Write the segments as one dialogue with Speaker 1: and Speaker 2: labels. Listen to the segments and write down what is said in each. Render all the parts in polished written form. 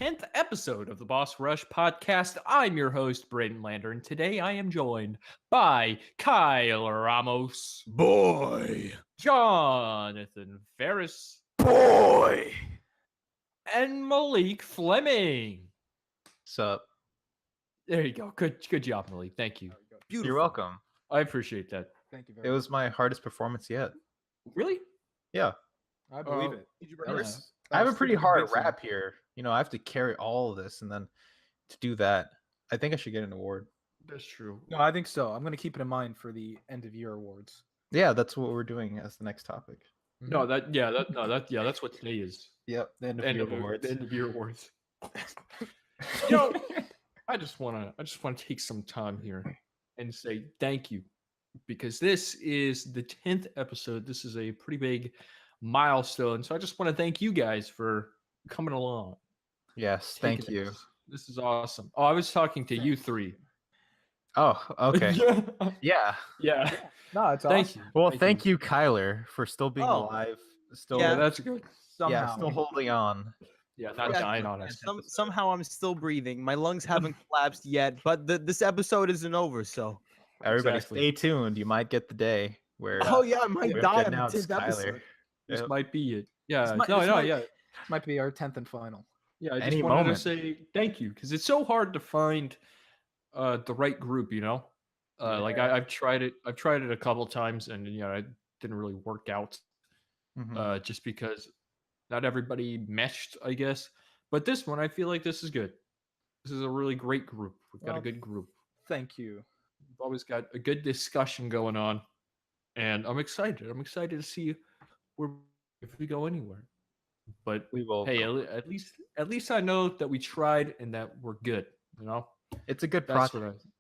Speaker 1: 10th episode of the Boss Rush podcast. I'm your host, Braden Lander, and today I am joined by Kyle Ramos,
Speaker 2: Boy.
Speaker 1: Jonathan Ferris,
Speaker 2: Boy.
Speaker 1: and Malik Fleming.
Speaker 3: Sup?
Speaker 1: There you go. Good job, Malik. Thank you.
Speaker 2: Beautiful.
Speaker 3: You're welcome.
Speaker 1: I appreciate that.
Speaker 2: Thank you
Speaker 3: It
Speaker 2: very much.
Speaker 3: was my hardest performance yet.
Speaker 1: Really?
Speaker 3: Yeah.
Speaker 2: I believe it.
Speaker 3: I have a pretty hard rap here. You know, I have to carry all of this, and then to do that, I think I should get an award.
Speaker 1: That's true.
Speaker 2: No, I think so. I'm going to keep it in mind for the end of year awards.
Speaker 3: Yeah, that's what we're doing as the next topic.
Speaker 1: No, that's what today is.
Speaker 3: Yep, the end of
Speaker 1: End
Speaker 3: year
Speaker 1: of
Speaker 3: awards.
Speaker 1: the end of year awards. You know, I just wanna take some time here and say thank you, because this is the 10th episode. This is a pretty big milestone. So I just want to thank you guys for coming along.
Speaker 3: Yes, thank
Speaker 1: taking
Speaker 3: you.
Speaker 1: This is awesome. Oh, I was talking to you three.
Speaker 3: Oh, okay.
Speaker 1: yeah.
Speaker 3: Yeah.
Speaker 2: No, it's
Speaker 1: Thank
Speaker 2: awesome.
Speaker 1: you.
Speaker 3: Well, thank you, Kyler, for still being
Speaker 4: Oh.
Speaker 3: alive. Still,
Speaker 1: Yeah,
Speaker 4: Yeah.
Speaker 1: that's good.
Speaker 2: Somehow.
Speaker 3: still holding on.
Speaker 1: Yeah, not
Speaker 4: Yeah,
Speaker 1: dying on us.
Speaker 4: Somehow I'm still breathing. My lungs haven't collapsed yet, but this episode isn't over. So,
Speaker 3: Everybody,
Speaker 1: Exactly.
Speaker 3: stay tuned. You might get the day where
Speaker 4: oh yeah, I might
Speaker 3: we
Speaker 4: die
Speaker 3: have to
Speaker 4: on the
Speaker 3: announce
Speaker 4: 10th episode.
Speaker 3: Kyler.
Speaker 1: This
Speaker 3: Yep.
Speaker 1: might be it. Yeah.
Speaker 2: This might-
Speaker 1: no,
Speaker 2: this
Speaker 1: no,
Speaker 2: might-
Speaker 1: yeah.
Speaker 2: Might be our 10th and final.
Speaker 1: Yeah, I just
Speaker 3: Any
Speaker 1: wanted
Speaker 3: moment.
Speaker 1: to say thank you, because it's so hard to find the right group, you know? Like I've tried it a couple times, and it didn't really work out.
Speaker 3: Mhm.
Speaker 1: Just because not everybody meshed, I guess. But this one, I feel like this is good. This is a really great group. We've got a
Speaker 2: Well,
Speaker 1: good group.
Speaker 2: Thank you.
Speaker 1: We've always got a good discussion going on, and I'm excited. I'm excited to see where if we go anywhere. But
Speaker 3: We will.
Speaker 1: hey, at least I know that we tried and that we're good. You know,
Speaker 3: It's a good
Speaker 1: that's
Speaker 3: project.
Speaker 1: what I.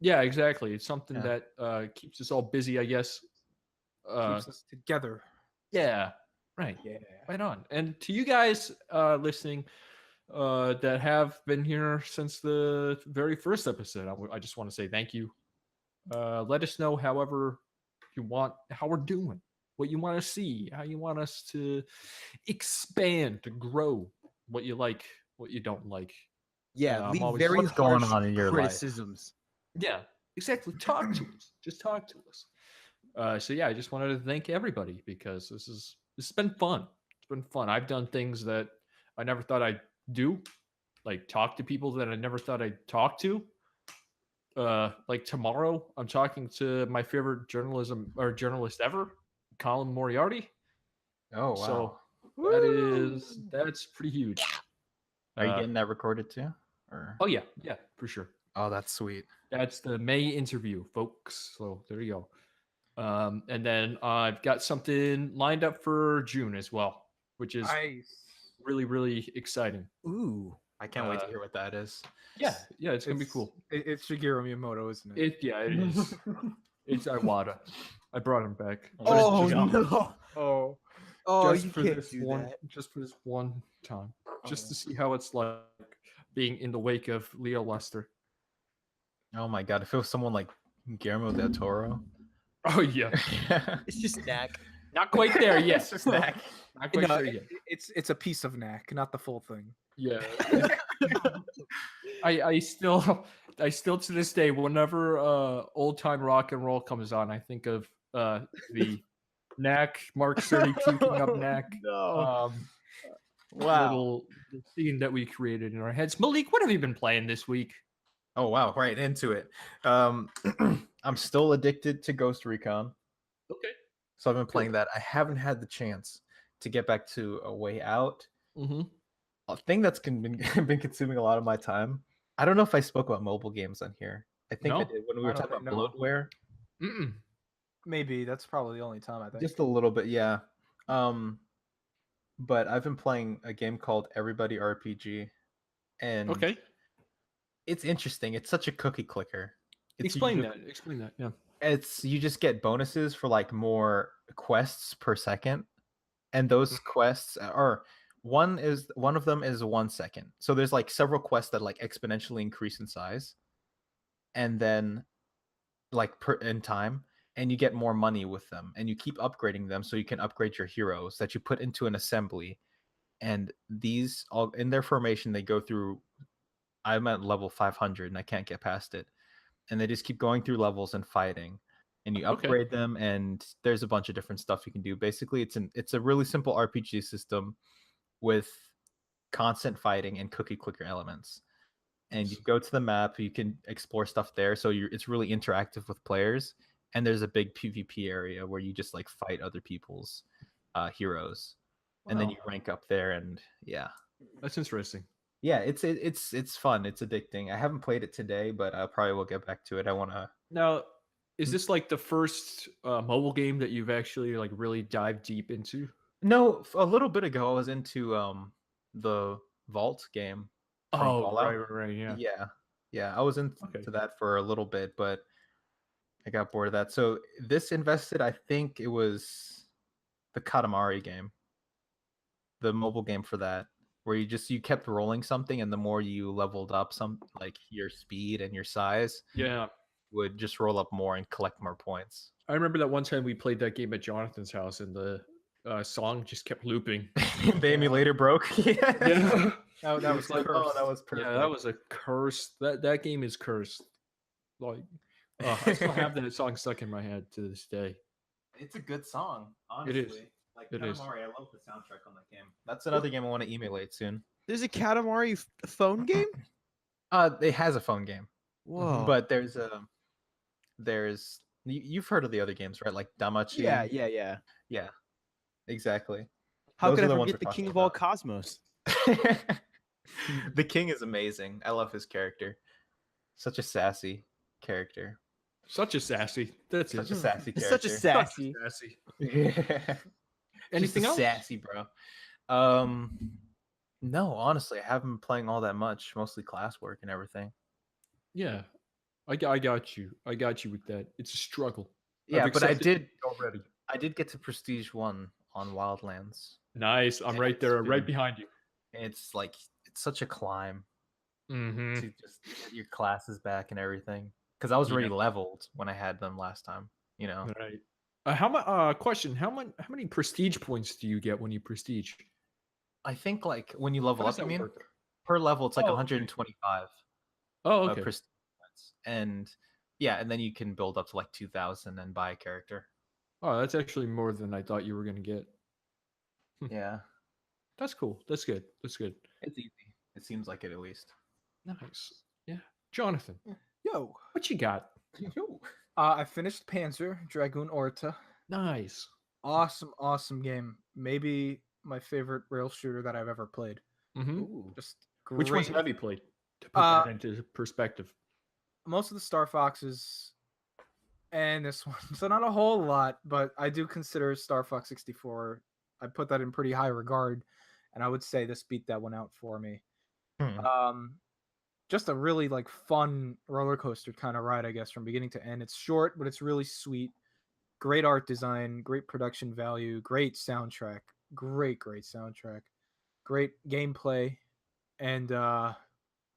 Speaker 1: Yeah, exactly. It's something
Speaker 3: Yeah.
Speaker 1: that keeps us all busy, I guess.
Speaker 2: Keeps us together.
Speaker 1: Yeah, right.
Speaker 2: Yeah.
Speaker 1: Right on. And to you guys listening that have been here since the very first episode, I just want to say thank you. Let us know however you want, how we're doing, what you want to see, how you want us to expand, to grow, what you like, what you don't like.
Speaker 4: Yeah,
Speaker 1: I'm
Speaker 4: leave
Speaker 1: always-
Speaker 4: very
Speaker 3: What's going
Speaker 4: harsh
Speaker 3: on in your life?
Speaker 4: criticisms.
Speaker 1: Yeah, exactly. Talk to us. Just talk to us. So yeah, I just wanted to thank everybody, because this has been fun. It's been fun. I've done things that I never thought I'd do, like talk to people that I never thought I'd talk to. Like tomorrow, I'm talking to my favorite journalist ever, Colin Moriarty.
Speaker 3: Oh wow.
Speaker 1: So that's pretty huge.
Speaker 3: Are you
Speaker 1: uh,
Speaker 3: getting that recorded too? Or
Speaker 1: Oh yeah, for sure.
Speaker 3: oh, that's sweet.
Speaker 1: That's the May interview, folks. So there you go. And then I've got something lined up for June as well, which is
Speaker 2: Nice.
Speaker 1: really, really exciting.
Speaker 4: Ooh,
Speaker 3: I can't wait to
Speaker 1: Uh,
Speaker 3: hear what that is.
Speaker 1: Yeah, it's gonna be cool.
Speaker 2: It's Shigeru Miyamoto, isn't it?
Speaker 1: It is. It's Iwata. I brought him back.
Speaker 4: oh
Speaker 1: just,
Speaker 4: no,
Speaker 2: Oh.
Speaker 4: oh
Speaker 1: just
Speaker 4: you
Speaker 1: for
Speaker 4: can't
Speaker 1: this
Speaker 4: do
Speaker 1: one,
Speaker 4: that.
Speaker 1: just for this one time, just
Speaker 2: Oh.
Speaker 1: to see how it's like being in the wake of Leo Lester.
Speaker 3: Oh my god, if it was someone like Guillermo del Toro.
Speaker 1: Oh yeah,
Speaker 4: It's just knack.
Speaker 1: not quite there yet.
Speaker 3: It's just that.
Speaker 1: Not quite
Speaker 2: No,
Speaker 1: there yet.
Speaker 2: it's a piece of knack, not the full thing.
Speaker 1: Yeah. I still to this day, whenever old time rock and roll comes on, I think of the Knack, Mark Cerny puking up Knack.
Speaker 4: No.
Speaker 1: Little scene that we created in our heads. Malik, what have you been playing this week?
Speaker 3: Oh wow, right into it. I'm still addicted to Ghost Recon,
Speaker 1: Okay.
Speaker 3: so I've been playing that. I haven't had the chance to get back to A Way Out.
Speaker 1: Mm-hmm.
Speaker 3: A thing that's been consuming a lot of my time. I don't know if I spoke about mobile games on here. I think I
Speaker 1: No,
Speaker 3: did when we
Speaker 2: I
Speaker 3: were
Speaker 2: don't
Speaker 3: talking
Speaker 2: think-
Speaker 3: about
Speaker 2: no.
Speaker 3: bloatware.
Speaker 1: Mm-mm.
Speaker 2: Maybe that's probably the only time I think.
Speaker 3: Just a little bit, yeah. But I've been playing a game called Everybody RPG, and
Speaker 1: Okay.
Speaker 3: it's interesting. It's such a cookie clicker. It's
Speaker 1: Explain
Speaker 3: usually-
Speaker 1: that. Explain that. Yeah.
Speaker 3: It's you just get bonuses for like more quests per second, and those quests are one of them is 1 second. So there's like several quests that like exponentially increase in size, and then like in time, and you get more money with them, and you keep upgrading them so you can upgrade your heroes that you put into an assembly, and these all in their formation they go through. I'm at level 500 and I can't get past it, and they just keep going through levels and fighting, and you
Speaker 1: Okay.
Speaker 3: upgrade them, and there's a bunch of different stuff you can do. Basically, it's a really simple RPG system with constant fighting and cookie clicker elements. And you go to the map, you can explore stuff there. So it's really interactive with players. And there's a big PvP area where you just like fight other people's heroes, and then
Speaker 1: Wow.
Speaker 3: you rank up there. And yeah,
Speaker 1: That's interesting.
Speaker 3: yeah, it's fun. It's addicting. I haven't played it today, but I probably will get back to it. I want to.
Speaker 1: Now, is this like the first mobile game that you've actually like really dived deep into?
Speaker 3: No, a little bit ago I was into the Vault game from
Speaker 1: Oh,
Speaker 3: Fallout.
Speaker 1: right, yeah.
Speaker 3: Yeah, I was into
Speaker 1: Okay.
Speaker 3: that for a little bit, but I got bored of that. So this invested, I think it was the Katamari game, the mobile game for that, where you kept rolling something, and the more you leveled up some like your speed and your size
Speaker 1: Yeah.
Speaker 3: would just roll up more and collect more points.
Speaker 1: I remember that one time we played that game at Jonathan's house and the song just kept looping.
Speaker 3: The emulator broke. Yeah.
Speaker 1: Yeah.
Speaker 2: That
Speaker 1: It
Speaker 2: was
Speaker 1: like,
Speaker 2: cursed.
Speaker 3: Oh, that was perfect.
Speaker 1: yeah, that was a curse. That game is cursed. Like, I still have that song stuck in my head to this day.
Speaker 3: It's a good song,
Speaker 1: It
Speaker 3: honestly.
Speaker 1: is.
Speaker 3: Like
Speaker 1: It is.
Speaker 3: Katamari, I love the soundtrack on that game. That's another game I want to emulate soon.
Speaker 4: There's a Katamari phone game.
Speaker 3: It has a phone game,
Speaker 4: Whoa.
Speaker 3: but you've heard of the other games, right? Like Damachi.
Speaker 4: Yeah.
Speaker 3: Yeah, exactly.
Speaker 4: How
Speaker 3: Those
Speaker 4: could
Speaker 3: are
Speaker 4: I
Speaker 3: the ones
Speaker 4: forget
Speaker 3: we're
Speaker 4: the King
Speaker 3: talking
Speaker 4: of all
Speaker 3: about.
Speaker 4: cosmos?
Speaker 3: The king is amazing. I love his character. Such a sassy character.
Speaker 1: Such a sassy. That's
Speaker 3: Such
Speaker 1: it.
Speaker 3: a sassy
Speaker 4: It's
Speaker 3: character.
Speaker 4: such a sassy.
Speaker 1: Sassy.
Speaker 3: Yeah.
Speaker 1: Anything
Speaker 3: Just
Speaker 1: else?
Speaker 3: a sassy, bro. No, honestly, I haven't been playing all that much. Mostly classwork and everything.
Speaker 1: Yeah. I got you. I got you with that. It's a struggle.
Speaker 3: Yeah,
Speaker 1: I've
Speaker 3: but I
Speaker 1: accepted
Speaker 3: did.
Speaker 1: it already.
Speaker 3: I did get to Prestige 1 on Wildlands.
Speaker 1: Nice. I'm
Speaker 3: Yeah,
Speaker 1: right
Speaker 3: it's
Speaker 1: there, right
Speaker 3: been-
Speaker 1: behind you.
Speaker 3: It's like it's such a climb
Speaker 1: Mm-hmm.
Speaker 3: to just get your classes back and everything. Because I was already
Speaker 1: Yeah.
Speaker 3: leveled when I had them last time. You know,
Speaker 1: Right. How much? Question. How many prestige points do you get when you prestige?
Speaker 3: I think like when you level
Speaker 1: How does
Speaker 3: up, I
Speaker 1: that
Speaker 3: mean,
Speaker 1: work?
Speaker 3: per level it's like
Speaker 1: Oh, okay.
Speaker 3: 125
Speaker 1: Oh, okay.
Speaker 3: prestige points, and yeah, and then you can build up to like 2,000 and buy a character.
Speaker 1: Oh, that's actually more than I thought you were gonna get.
Speaker 3: Yeah,
Speaker 1: That's cool. That's good. That's good.
Speaker 3: it's easy. It seems like it at least.
Speaker 1: Nice. Yeah. Jonathan,
Speaker 2: Yo,
Speaker 1: what you got?
Speaker 2: I finished Panzer Dragoon Orta.
Speaker 1: Nice.
Speaker 2: Awesome game. Maybe my favorite rail shooter that I've ever played.
Speaker 1: Mm-hmm.
Speaker 2: Just
Speaker 1: Which ones
Speaker 2: great.
Speaker 1: have you played? To put
Speaker 2: Uh,
Speaker 1: that into perspective.
Speaker 2: Most of the Star Foxes and this one. So not a whole lot, but I do consider Star Fox 64. I put that in pretty high regard, and I would say this beat that one out for me. Just a really like fun roller coaster kind of ride, I guess, from beginning to end. It's short, but it's really sweet. Great art design, great production value, great soundtrack, great soundtrack, great gameplay, and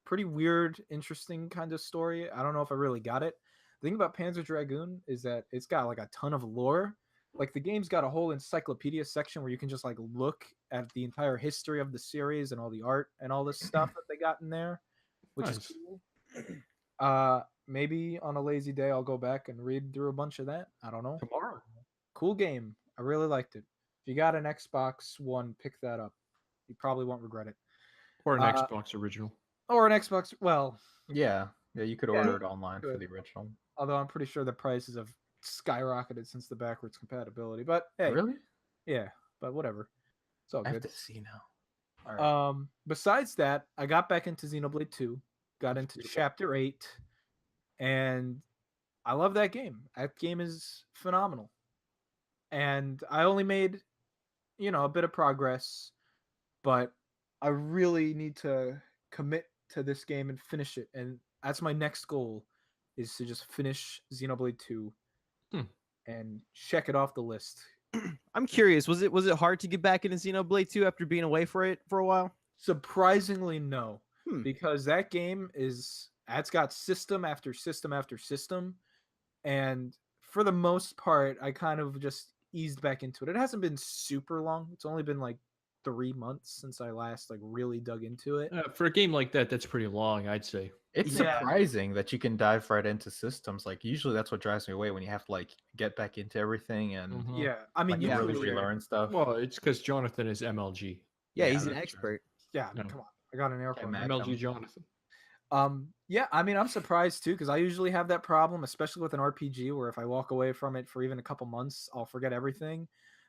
Speaker 2: pretty weird, interesting kind of story. I don't know if I really got it. The thing about Panzer Dragoon is that it's got like a ton of lore. Like the game's got a whole encyclopedia section where you can just like look at the entire history of the series and all the art and all this stuff that they got in there, which is
Speaker 1: Nice.
Speaker 2: cool. Maybe on a lazy day I'll go back and read through a bunch of that. I don't know.
Speaker 1: Tomorrow.
Speaker 2: Cool game. I really liked it. If you got an Xbox One, pick that up. You probably won't regret it.
Speaker 1: Or an
Speaker 2: Uh,
Speaker 1: Xbox original.
Speaker 2: Or an Xbox. Well,
Speaker 3: Yeah, you could
Speaker 2: Yeah.
Speaker 3: order it online for
Speaker 2: Good.
Speaker 3: the original.
Speaker 2: although I'm pretty sure the prices have skyrocketed since the backwards compatibility. But hey,
Speaker 3: Really?
Speaker 2: yeah. But whatever. It's all
Speaker 3: I have
Speaker 2: good.
Speaker 3: to see now. All right.
Speaker 2: Besides that, I got back into Xenoblade 2, got into Chapter 8, and I love that game. That game is phenomenal. And I only made, a bit of progress, but I really need to commit to this game and finish it. And that's my next goal, is to just finish Xenoblade 2 and check it off the list.
Speaker 4: I'm curious. Was it hard to get back into Xenoblade 2 after being away for a while?
Speaker 2: Surprisingly, no,
Speaker 4: Hmm.
Speaker 2: because that game it's got system after system after system, and for the most part, I kind of just eased back into it. It hasn't been super long. It's only been like 3 months since I last like really dug into it.
Speaker 1: For a game like that, that's pretty long, I'd say.
Speaker 3: It's
Speaker 2: Yeah.
Speaker 3: surprising that you can dive right into systems. Like usually that's what drives me away when you have to like get back into everything and
Speaker 1: Mhm.
Speaker 2: Yeah, I mean,
Speaker 3: like really
Speaker 2: usually,
Speaker 3: relearn stuff.
Speaker 1: Well, it's because Jonathan is MLG.
Speaker 4: Yeah,
Speaker 3: Yeah,
Speaker 4: he's an
Speaker 3: that's true.
Speaker 4: expert.
Speaker 2: yeah.
Speaker 1: No.
Speaker 2: Come on, I got an airplane.
Speaker 3: imagine.
Speaker 1: MLG Jonathan.
Speaker 2: Yeah, I mean, I'm surprised too because I usually have that problem, especially with an RPG, where if I walk away from it for even a couple months, I'll forget everything.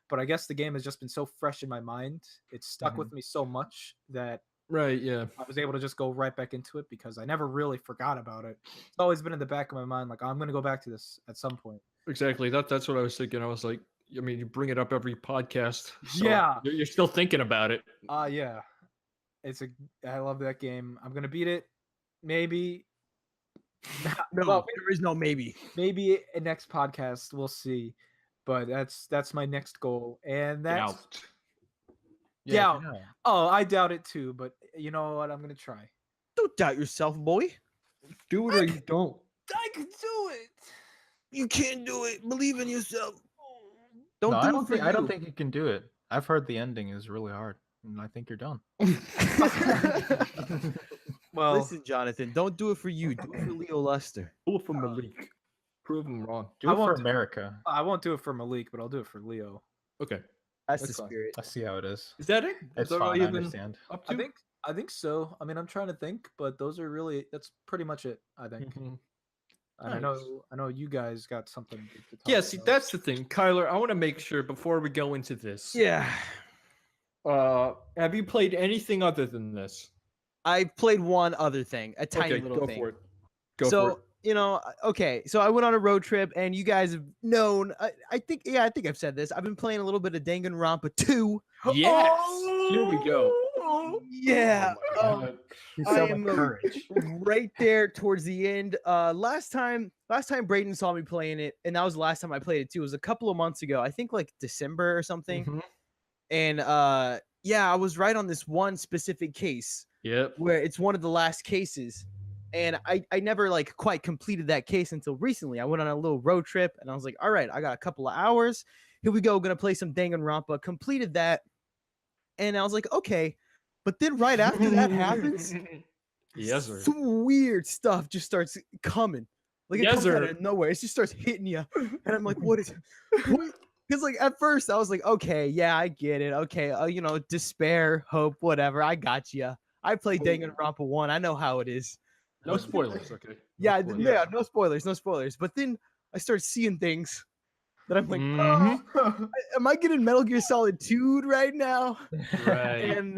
Speaker 2: But I guess the game has just been so fresh in my mind; it's stuck with me so much that
Speaker 1: Right, yeah.
Speaker 2: I was able to just go right back into it because I never really forgot about it. It's always been in the back of my mind, like I'm gonna go back to this at some point.
Speaker 1: Exactly. That's what I was thinking. I was like, I mean, you bring it up every podcast. So
Speaker 2: Yeah.
Speaker 1: You're still thinking about it.
Speaker 2: Yeah, I love that game. I'm gonna beat it, maybe.
Speaker 4: No,
Speaker 2: Well,
Speaker 4: there is no maybe.
Speaker 2: maybe a next podcast. We'll see. But that's my next goal, and that's
Speaker 1: Doubt.
Speaker 2: Yeah. Oh, I doubt it too. But you know what? I'm gonna try.
Speaker 4: Don't doubt yourself, boy.
Speaker 1: Do it or you don't.
Speaker 2: I can do it.
Speaker 4: You can do it. Believe in yourself. Don't
Speaker 3: No,
Speaker 4: do
Speaker 3: I
Speaker 4: it
Speaker 3: don't
Speaker 4: for
Speaker 3: think I don't
Speaker 4: you.
Speaker 3: think you can do it. I've heard the ending is really hard, and I think you're done.
Speaker 2: Well,
Speaker 4: Listen, Jonathan, don't do it for you. Do it for Leo Lester.
Speaker 1: Do it for Malik. Prove him wrong.
Speaker 3: Do
Speaker 2: I
Speaker 3: it for
Speaker 2: won't-
Speaker 3: America.
Speaker 2: I won't do it for Malik, but I'll do it for Leo.
Speaker 1: Okay.
Speaker 4: That's
Speaker 2: That's
Speaker 4: the
Speaker 2: fine.
Speaker 4: spirit.
Speaker 3: I see how it is.
Speaker 1: Is that it? Is
Speaker 3: It's
Speaker 1: that all
Speaker 3: fine. I
Speaker 1: you've been
Speaker 3: understand.
Speaker 1: up to?
Speaker 2: I think so. I mean, I'm trying to think, but those are really that's pretty much it. I think.
Speaker 1: Mhm.
Speaker 2: And I
Speaker 1: Nice.
Speaker 2: know you guys got something to talk
Speaker 1: Yeah, see,
Speaker 2: about.
Speaker 1: that's the thing. Kyler, I want to make sure before we go into this.
Speaker 4: Yeah.
Speaker 1: Have you played anything other than this?
Speaker 4: I played one other thing, a tiny
Speaker 1: Okay,
Speaker 4: little
Speaker 1: go
Speaker 4: thing.
Speaker 1: for it. Go
Speaker 4: so,
Speaker 1: for it.
Speaker 4: you know, okay. So I went on a road trip, and you guys have known. I think I've said this. I've been playing a little bit of Danganronpa 2.
Speaker 1: Yes! Here we go.
Speaker 4: Yeah.
Speaker 1: Oh my God.
Speaker 3: He's
Speaker 4: I
Speaker 3: so
Speaker 4: am,
Speaker 3: much courage.
Speaker 4: right there towards the end. Last time Brayden saw me playing it, and that was the last time I played it too. It was a couple of months ago. I think like December or something.
Speaker 1: Mhm.
Speaker 4: And yeah, I was right on this one specific case
Speaker 1: Yep.
Speaker 4: where it's one of the last cases. And I never like quite completed that case until recently. I went on a little road trip and I was like, all right, I got a couple of hours. Here we go. Gonna play some Danganronpa. Completed that. And I was like, okay. But then right after that happens,
Speaker 1: Yes, sir.
Speaker 4: some weird stuff just starts coming. Like it
Speaker 1: Yes,
Speaker 4: comes out
Speaker 1: sir.
Speaker 4: of nowhere. It just starts hitting you. And I'm like, what is because like at first I was like, okay, yeah, I get it. Okay, you know, despair, hope, whatever. I got you. I played Danganronpa 1. I know how it is.
Speaker 1: No spoilers, okay? No
Speaker 4: Yeah,
Speaker 1: spoilers.
Speaker 4: yeah, no spoilers, no spoilers. But then I start seeing things that I'm like,
Speaker 1: Mhm.
Speaker 4: am I getting Metal Gear Solid 2 right now?
Speaker 1: Right.
Speaker 4: And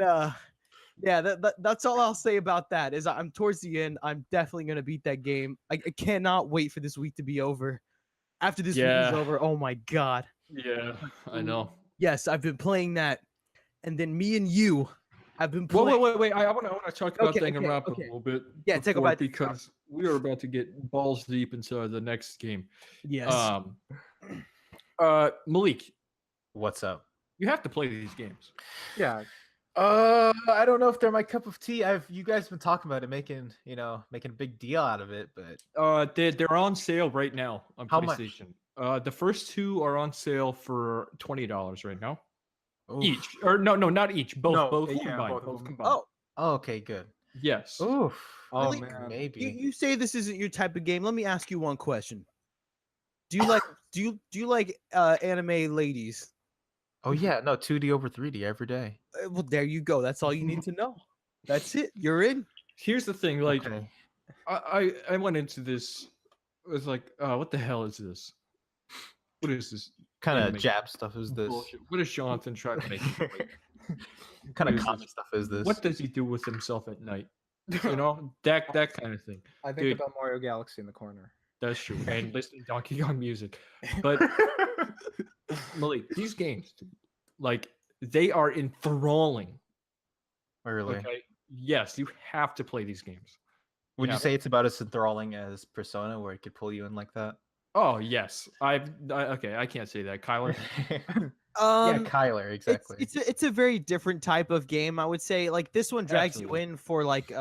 Speaker 4: yeah, that's all I'll say about that. Is I'm towards the end. I'm definitely gonna beat that game. I cannot wait for this week to be over. After this week
Speaker 1: Yeah.
Speaker 4: is over, oh my god.
Speaker 1: Yeah, I know.
Speaker 4: Yes, I've been playing that, and then me and you have been
Speaker 1: Wait,
Speaker 4: playing.
Speaker 1: wait. I want to talk about
Speaker 4: Okay, okay,
Speaker 1: Danganronpa
Speaker 4: okay.
Speaker 1: a little bit.
Speaker 4: Yeah, talk
Speaker 1: before,
Speaker 4: about
Speaker 1: because we are about to get balls deep into the next game.
Speaker 4: Yes.
Speaker 1: Malik,
Speaker 3: What's up?
Speaker 1: you have to play these games.
Speaker 2: Yeah,
Speaker 3: I don't know if they're my cup of tea. You guys been talking about it, making a big deal out of it, but
Speaker 1: They're on sale right now on
Speaker 3: How much?
Speaker 1: PlayStation. The first two are on sale for $20 right now.
Speaker 3: oof.
Speaker 1: Each, or no, not each. Both,
Speaker 2: No,
Speaker 1: both
Speaker 2: yeah,
Speaker 1: combined.
Speaker 2: both of
Speaker 1: Both
Speaker 2: them.
Speaker 1: combined.
Speaker 4: oh,
Speaker 3: Oh, okay, good.
Speaker 1: yes.
Speaker 3: Oof.
Speaker 2: Oh,
Speaker 3: Really?
Speaker 2: man.
Speaker 3: Maybe.
Speaker 4: you say this isn't your type of game. Let me ask you one question. Do you like do you like anime ladies?
Speaker 3: Oh yeah, no, 2D over 3D every day.
Speaker 4: Well, there you go. That's all you need to know. That's it. You're in.
Speaker 1: Here's the thing. Like,
Speaker 3: Okay.
Speaker 1: I went into this. It was like, what the hell is this? What is this?
Speaker 3: Kind
Speaker 1: anime
Speaker 3: of jab stuff is this?
Speaker 1: bullshit? What is Jonathan trying to make? it like?
Speaker 3: Kind of
Speaker 1: is
Speaker 3: common
Speaker 1: this?
Speaker 3: stuff is this?
Speaker 1: What does he do with himself at night? You know, that kind of thing.
Speaker 2: I think
Speaker 1: Dude.
Speaker 2: about Mario Galaxy in the corner.
Speaker 1: That's true. And listening to Donkey Kong music. But Malik, these games, like, they are enthralling.
Speaker 3: Really?
Speaker 1: Okay. Yes, you have to play these games.
Speaker 3: Would
Speaker 1: Yeah.
Speaker 3: you say it's about as enthralling as Persona, where it could pull you in like that?
Speaker 1: Oh yes, okay. I can't say that, Kyler.
Speaker 3: Yeah, Kyler, exactly.
Speaker 4: It's a very different type of game, I would say. Like this one drags
Speaker 1: Absolutely.
Speaker 4: you in for like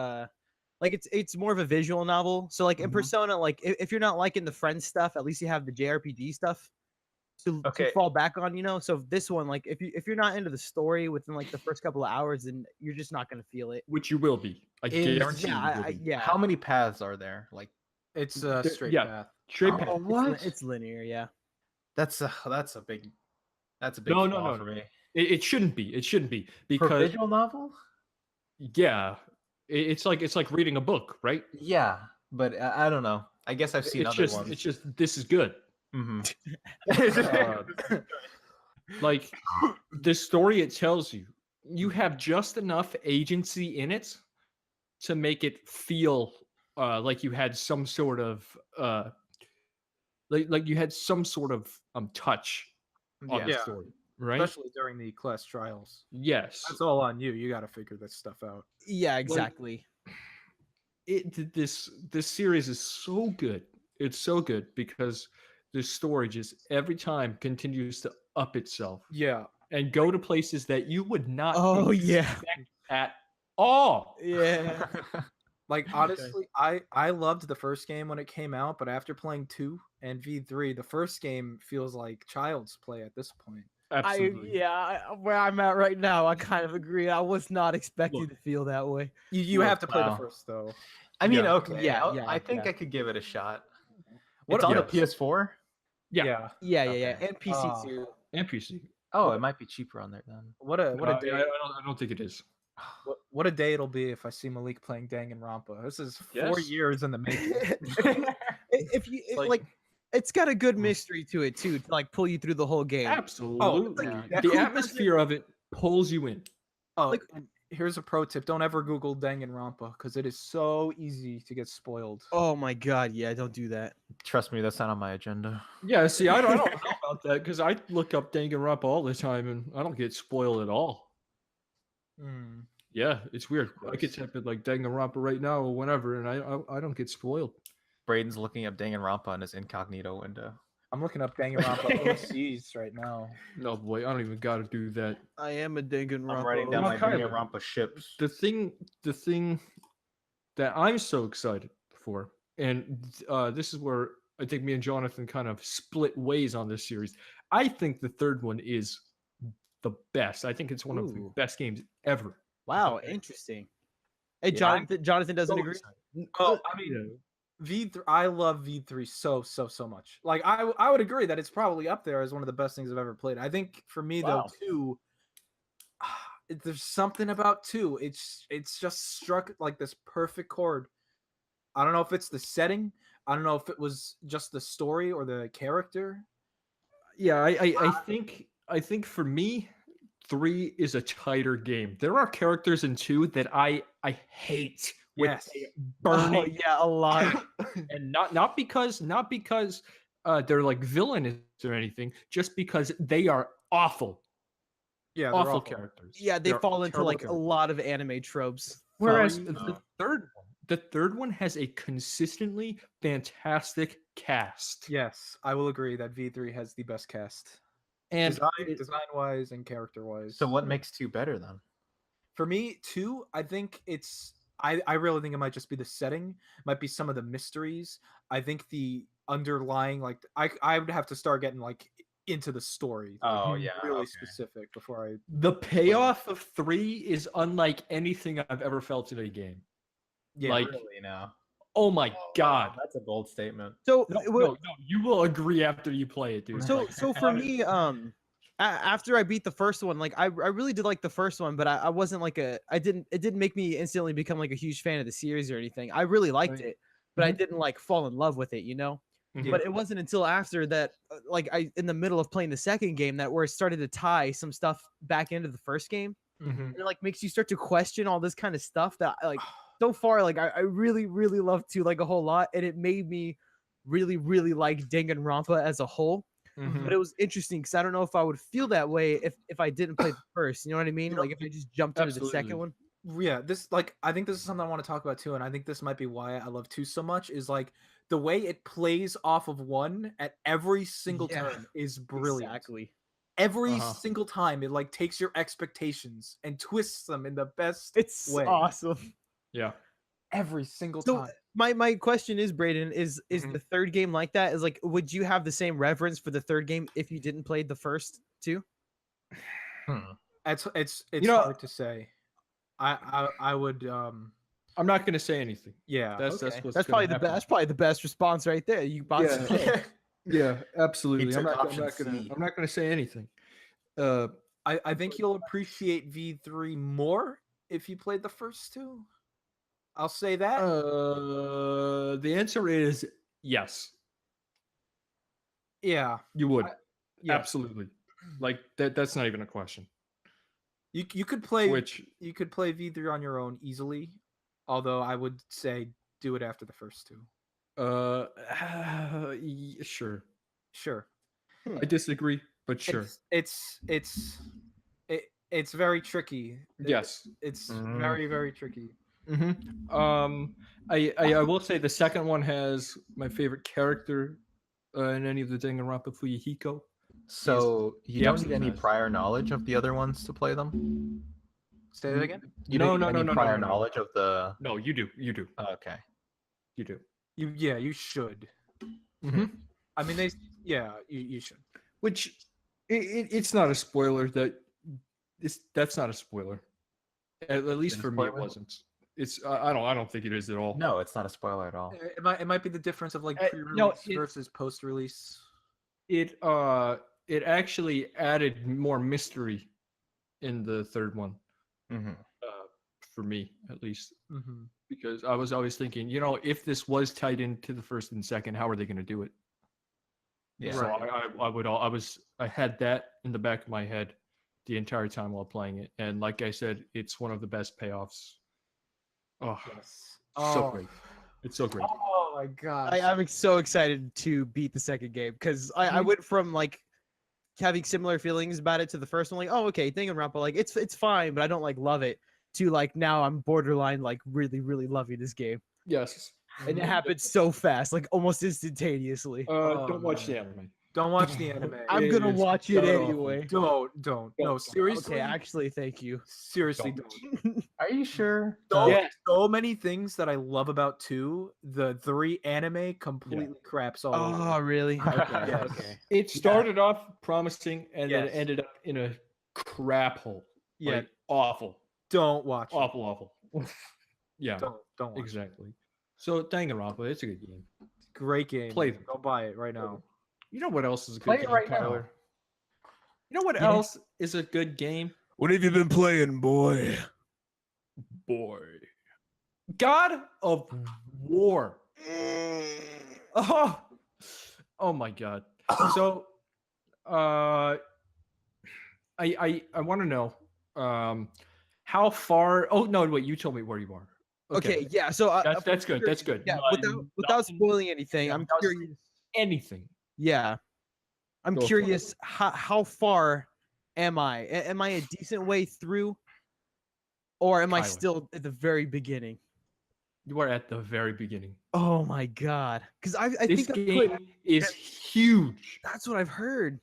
Speaker 4: it's more of a visual novel. So like in
Speaker 1: Mhm.
Speaker 4: Persona, like if you're not liking the friend stuff, at least you have the JRPG stuff. to
Speaker 3: Okay.
Speaker 4: fall back on, you know. So this one, like, if you're not into the story within like the first couple of hours, then you're just not gonna feel it.
Speaker 1: Which you will be. I
Speaker 3: Is-
Speaker 1: guarantee
Speaker 4: Yeah,
Speaker 1: you will be.
Speaker 4: yeah.
Speaker 3: How many paths are there? Like
Speaker 2: It's a
Speaker 1: There-
Speaker 2: straight
Speaker 1: yeah.
Speaker 2: path.
Speaker 1: Straight
Speaker 3: Oh,
Speaker 1: path.
Speaker 3: what?
Speaker 4: It's linear, yeah.
Speaker 3: That's a big
Speaker 1: No,
Speaker 3: flaw
Speaker 1: no,
Speaker 3: for me.
Speaker 1: It shouldn't be. It shouldn't be
Speaker 3: For
Speaker 1: because
Speaker 3: visual novel?
Speaker 1: yeah, it's like reading a book, right?
Speaker 3: Yeah, but I don't know. I guess I've seen other ones.
Speaker 1: It's just this is good.
Speaker 3: Mhm.
Speaker 1: Like the story it tells you, you have just enough agency in it to make it feel like you had some sort of like you had some sort of touch on the
Speaker 2: Yeah.
Speaker 1: story, right?
Speaker 2: Especially during the class trials.
Speaker 1: Yes.
Speaker 2: That's all on you. You got to figure this stuff out.
Speaker 4: Yeah, exactly.
Speaker 1: This series is so good. It's so good because the story just every time continues to up itself
Speaker 2: Yeah.
Speaker 1: and go to places that you would not
Speaker 4: Oh, yeah.
Speaker 1: expect at all.
Speaker 4: Yeah.
Speaker 2: Like honestly, I loved the first game when it came out, but after playing 2 and V3, the first game feels like child's play at this point.
Speaker 1: Absolutely.
Speaker 4: Where I'm at right now, I kind of agree. I was not expecting
Speaker 1: Look.
Speaker 4: to feel that way.
Speaker 2: You
Speaker 1: Well,
Speaker 2: have to play
Speaker 3: wow.
Speaker 2: the first though.
Speaker 3: I mean,
Speaker 1: Yeah.
Speaker 3: okay.
Speaker 4: Yeah,
Speaker 3: I think
Speaker 4: yeah.
Speaker 3: I could give it a shot.
Speaker 2: What
Speaker 3: It's on
Speaker 1: Yes.
Speaker 3: the PS4?
Speaker 1: Yeah.
Speaker 4: Yeah,
Speaker 3: Okay.
Speaker 4: and PC too.
Speaker 1: And PC.
Speaker 3: Oh, it might be cheaper on there then.
Speaker 2: What a
Speaker 1: I
Speaker 2: day!
Speaker 1: don't think it is.
Speaker 2: What a day it'll be if I see Malik playing Danganronpa. This is 4
Speaker 1: Yes.
Speaker 2: years in the making.
Speaker 4: If you
Speaker 2: Like-
Speaker 4: like, it's got a good mystery to it too, to like pull you through the whole game.
Speaker 1: Absolutely.
Speaker 2: yeah.
Speaker 1: The
Speaker 2: Who
Speaker 1: atmosphere of it pulls you in.
Speaker 2: Oh,
Speaker 4: Like-
Speaker 2: and here's a pro tip: don't ever Google Danganronpa because it is so easy to get spoiled.
Speaker 4: Oh my god, yeah, don't do that.
Speaker 3: Trust me, that's not on my agenda.
Speaker 1: Yeah, see, I don't know about that because I look up Danganronpa all the time and I don't get spoiled at all.
Speaker 2: Mm.
Speaker 1: Yeah, it's weird. I could type it like Danganronpa right now or whenever, and I don't get spoiled.
Speaker 3: Braden's looking up Danganronpa on his incognito window.
Speaker 2: I'm looking up Danganronpa OCs right now.
Speaker 1: No boy, I don't even got to do that.
Speaker 4: I am a Danganronpa.
Speaker 3: I'm writing down my
Speaker 1: Okay.
Speaker 3: Danganronpa ships.
Speaker 1: The thing that I'm so excited for, and this is where I think me and Jonathan kind of split ways on this series. I think the third one is the best. I think it's one of the
Speaker 4: Ooh.
Speaker 1: best games ever.
Speaker 4: Wow,
Speaker 1: Okay.
Speaker 4: interesting. Hey,
Speaker 1: Yeah,
Speaker 4: Jonathan doesn't
Speaker 1: So
Speaker 4: agree.
Speaker 1: excited.
Speaker 2: Oh, I mean, V3. I love V3 so much. Like I would agree that it's probably up there as one of the best things I've ever played. I think for me
Speaker 3: Wow.
Speaker 2: though, 2. There's something about 2. It's just struck like this perfect chord. I don't know if it's the setting. I don't know if it was just the story or the character.
Speaker 1: Yeah, I think for me, 3 is a tighter game. There are characters in 2 that I hate with
Speaker 2: Yes.
Speaker 1: a
Speaker 4: Oh,
Speaker 1: burning
Speaker 4: yeah, a lot.
Speaker 1: and not because they're like villainous or anything, just because they are awful,
Speaker 2: Yeah, they're
Speaker 1: awful characters.
Speaker 4: Yeah, they
Speaker 1: They're
Speaker 4: fall into
Speaker 1: terrible
Speaker 4: like a
Speaker 1: characters.
Speaker 4: lot of anime tropes.
Speaker 1: Whereas
Speaker 2: Sorry.
Speaker 1: the third one has a consistently fantastic cast.
Speaker 2: Yes, I will agree that V3 has the best cast.
Speaker 1: And
Speaker 2: Design wise and character wise.
Speaker 3: So what makes 2 better then?
Speaker 2: For me, 2, I think it's I really think it might just be the setting, might be some of the mysteries. I think the underlying like I would have to start getting like into the story. like,
Speaker 3: Oh, yeah,
Speaker 2: really
Speaker 3: okay.
Speaker 2: specific before I
Speaker 1: the payoff of 3 is unlike anything I've ever felt in a game.
Speaker 2: yeah.
Speaker 1: Like,
Speaker 3: Really now.
Speaker 1: oh my god.
Speaker 3: That's a bold statement.
Speaker 4: So,
Speaker 1: No, you will agree after you play it, dude.
Speaker 4: so,
Speaker 1: Like,
Speaker 4: so for me, after I beat the first one, like I really did like the first one, but I wasn't like it didn't make me instantly become like a huge fan of the series or anything. I really liked
Speaker 1: Right.
Speaker 4: it, but I didn't like fall in love with it, you know.
Speaker 1: Mhm.
Speaker 4: But it wasn't until after that, like in the middle of playing the second game, that where it started to tie some stuff back into the first game,
Speaker 1: Mhm.
Speaker 4: and it like makes you start to question all this kind of stuff that like so far, like I really love to like a whole lot, and it made me really like Danganronpa as a whole.
Speaker 1: Mhm.
Speaker 4: But it was interesting because I don't know if I would feel that way if I didn't play the first. You know what I mean?
Speaker 2: You know,
Speaker 4: Like if I just jumped into the
Speaker 1: absolutely.
Speaker 4: second one.
Speaker 2: Yeah, this like I think this is something I want to talk about too, and I think this might be why I love 2 so much is like the way it plays off of 1 at every single
Speaker 4: Yeah,
Speaker 2: turn is brilliant.
Speaker 4: Exactly.
Speaker 2: Every
Speaker 1: Uh-huh.
Speaker 2: single time it like takes your expectations and twists them in the best
Speaker 4: It's
Speaker 2: way.
Speaker 4: awesome.
Speaker 1: Yeah.
Speaker 2: every single
Speaker 4: So
Speaker 2: time.
Speaker 4: my question is, Braden, is
Speaker 1: Mhm.
Speaker 4: the third game like that? Is like, would you have the same reverence for the third game if you didn't play the first two?
Speaker 3: Hmm.
Speaker 2: It's
Speaker 1: know-
Speaker 2: hard to say. I would
Speaker 1: I'm not going to say anything.
Speaker 2: yeah.
Speaker 1: That's
Speaker 4: Okay.
Speaker 1: what's
Speaker 4: That's
Speaker 1: gonna
Speaker 4: probably the
Speaker 1: happen.
Speaker 4: best. That's probably the best response right there. You about to
Speaker 1: Yeah.
Speaker 4: say.
Speaker 1: Yeah, absolutely. I'm
Speaker 3: took
Speaker 1: not
Speaker 3: option
Speaker 1: gonna.
Speaker 3: C.
Speaker 1: I'm not gonna say anything.
Speaker 2: I think you'll appreciate V3 more if you played the first two. I'll say that.
Speaker 1: The answer is yes.
Speaker 2: Yeah.
Speaker 1: You would.
Speaker 2: Yeah.
Speaker 1: Absolutely. Like that. That's not even a question.
Speaker 2: You could play
Speaker 1: Which
Speaker 2: you could play V3 on your own easily, although I would say do it after the first two.
Speaker 1: sure.
Speaker 2: Sure.
Speaker 1: I disagree, but sure.
Speaker 2: It's very tricky.
Speaker 1: Yes.
Speaker 2: It's
Speaker 3: Mm.
Speaker 2: very tricky.
Speaker 1: Mm-hmm. I will say the second one has my favorite character in any of the Danganronpa, Fuyuhiko.
Speaker 3: So you
Speaker 1: he
Speaker 3: don't need
Speaker 1: absolutely
Speaker 3: any
Speaker 1: has.
Speaker 3: prior knowledge of the other ones to play them.
Speaker 2: Say that again.
Speaker 3: You
Speaker 1: No,
Speaker 3: don't
Speaker 1: no,
Speaker 3: need
Speaker 1: no,
Speaker 3: any
Speaker 1: no, no,
Speaker 3: prior
Speaker 1: no, no.
Speaker 3: knowledge of the.
Speaker 1: No, you do. You do.
Speaker 3: Okay.
Speaker 1: You do.
Speaker 2: You should.
Speaker 1: Mm-hmm.
Speaker 2: I mean you should.
Speaker 1: Which it's not a spoiler that's not a spoiler. At least
Speaker 3: Is it a
Speaker 1: for me, it
Speaker 3: spoiler?
Speaker 1: wasn't. It's I don't think it is at all.
Speaker 3: No, it's not a spoiler at all.
Speaker 2: It might be the difference of like
Speaker 1: no,
Speaker 2: pre-release
Speaker 1: it-
Speaker 2: versus post-release.
Speaker 1: It actually added more mystery in the third one,
Speaker 3: Mm-hmm.
Speaker 1: for me at least,
Speaker 2: Mm-hmm.
Speaker 1: because I was always thinking, if this was tied into the first and second, how are they going to do it?
Speaker 3: Yeah.
Speaker 1: So I had that in the back of my head the entire time while playing it, and like I said, it's one of the best payoffs. Oh,
Speaker 2: Yes.
Speaker 1: so great! It's so great.
Speaker 2: Oh my god.
Speaker 4: I'm so excited to beat the second game because I went from like having similar feelings about it to the first one, like, oh, okay, Danganronpa, like it's fine, but I don't like love it. To like now I'm borderline like really loving this game,
Speaker 1: Yes.
Speaker 4: and it happened so fast, like almost instantaneously.
Speaker 1: Don't watch
Speaker 2: man.
Speaker 1: the anime.
Speaker 2: Don't watch the anime.
Speaker 4: I'm
Speaker 1: It
Speaker 4: gonna
Speaker 1: is
Speaker 4: watch it
Speaker 1: god-awful.
Speaker 4: anyway.
Speaker 2: Don't. No,
Speaker 1: Don't.
Speaker 2: seriously.
Speaker 4: Okay, actually, thank you.
Speaker 2: Seriously,
Speaker 1: Don't.
Speaker 2: don't.
Speaker 3: Are you sure?
Speaker 2: So,
Speaker 1: Yeah.
Speaker 2: so many things that I love about 2. The 3 anime completely craps all over.
Speaker 4: Oh, really? Okay.
Speaker 2: Yes.
Speaker 4: Okay.
Speaker 1: It started off promising, and then it
Speaker 2: Yes.
Speaker 1: ended up in a crap hole.
Speaker 2: Yeah.
Speaker 1: Like, awful,
Speaker 2: Don't watch it.
Speaker 1: awful. Yeah,
Speaker 2: Don't watch it.
Speaker 1: exactly. So Danganronpa, it's a good game.
Speaker 2: Great game.
Speaker 1: Play them.
Speaker 2: Go buy it right now.
Speaker 1: You know what else is a good
Speaker 3: Play it
Speaker 1: game,
Speaker 3: right now.
Speaker 1: Kyler? You know what
Speaker 3: Yeah.
Speaker 1: else is a good game?
Speaker 4: What have you been playing, boy?
Speaker 1: Boy, God of War. Oh my God. So, I want to know, how far? Oh no, wait, you told me where you are.
Speaker 4: Okay, yeah. So
Speaker 1: That's good. That's good.
Speaker 4: Yeah,
Speaker 1: No,
Speaker 4: without
Speaker 1: nothing-
Speaker 4: spoiling anything,
Speaker 1: yeah,
Speaker 4: I'm
Speaker 1: without
Speaker 4: curious.
Speaker 1: anything.
Speaker 4: Yeah, I'm
Speaker 1: Go for it.
Speaker 4: curious. How far am I? Am I a decent way through, or am I
Speaker 1: Kyler.
Speaker 4: still at the very beginning?
Speaker 1: You are at the very beginning.
Speaker 4: Oh my god! Because I
Speaker 1: This
Speaker 4: think I
Speaker 1: game
Speaker 4: put,
Speaker 1: is huge.
Speaker 4: that's what I've heard.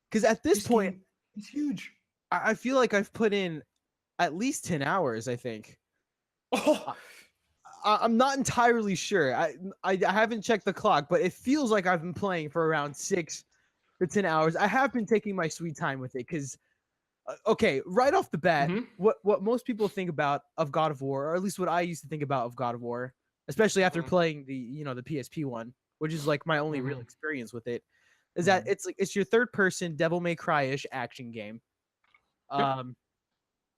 Speaker 4: Because at this point,
Speaker 1: game is huge.
Speaker 4: I feel like I've put in at least 10 hours. I think.
Speaker 1: Oh,
Speaker 4: I'm not entirely sure. I haven't checked the clock, but it feels like I've been playing for around 6 to 10 hours. I have been taking my sweet time with it because, okay, right off the bat,
Speaker 1: Mhm.
Speaker 4: what most people think about of God of War, or at least what I used to think about of God of War, especially after
Speaker 1: Mhm.
Speaker 4: playing the PSP one, which is like my only real
Speaker 1: Mhm.
Speaker 4: experience with it, is that it's your third person Devil May Cry-ish action game.
Speaker 1: Yep.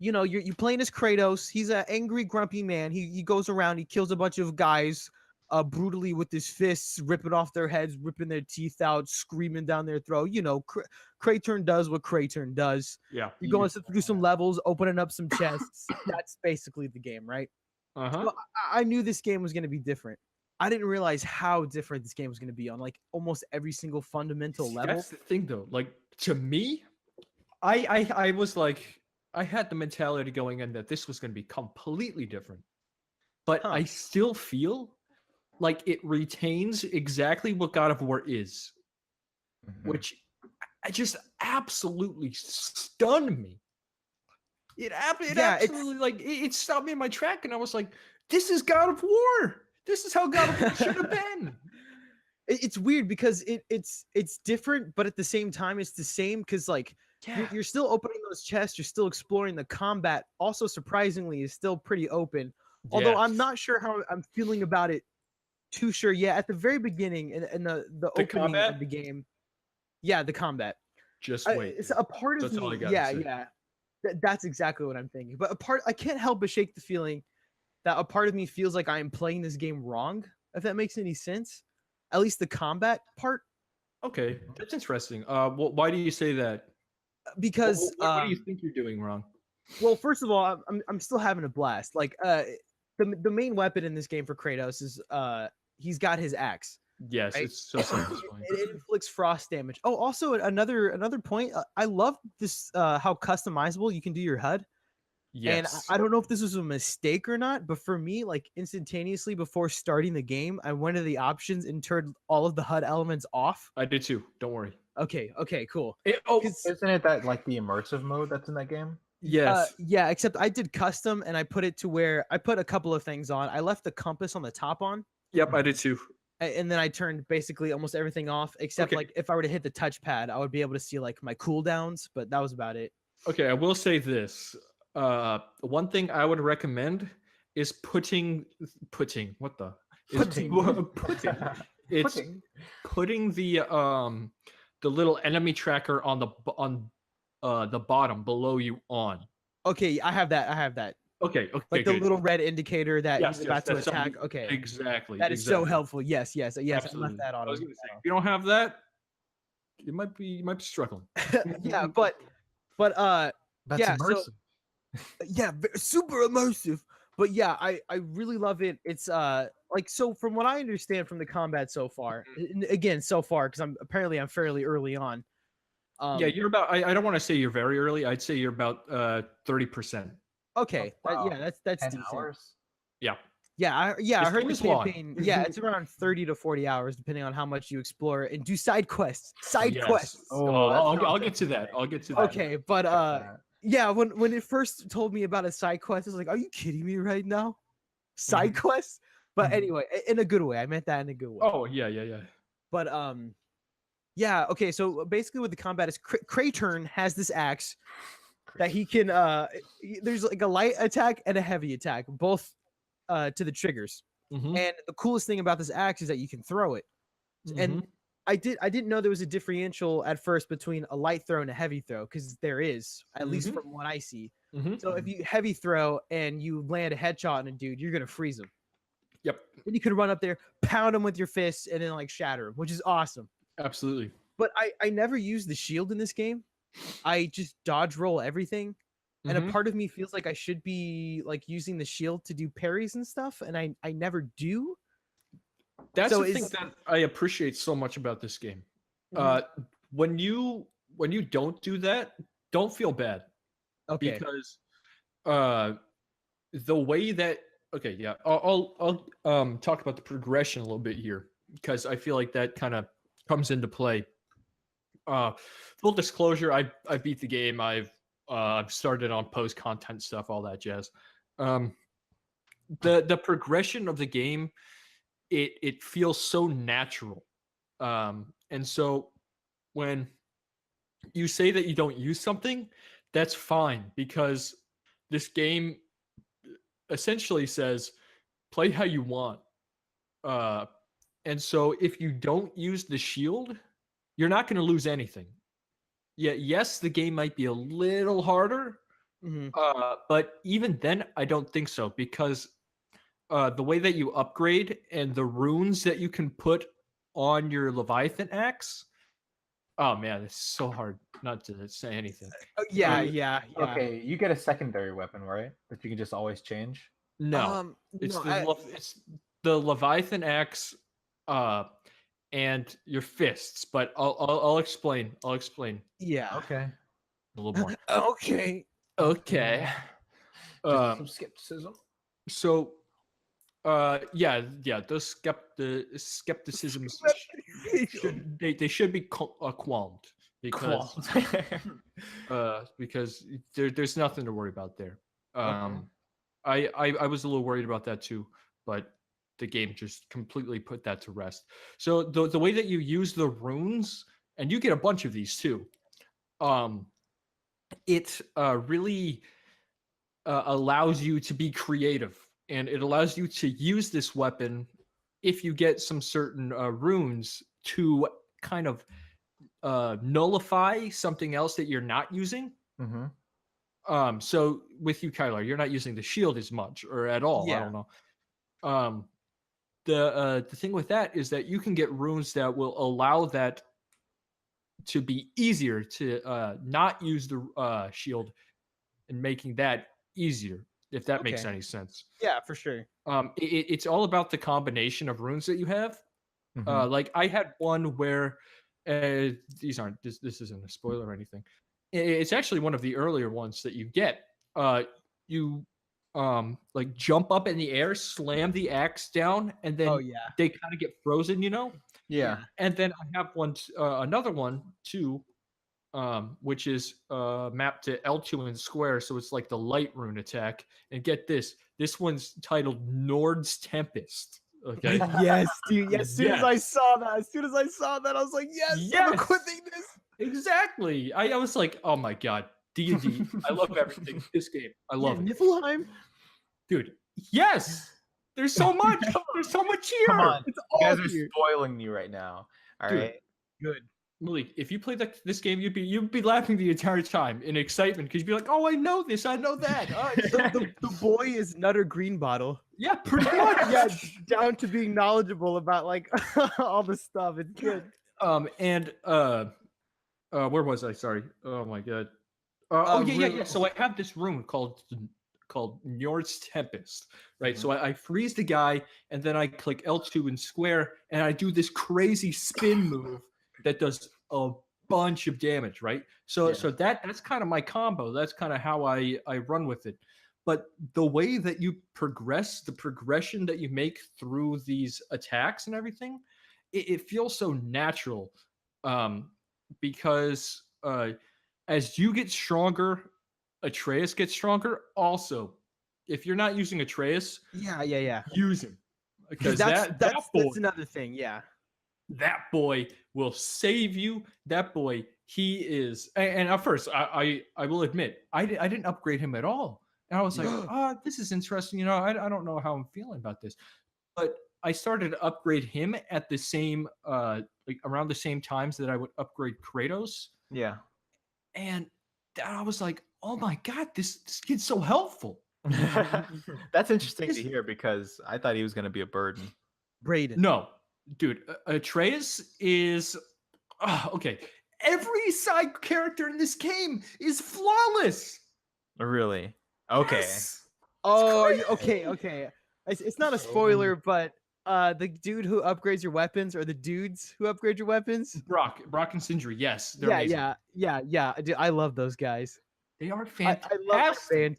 Speaker 4: You're playing as Kratos. He's an angry, grumpy man. He goes around, he kills a bunch of guys brutally with his fists, ripping off their heads, ripping their teeth out, screaming down their throat. Kraturn does what Kraturn does.
Speaker 1: yeah.
Speaker 4: You're going through some levels, opening up some chests. That's basically the game, right?
Speaker 1: Uh-huh.
Speaker 4: So I knew this game was going to be different. I didn't realize how different this game was going to be on like almost every single fundamental
Speaker 1: See,
Speaker 4: level.
Speaker 1: That's the thing, though. Like, to me, I was like, I had the mentality going in that this was going to be completely different, but
Speaker 4: Huh.
Speaker 1: I still feel like it retains exactly what God of War is,
Speaker 3: Mhm.
Speaker 1: which I just absolutely stunned me. It
Speaker 4: Yeah, it's-
Speaker 1: absolutely, like, it stopped me in my track, and I was like, This is God of War. This is how God of War should have been.
Speaker 4: It's weird because it's different, but at the same time it's the same because like you're still opening those chests, you're still exploring. The combat also surprisingly is still pretty open. Although I'm
Speaker 1: Yes.
Speaker 4: not sure how I'm feeling about it. Too sure. Yeah, at the very beginning in the opening
Speaker 1: combat?
Speaker 4: of the game. Yeah, the combat.
Speaker 1: Just wait.
Speaker 4: It's a part of
Speaker 1: That's all I
Speaker 4: me.
Speaker 1: gotta
Speaker 4: Yeah,
Speaker 1: say.
Speaker 4: yeah. That's exactly what I'm thinking. But I can't help but shake the feeling that a part of me feels like I am playing this game wrong. If that makes any sense, at least the combat part,
Speaker 1: Okay, that's interesting. Why do you say that?
Speaker 4: because
Speaker 1: What do you think you're doing wrong?
Speaker 4: well, first of all, I'm still having a blast. Like the main weapon in this game for Kratos is he's got his axe.
Speaker 1: Yes,
Speaker 4: Right?
Speaker 1: it's so satisfying.
Speaker 4: It inflicts frost damage. Oh, also another point. I love this how customizable you can do your HUD. And
Speaker 1: Yes,
Speaker 4: I don't know if this was a mistake or not, but for me, like instantaneously before starting the game, I went to the options and turned all of the HUD elements off.
Speaker 1: I did too. Don't worry.
Speaker 4: Okay, cool.
Speaker 1: Oh,
Speaker 4: 'Cause,
Speaker 3: Isn't it that like the immersive mode that's in that game?
Speaker 1: yes.
Speaker 4: yeah, except I did custom and I put it to where I put a couple of things on. I left the compass on the top on,
Speaker 1: Yep, I did too.
Speaker 4: and then I turned basically almost everything off, except
Speaker 1: Okay.
Speaker 4: like if I were to hit the touchpad, I would be able to see like my cooldowns, but that was about it.
Speaker 1: Okay, I will say this. One thing I would recommend is putting what the is
Speaker 3: Putting.
Speaker 1: putting. It's
Speaker 3: Pudding.
Speaker 1: putting the little enemy tracker on the bottom below you on.
Speaker 4: Okay, I have that.
Speaker 1: Okay,
Speaker 4: Like the
Speaker 1: good.
Speaker 4: little red indicator that
Speaker 1: Yes,
Speaker 4: he's about to
Speaker 1: that's something-
Speaker 4: attack. Okay,
Speaker 1: Exactly.
Speaker 4: that is so
Speaker 1: exactly.
Speaker 4: helpful. Yes, I
Speaker 1: Absolutely.
Speaker 4: left that on.
Speaker 1: I was gonna say, if you don't have that, you might be struggling.
Speaker 4: Yeah, but
Speaker 3: That's
Speaker 4: yeah, so-
Speaker 3: immersive.
Speaker 4: yeah, super immersive. But yeah, I really love it. It's like, so from what I understand from the combat so far,
Speaker 1: Mm-hmm.
Speaker 4: again so far because I'm fairly early on.
Speaker 1: Yeah, you're about. I don't want to say you're very early. I'd say you're about 30%.
Speaker 4: okay.
Speaker 3: wow.
Speaker 4: Yeah, that's
Speaker 3: 10
Speaker 4: decent.
Speaker 3: hours.
Speaker 1: Yeah.
Speaker 4: Yeah, I
Speaker 1: This
Speaker 4: heard
Speaker 1: game
Speaker 4: the
Speaker 1: is long.
Speaker 4: campaign. Yeah, it's around 30 to 40 hours depending on how much you explore and do side quests. Side
Speaker 1: Yes.
Speaker 4: quests.
Speaker 3: Oh, that
Speaker 1: I'll
Speaker 3: sounds
Speaker 1: get to that.
Speaker 3: interesting.
Speaker 1: I'll get to that.
Speaker 4: Okay, but yeah, when it first told me about a side quest, I was like, "Are you kidding me right now? Side quests?" But
Speaker 3: Mhm.
Speaker 4: anyway, in a good way. I meant that in a good way.
Speaker 1: Oh yeah.
Speaker 4: But yeah. Okay, so basically, what the combat is, Kraturn has this axe that he can. There's like a light attack and a heavy attack, both to the triggers.
Speaker 1: Mhm,
Speaker 4: And the coolest thing about this axe is that you can throw it. And
Speaker 1: mhm.
Speaker 4: I didn't know there was a differential at first between a light throw and a heavy throw, because there is, at least
Speaker 1: Mhm.
Speaker 4: from what I see.
Speaker 1: Mhm.
Speaker 4: So if you heavy throw and you land a headshot on a dude, you're gonna freeze him.
Speaker 1: Yep.
Speaker 4: Then you can run up there, pound him with your fists, and then like shatter him, which is awesome.
Speaker 1: Absolutely.
Speaker 4: But I never use the shield in this game. I just dodge roll everything. And
Speaker 1: Mhm.
Speaker 4: a part of me feels like I should be like using the shield to do parries and stuff, and I never do.
Speaker 1: That's
Speaker 4: So
Speaker 1: the thing
Speaker 4: is-
Speaker 1: that I appreciate so much about this game.
Speaker 4: Mhm.
Speaker 1: When you don't do that, don't feel bad
Speaker 4: Okay.
Speaker 1: because the way that I'll talk about the progression a little bit here because I feel like that kind of comes into play. Full disclosure, I beat the game. I've started on post content stuff, all that jazz. The progression of the game, it feels so natural. And so when you say that you don't use something, that's fine because this game essentially says play how you want. And so if you don't use the shield, you're not going to lose anything. Yeah, yes, the game might be a little harder,
Speaker 4: Mhm.
Speaker 1: but even then, I don't think so because the way that you upgrade and the runes that you can put on your Leviathan axe. Oh man, it's so hard not to say anything.
Speaker 4: Oh, yeah,
Speaker 1: Um,
Speaker 4: yeah.
Speaker 3: Okay, you get a secondary weapon, right? That you can just always change.
Speaker 1: No, it's
Speaker 4: no,
Speaker 1: it's the Leviathan axe, and your fists. But I'll explain. I'll explain
Speaker 4: yeah.
Speaker 3: Okay.
Speaker 1: a little more.
Speaker 4: Okay.
Speaker 1: Okay.
Speaker 3: Just some skepticism.
Speaker 1: So, yeah, those skepticisms they should be qualmed because there's nothing to worry about there.
Speaker 3: Okay.
Speaker 1: I was a little worried about that too, but the game just completely put that to rest. So the way that you use the runes, and you get a bunch of these too, it really allows you to be creative, and it allows you to use this weapon if you get some certain runes to kind of nullify something else that you're not using. So with you, Kyler, you're not using the shield as much or at all. I
Speaker 4: Yeah.
Speaker 1: don't know. The thing with that is that you can get runes that will allow that to be easier to not use the shield, and making that easier, if that makes
Speaker 4: Okay.
Speaker 1: any sense.
Speaker 4: Yeah, for sure.
Speaker 1: It's all about the combination of runes that you have. Like I had one where these aren't this isn't a spoiler or anything. It's actually one of the earlier ones that you get. You like jump up in the air, slam the axe down, and then
Speaker 4: Oh yeah.
Speaker 1: they kind of get frozen, you know.
Speaker 3: Yeah.
Speaker 1: And then I have another one too, which is mapped to L2 and square, so it's like the light rune attack. And get this one's titled Nord's Tempest. Okay.
Speaker 4: Yes, dude. As soon as I
Speaker 1: Yes.
Speaker 4: saw that, I was like, yes, I'm
Speaker 1: Yes.
Speaker 4: equipping this.
Speaker 1: Exactly. I was like, oh my god, D&D. I love everything. This game, I love it,
Speaker 4: Niflheim.
Speaker 1: dude. Yes, there's so much. There's so much here.
Speaker 3: Come on.
Speaker 4: It's
Speaker 3: You
Speaker 4: all
Speaker 3: guys are
Speaker 4: here.
Speaker 3: spoiling me right now. All
Speaker 1: Dude.
Speaker 3: right.
Speaker 4: Good.
Speaker 1: Malik, if you played this game, you'd be laughing the entire time in excitement because you'd be like, "Oh, I know this, I know that." Oh, it's so
Speaker 4: The boy is Nutter Greenbottle.
Speaker 1: yeah, pretty much.
Speaker 4: Yeah, down to being knowledgeable about like all the stuff. It's good.
Speaker 1: And where was I? Sorry. Oh my god. Oh yeah.
Speaker 4: rune-
Speaker 1: So I have this rune called Njord's Tempest, right? So I freeze the guy, and then I click L2 and square, and I do this crazy spin move that does a bunch of damage, right? So that's kind of my combo. That's kind of how I run with it. But the way that you progress, the progression that you make through these attacks and everything, it feels so natural, because as you get stronger, Atreus gets stronger. Also, if you're not using Atreus,
Speaker 4: Yeah.
Speaker 1: use him, because
Speaker 4: That's
Speaker 1: boy,
Speaker 4: another thing. Yeah.
Speaker 1: that boy will save you. That boy, he is. And at first, I will admit, I didn't upgrade him at all, and I was like, this is interesting. You know, I don't know how I'm feeling about this, but I started to upgrade him at the same like around the same times that I would upgrade Kratos,
Speaker 3: Yeah.
Speaker 1: and I was like, oh my god, this kid's so helpful.
Speaker 3: That's interesting to
Speaker 1: This-
Speaker 3: hear because I thought he was going to be a burden.
Speaker 4: Braden.
Speaker 1: No, dude, Atreus is okay. Every side character in this game is flawless.
Speaker 3: Really? Okay.
Speaker 1: Yes.
Speaker 4: Oh,
Speaker 1: crazy.
Speaker 4: okay. It's not a spoiler, but the dude who upgrades your weapons, or the dudes who upgrade your weapons.
Speaker 1: Brock and Sindri, yes, they're amazing.
Speaker 4: Yeah. Dude, I love those guys.
Speaker 1: They are
Speaker 4: I
Speaker 1: fantastic.
Speaker 4: love that band,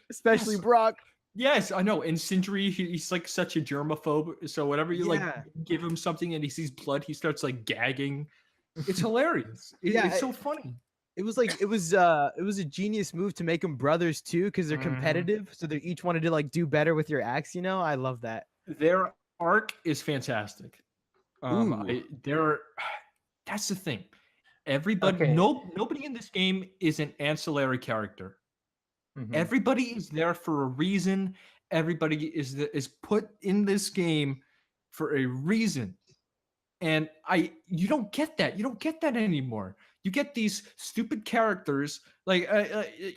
Speaker 4: especially
Speaker 1: Yes.
Speaker 4: Brock.
Speaker 1: Yes, I know. And Sindri, he's like such a germaphobe. So whenever you like
Speaker 4: Yeah.
Speaker 1: give him something and he sees blood, he starts like gagging. It's hilarious.
Speaker 4: Yeah,
Speaker 1: It's so funny.
Speaker 4: It was a genius move to make them brothers too, because they're
Speaker 3: Mhm.
Speaker 4: competitive. So they each wanted to like do better with your axe. You know, I love that.
Speaker 1: Their arc is fantastic.
Speaker 4: Ooh.
Speaker 1: That's the thing. Everybody,
Speaker 3: Okay.
Speaker 1: nobody in this game is an ancillary character.
Speaker 3: Mhm.
Speaker 1: Everybody is there for a reason. Everybody is put in this game for a reason. And you don't get that. You don't get that anymore. You get these stupid characters like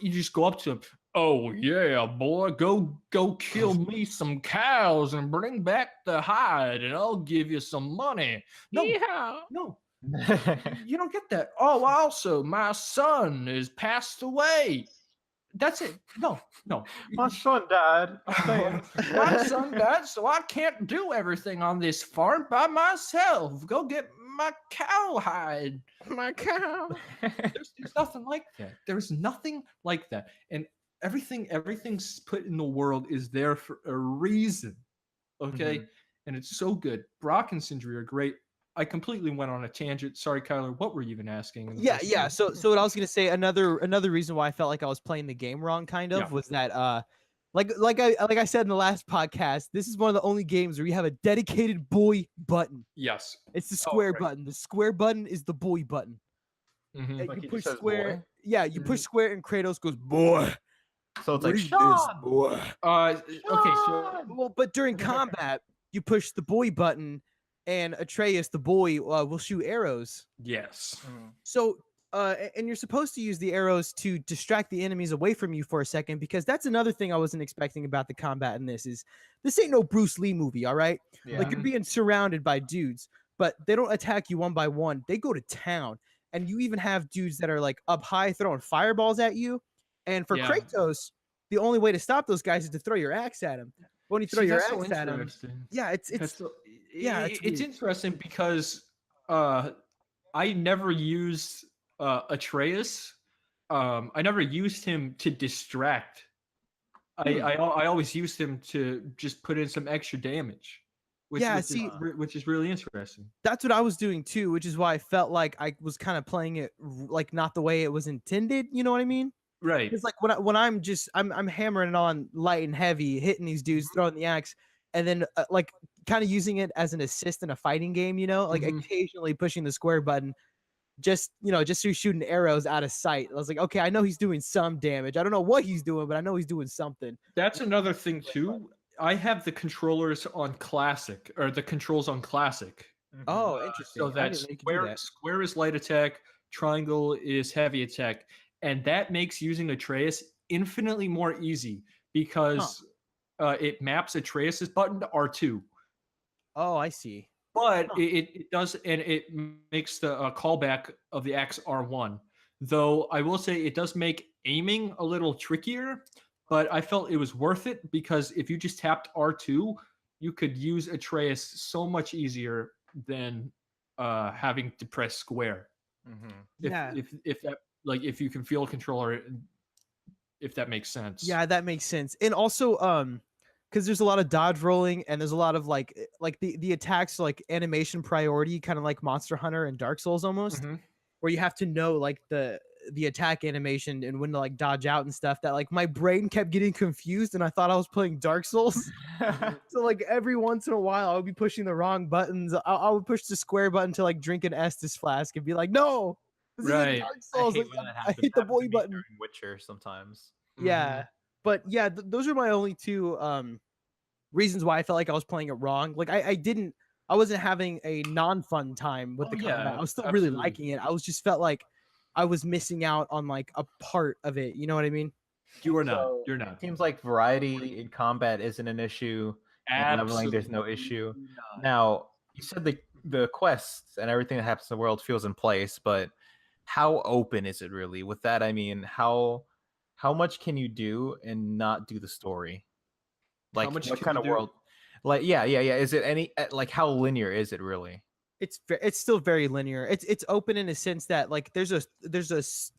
Speaker 1: you just go up to them. Oh yeah, boy, go kill me some cows and bring back the hide, and I'll give you some money. No, no, you don't get that. Oh, also, my son is passed away. That's it. No.
Speaker 3: My son died.
Speaker 1: My son died, so I can't do everything on this farm by myself. Go get my cowhide.
Speaker 4: My cow.
Speaker 1: There's nothing like that. There's nothing like that. And everything's put in the world is there for a reason. Okay? And it's so good. Brock and Sindri are great. I completely went on a tangent. Sorry, Kyler. What were you even asking? in the
Speaker 4: Yeah.
Speaker 1: first place?
Speaker 4: So what I was gonna say, another reason why I felt like I was playing the game wrong, kind of,
Speaker 1: Yeah.
Speaker 4: was that Like I said in the last podcast, this is one of the only games where you have a dedicated boy button.
Speaker 1: Yes.
Speaker 4: It's the square
Speaker 1: right.
Speaker 4: button. The square button is the boy button.
Speaker 1: Mhm.
Speaker 4: And
Speaker 3: Like
Speaker 4: you
Speaker 3: he
Speaker 4: push
Speaker 3: just says
Speaker 4: square.
Speaker 3: boy?
Speaker 4: Yeah, you push
Speaker 1: Mhm.
Speaker 4: square and Kratos goes boy.
Speaker 3: So it's like
Speaker 4: Read this,
Speaker 3: Sean!
Speaker 4: boy.
Speaker 1: Okay, so
Speaker 4: Well, but during combat, you push the boy button, and Atreus, the boy, will shoot arrows.
Speaker 1: yes.
Speaker 4: So, and you're supposed to use the arrows to distract the enemies away from you for a second, because that's another thing I wasn't expecting about the combat in this is this ain't no Bruce Lee movie, all right?
Speaker 3: Yeah.
Speaker 4: Like you're
Speaker 1: Mhm.
Speaker 4: being surrounded by dudes, but they don't attack you one by one. They go to town, and you even have dudes that are like up high throwing fireballs at you. And for
Speaker 1: Yeah.
Speaker 4: Kratos, the only way to stop those guys is to throw your axe at him. When you throw
Speaker 1: See,
Speaker 4: your
Speaker 1: that's so
Speaker 4: axe at him,
Speaker 1: interesting.
Speaker 4: yeah, it's
Speaker 1: That's so-
Speaker 4: yeah,
Speaker 1: it's
Speaker 4: it's weird.
Speaker 1: interesting because I never used Atreus. I never used him to distract. I always used him to just put in some extra damage.
Speaker 4: Yeah,
Speaker 1: Which is really interesting.
Speaker 4: that's what I was doing too, which is why I felt like I was kind of playing it like not the way it was intended. You know what I mean?
Speaker 1: Right.
Speaker 4: It's like when I'm hammering it on light and heavy, hitting these dudes, throwing the axe, and then like kind of using it as an assist in a fighting game. You know, like
Speaker 1: Mhm.
Speaker 4: occasionally pushing the square button, just through shooting arrows out of sight. I was like, okay, I know he's doing some damage. I don't know what he's doing, but I know he's doing something.
Speaker 1: That's another thing too. I have the controllers on classic, or the controls on classic.
Speaker 4: Oh, interesting.
Speaker 1: So
Speaker 4: I
Speaker 1: that
Speaker 4: didn't know you could do that.
Speaker 1: square is light attack, triangle is heavy attack, and that makes using Atreus infinitely more easy because it maps Atreus's button to R2.
Speaker 4: Oh, I see.
Speaker 1: But it does, and it makes the callback of the axe R1. Though I will say it does make aiming a little trickier, but I felt it was worth it because if you just tapped R2, you could use Atreus so much easier than having to press square.
Speaker 4: Yeah.
Speaker 1: If that, like, if you can feel a controller, if that makes sense.
Speaker 4: Yeah, that makes sense. And also, because there's a lot of dodge rolling and there's a lot of like the attacks like animation priority, kind of like Monster Hunter and Dark Souls almost,
Speaker 1: Mhm.
Speaker 4: where you have to know like the attack animation and when to like dodge out and stuff. That like my brain kept getting confused and I thought I was playing Dark Souls. So like every once in a while I would be pushing the wrong buttons. I would push the square button to like drink an Estus flask and be like, no, this isn't
Speaker 1: Right.
Speaker 4: Dark
Speaker 3: I
Speaker 4: Souls.
Speaker 3: hate
Speaker 4: Like,
Speaker 3: when that
Speaker 4: I
Speaker 3: happens.
Speaker 4: hit the
Speaker 3: Happens to
Speaker 4: boy
Speaker 3: me
Speaker 4: button.
Speaker 3: during Witcher sometimes.
Speaker 4: Yeah, but yeah, those are my only two reasons why I felt like I was playing it wrong. Like I wasn't having a non-fun time with the combat. I was still really
Speaker 1: absolutely.
Speaker 4: liking it. I was just felt like I was missing out on like a part of it. You know what I mean?
Speaker 1: You are not.
Speaker 3: So,
Speaker 1: You're not.
Speaker 3: It seems like variety in combat isn't an issue. And leveling, there's no
Speaker 1: Absolutely
Speaker 3: issue.
Speaker 1: not.
Speaker 3: Now, you said the quests and everything that happens in the world feels in place, but how open is it really? With that, I mean, how much can you do and not do the story? Like,
Speaker 1: much
Speaker 3: what
Speaker 1: can
Speaker 3: kind
Speaker 1: you
Speaker 3: of
Speaker 1: do?
Speaker 3: world? Like, yeah. Is it any like how linear is it really?
Speaker 4: It's still very linear. It's open in a sense that like there's a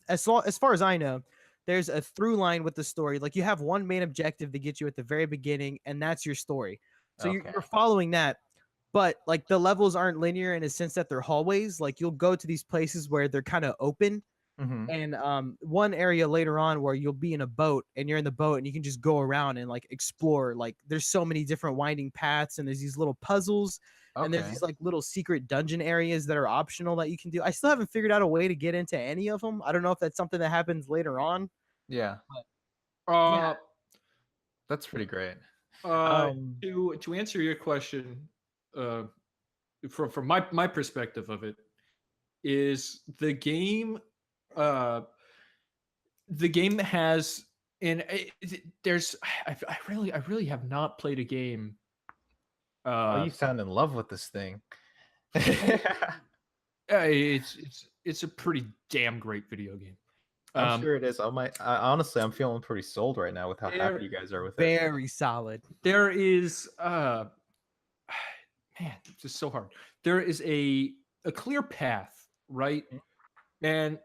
Speaker 4: as far as I know, there's a through line with the story. Like you have one main objective to get you at the very beginning, and that's your story. So
Speaker 3: Okay.
Speaker 4: you're following that. But like the levels aren't linear in a sense that they're hallways. Like you'll go to these places where they're kind of open.
Speaker 3: Mhm.
Speaker 4: And one area later on where you'll be in a boat and you're in the boat and you can just go around and like explore. Like there's so many different winding paths and there's these little puzzles and there's
Speaker 3: Okay.
Speaker 4: these like little secret dungeon areas that are optional that you can do. I still haven't figured out a way to get into any of them. I don't know if that's something that happens later on.
Speaker 3: Yeah,
Speaker 1: Uh,
Speaker 3: that's pretty great.
Speaker 1: to answer your question, from my perspective of it, is the game has, and there's I really have not played a game.
Speaker 3: Oh, you sound in love with this thing.
Speaker 1: It's a pretty damn great video game.
Speaker 3: I'm sure it is. Honestly, I'm feeling pretty sold right now with how
Speaker 1: There-
Speaker 3: happy you guys are with it.
Speaker 4: Very solid.
Speaker 1: There is man, it's just so hard. There is a clear path, right? And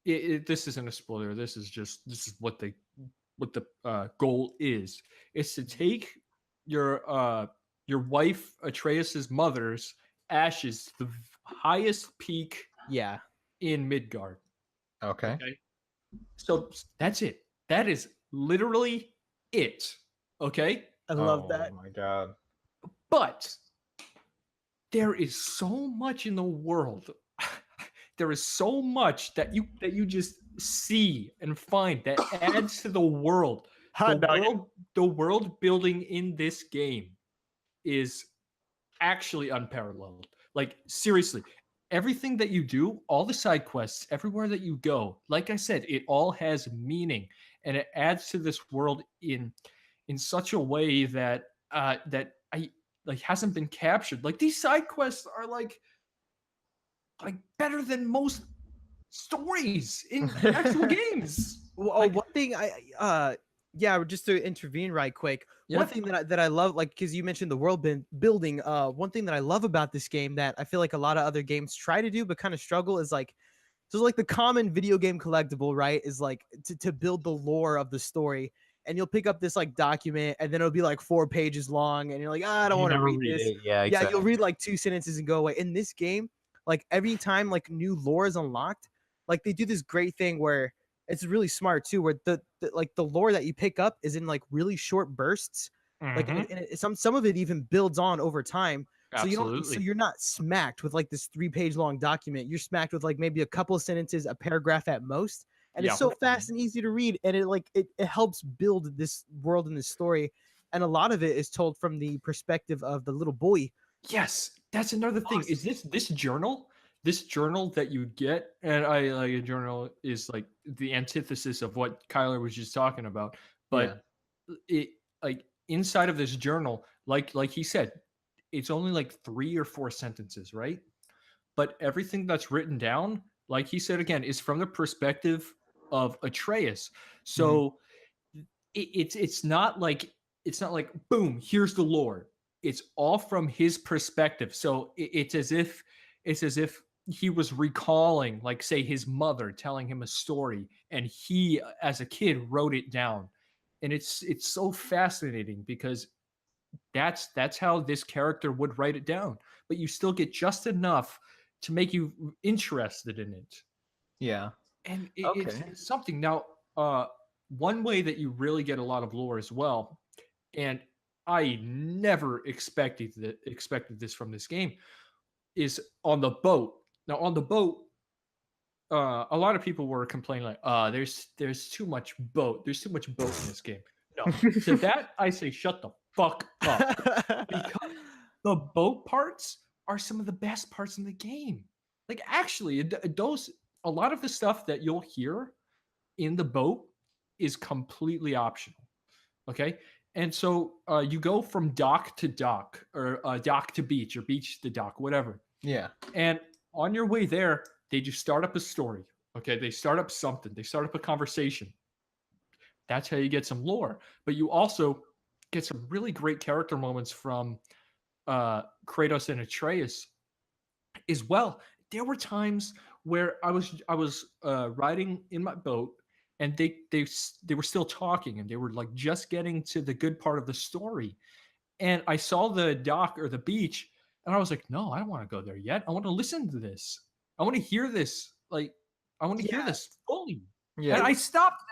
Speaker 1: this isn't a spoiler. This is what the goal is. It's to take your wife Atreus's mother's ashes to the highest peak
Speaker 4: Yeah.
Speaker 1: in Midgard.
Speaker 3: Okay.
Speaker 1: So that's it. That is literally it. Okay,
Speaker 4: I love that.
Speaker 3: Oh my god.
Speaker 1: but there is so much in the world. There is so much that you just see and find that adds to the world.
Speaker 4: Hot dog.
Speaker 1: The world building in this game is actually unparalleled. Like seriously, everything that you do, all the side quests, everywhere that you go, like I said, it all has meaning and it adds to this world in such a way that that I like hasn't been captured. Like these side quests are like better than most stories in actual games.
Speaker 4: Well,
Speaker 1: Like,
Speaker 4: one thing yeah, just to intervene right quick. One
Speaker 1: yeah,
Speaker 4: thing that I love, like, because you mentioned the world building. One thing that I love about this game that I feel like a lot of other games try to do but kind of struggle is like, so like the common video game collectible, right? Is like to build the lore of the story. And you'll pick up this like document, and then it'll be like 4 pages long, and you're like, I don't
Speaker 3: You
Speaker 4: want to
Speaker 3: never
Speaker 4: read
Speaker 3: read
Speaker 4: this.
Speaker 3: it. Yeah,
Speaker 4: Yeah,
Speaker 3: exactly.
Speaker 4: you'll read like 2 sentences and go away. In this game, like every time like new lore is unlocked, like they do this great thing where it's really smart too, where the like the lore that you pick up is in like really short bursts, like
Speaker 1: mhm,
Speaker 4: and some of it even builds on over time. So you don't, so
Speaker 1: absolutely.
Speaker 4: you're not smacked with like this 3-page long document. You're smacked with like maybe a couple of sentences, a paragraph at most, and
Speaker 1: Yeah.
Speaker 4: it's so fast and easy to read, and it helps build this world and this story. And a lot of it is told from the perspective of the little boy.
Speaker 1: Yes, that's another thing. Is this journal that you get, and I like a journal is like the antithesis of what Kyler was just talking about. But it like inside of this journal, like he said, it's only like 3 or 4 sentences, right? But everything that's written down, like he said again, is from the perspective of Atreus. So it's not like boom, here's the lore. It's all from his perspective. So it's as if he was recalling, like say his mother telling him a story, and he as a kid wrote it down. And it's so fascinating because that's how this character would write it down, but you still get just enough to make you interested in it.
Speaker 3: Yeah.
Speaker 1: And
Speaker 3: Okay.
Speaker 1: it's something. Now one way that you really get a lot of lore as well, and I never expected this from this game, is on the boat. Now on the boat, a lot of people were complaining like, there's too much boat. There's too much boat in this game. No, to that I say, shut the fuck up, because the boat parts are some of the best parts in the game. Like actually, those a lot of the stuff that you'll hear in the boat is completely optional. Okay, and so you go from dock to dock, or dock to beach, or beach to dock, whatever.
Speaker 3: Yeah.
Speaker 1: And on your way there, they just start up a story. Okay, they start up something. They start up a conversation. That's how you get some lore. But you also get some really great character moments from Kratos and Atreus as well. There were times where I was riding in my boat, and they were still talking, and they were like just getting to the good part of the story, and I saw the dock or the beach, and I was like, no, I don't want to go there yet. I want to listen to this. I want to hear this. Like, I want to hear
Speaker 4: Yeah.
Speaker 1: this fully.
Speaker 3: Yeah.
Speaker 1: And I stopped.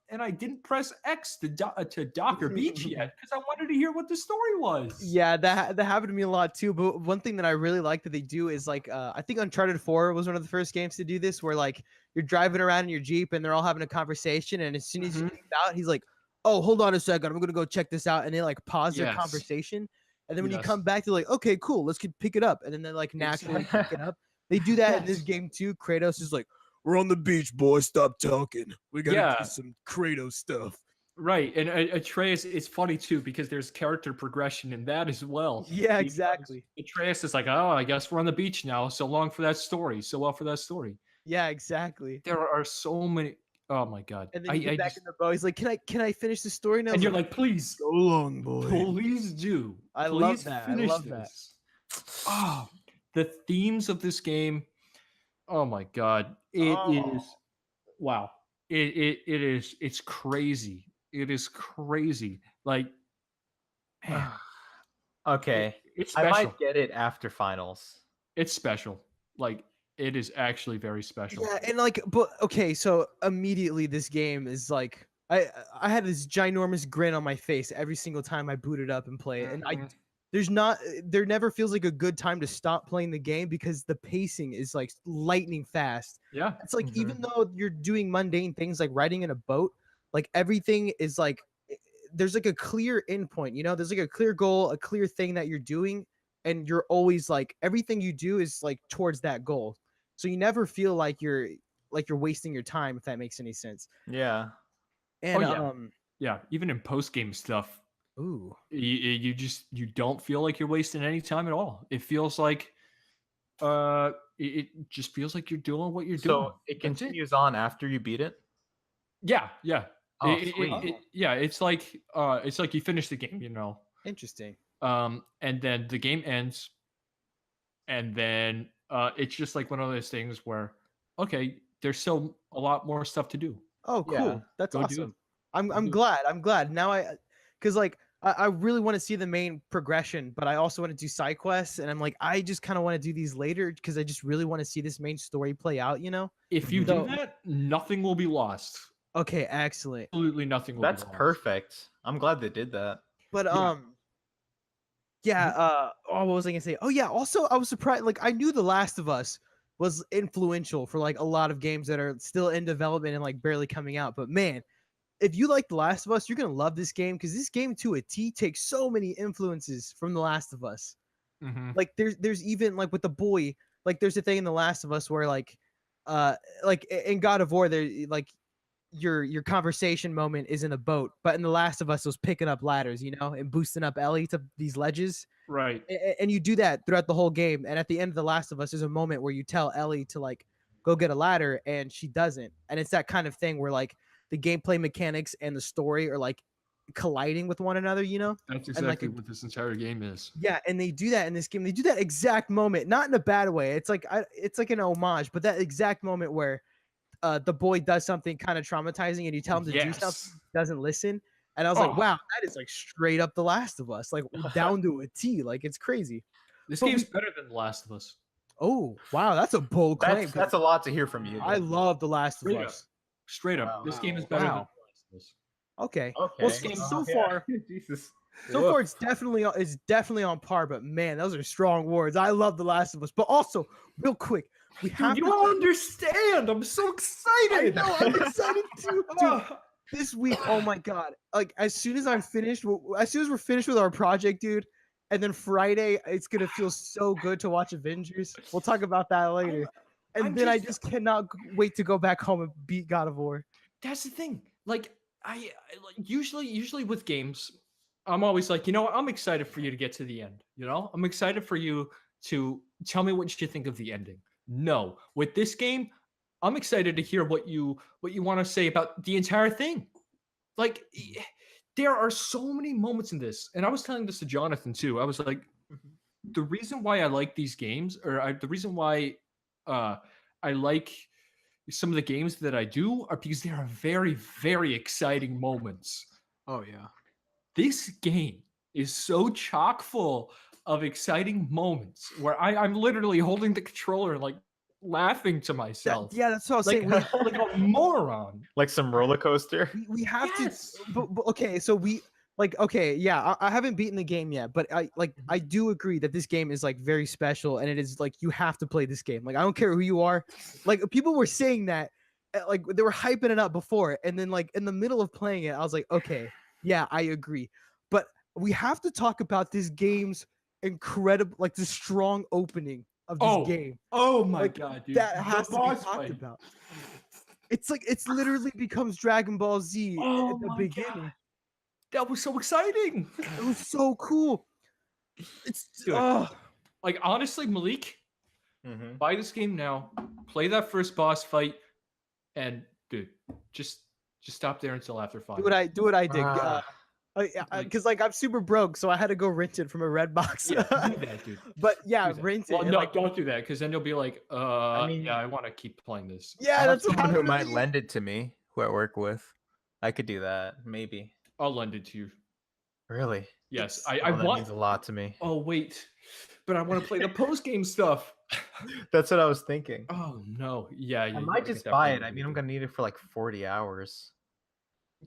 Speaker 1: And I didn't press X to dock or beach yet because I wanted to hear what the story was.
Speaker 4: Yeah, that happened to me a lot too. But one thing that I really like that they do is like, I think Uncharted 4 was one of the first games to do this, where like you're driving around in your Jeep and they're all having a conversation, and as soon as you
Speaker 1: Mhm.
Speaker 4: leave out, he's like, "Oh, hold on a second, I'm gonna go check this out," and they like pause their
Speaker 1: Yes.
Speaker 4: conversation, and then when you
Speaker 1: Yes.
Speaker 4: come back, they're like, "Okay, cool, let's pick it up," and then they like naturally pick it up. They do that in this
Speaker 1: Yes.
Speaker 4: game too. Kratos is like, "We're on the beach, boys. Stop talking. We gotta
Speaker 1: Yeah.
Speaker 4: do some Kratos stuff."
Speaker 1: Right. And Atreus, it's funny too because there's character progression in that as well.
Speaker 4: Yeah,
Speaker 1: Because
Speaker 4: exactly.
Speaker 1: Atreus is like, oh, I guess we're on the beach now. So long for that story. So well for that story.
Speaker 4: Yeah, exactly.
Speaker 1: There are so many. Oh my god.
Speaker 4: And then you get
Speaker 1: I
Speaker 4: back
Speaker 1: just,
Speaker 4: in the boat. He's like, "Can I finish the story now?"
Speaker 1: and you're like, please,
Speaker 4: "Go long, boy."
Speaker 1: please do.
Speaker 4: I love
Speaker 1: Please
Speaker 4: that. I
Speaker 1: finish
Speaker 4: love that.
Speaker 1: this. Oh, the themes of this game. Oh my god. It is
Speaker 4: Oh.
Speaker 1: wow. It is, it's crazy. It is crazy. Like, man,
Speaker 3: Okay.
Speaker 1: it's
Speaker 3: I
Speaker 1: special.
Speaker 3: might get it after finals.
Speaker 1: It's special. Like, it is actually very special.
Speaker 4: Yeah, and like, but okay, so immediately this game is like I had this ginormous grin on my face every single time I booted up and play it, and
Speaker 1: Mhm.
Speaker 4: there never feels like a good time to stop playing the game because the pacing is like lightning fast.
Speaker 1: Yeah.
Speaker 4: It's like
Speaker 3: Mhm.
Speaker 4: even though you're doing mundane things like riding in a boat, like everything is like there's like a clear endpoint, you know, there's like a clear goal, a clear thing that you're doing, and you're always like everything you do is like towards that goal. So you never feel like you're wasting your time, if that makes any sense.
Speaker 3: Yeah.
Speaker 4: And
Speaker 1: yeah. Yeah. Even in post game stuff,
Speaker 4: ooh.
Speaker 1: you don't feel like you're wasting any time at all. It feels like it just feels like you're doing what you're doing.
Speaker 3: So it
Speaker 1: That's
Speaker 3: continues on after you beat it.
Speaker 1: Yeah, yeah.
Speaker 3: Oh,
Speaker 1: It- it-
Speaker 3: sweet.
Speaker 1: yeah, it's like you finish the game, you know.
Speaker 4: Interesting.
Speaker 1: And then the game ends, and then it's just like one of those things where, okay, there's still a lot more stuff to do.
Speaker 4: Oh,
Speaker 3: Yeah,
Speaker 4: cool. That's
Speaker 1: go do it.
Speaker 4: awesome. I'm
Speaker 1: Go
Speaker 4: I'm
Speaker 1: do it.
Speaker 4: glad. I'm glad. Now cuz like I really want to see the main progression, but I also want to do side quests, and I'm like I just kind of want to do these later because I just really want to see this main story play out, you know?
Speaker 1: If you
Speaker 4: So-
Speaker 1: do that, nothing will be lost.
Speaker 4: Okay, excellent.
Speaker 1: Absolutely nothing will
Speaker 3: That's
Speaker 1: be lost.
Speaker 3: perfect. I'm glad they did that.
Speaker 4: But
Speaker 1: Yeah.
Speaker 4: yeah, oh, what was I gonna say? Oh yeah, also I was surprised, like I knew The Last of Us was influential for like a lot of games that are still in development and like barely coming out. But man, if you like The Last of Us, you're gonna love this game because this game to a T takes so many influences from The Last of Us.
Speaker 1: Mhm.
Speaker 4: Like there's even like with the boy, like there's a thing in The Last of Us where like in God of War there like your conversation moment is in a boat, but in The Last of Us it was picking up ladders, you know, and boosting up Ellie to these ledges.
Speaker 1: Right.
Speaker 4: And you do that throughout the whole game. And at the end of The Last of Us, there's a moment where you tell Ellie to like go get a ladder, and she doesn't. And it's that kind of thing where like the gameplay mechanics and the story are like colliding with one another, you know?
Speaker 1: That's
Speaker 4: And, like,
Speaker 1: exactly what this entire game is.
Speaker 4: Yeah, and they do that in this game. They do that exact moment, not in a bad way. It's like it's like an homage, but that exact moment where the boy does something kind of traumatizing, and you tell him to do something,
Speaker 1: Yes.
Speaker 4: he doesn't listen. And I was like,
Speaker 1: Oh.
Speaker 4: wow, that is like straight up The Last of Us, like down to a T. Like it's crazy.
Speaker 1: This
Speaker 4: But
Speaker 1: game's better than The Last of Us.
Speaker 4: Oh, wow, that's a bold claim.
Speaker 3: That's a lot to hear from you.
Speaker 4: I
Speaker 3: dude.
Speaker 4: love The Last of
Speaker 1: Straight up.
Speaker 4: Us.
Speaker 1: Straight up.
Speaker 3: Wow.
Speaker 1: This game is better than The
Speaker 4: Wow.
Speaker 1: Last of Us.
Speaker 4: Okay.
Speaker 3: Okay.
Speaker 4: Well,
Speaker 1: game-
Speaker 4: so
Speaker 3: Yeah.
Speaker 4: far,
Speaker 3: Jesus.
Speaker 4: so far it's definitely on par. But man, those are strong words. I love The Last of Us. But also, real quick, we have
Speaker 1: Dude, you
Speaker 4: to.
Speaker 1: don't understand. I'm so
Speaker 4: I
Speaker 1: excited.
Speaker 4: know, I'm excited too, dude.
Speaker 1: Ah.
Speaker 4: This week, oh my god! Like as soon as we're finished with our project, dude, and then Friday, it's gonna feel so good to watch Avengers. We'll talk about that later. And
Speaker 1: I'm
Speaker 4: then I
Speaker 1: just-
Speaker 4: just cannot wait to go back home and beat God of War.
Speaker 1: That's the thing. Like like usually with games, I'm always like, you know what? I'm excited for you to get to the end. You know, I'm excited for you to tell me what you think of the ending. No, with this game, I'm excited to hear what you want to say about the entire thing. Like there are so many moments in this, and I was telling this to Jonathan too. I was like, the reason why I like these games, the reason why I like some of the games that I do, are because they are very, very exciting moments.
Speaker 2: Oh yeah.
Speaker 1: This game is so chock full of exciting moments where I'm literally holding the controller and like laughing to myself.
Speaker 4: Yeah, that's what I was
Speaker 1: like,
Speaker 4: saying.
Speaker 1: like a moron.
Speaker 3: Like some roller coaster.
Speaker 4: We have
Speaker 1: Yes.
Speaker 4: to. But okay, so we like okay, yeah. I haven't beaten the game yet, but I do agree that this game is like very special, and it is like you have to play this game. Like I don't care who you are. Like people were saying that, like they were hyping it up before, and then like in the middle of playing it, I was like, okay, yeah, I agree. But we have to talk about this game's incredible, like the strong opening of this
Speaker 1: Oh,
Speaker 4: game.
Speaker 1: Oh my
Speaker 4: Like,
Speaker 1: god, dude.
Speaker 4: That
Speaker 1: The
Speaker 4: has to be
Speaker 1: boss
Speaker 4: talked
Speaker 1: fight.
Speaker 4: about. It's like it's literally becomes Dragon Ball Z
Speaker 1: Oh
Speaker 4: at the
Speaker 1: my
Speaker 4: beginning.
Speaker 1: God. That was so exciting.
Speaker 4: It was so cool. It's
Speaker 1: Dude. Like honestly, Malik,
Speaker 3: Mhm.
Speaker 1: buy this game now, play that first boss fight, and dude, just stop there until after 5.
Speaker 4: do what I did.
Speaker 3: Ah.
Speaker 4: Because like I'm super broke, so I had to go rent it from a red box.
Speaker 1: Yeah, do that, dude.
Speaker 4: But yeah,
Speaker 1: Do that.
Speaker 4: rent it.
Speaker 1: Well,
Speaker 4: and,
Speaker 1: no,
Speaker 4: like,
Speaker 1: don't do that, because then you'll be like,
Speaker 3: mean-
Speaker 1: yeah, I want to keep playing this.
Speaker 3: I
Speaker 4: yeah,
Speaker 3: have
Speaker 4: that's what
Speaker 3: someone who
Speaker 4: happened
Speaker 3: might
Speaker 4: to me.
Speaker 3: lend it to me, who I work with. I could do that, maybe.
Speaker 1: I'll lend it to you.
Speaker 3: Really?
Speaker 1: Yes,
Speaker 4: It's-
Speaker 1: I
Speaker 3: Oh, that
Speaker 1: want.
Speaker 3: means a lot to me.
Speaker 1: Oh wait, but I want to play the post game stuff.
Speaker 3: That's what I was thinking.
Speaker 1: Oh no, yeah,
Speaker 3: I might just buy it. I mean, I'm gonna need it for like 40 hours.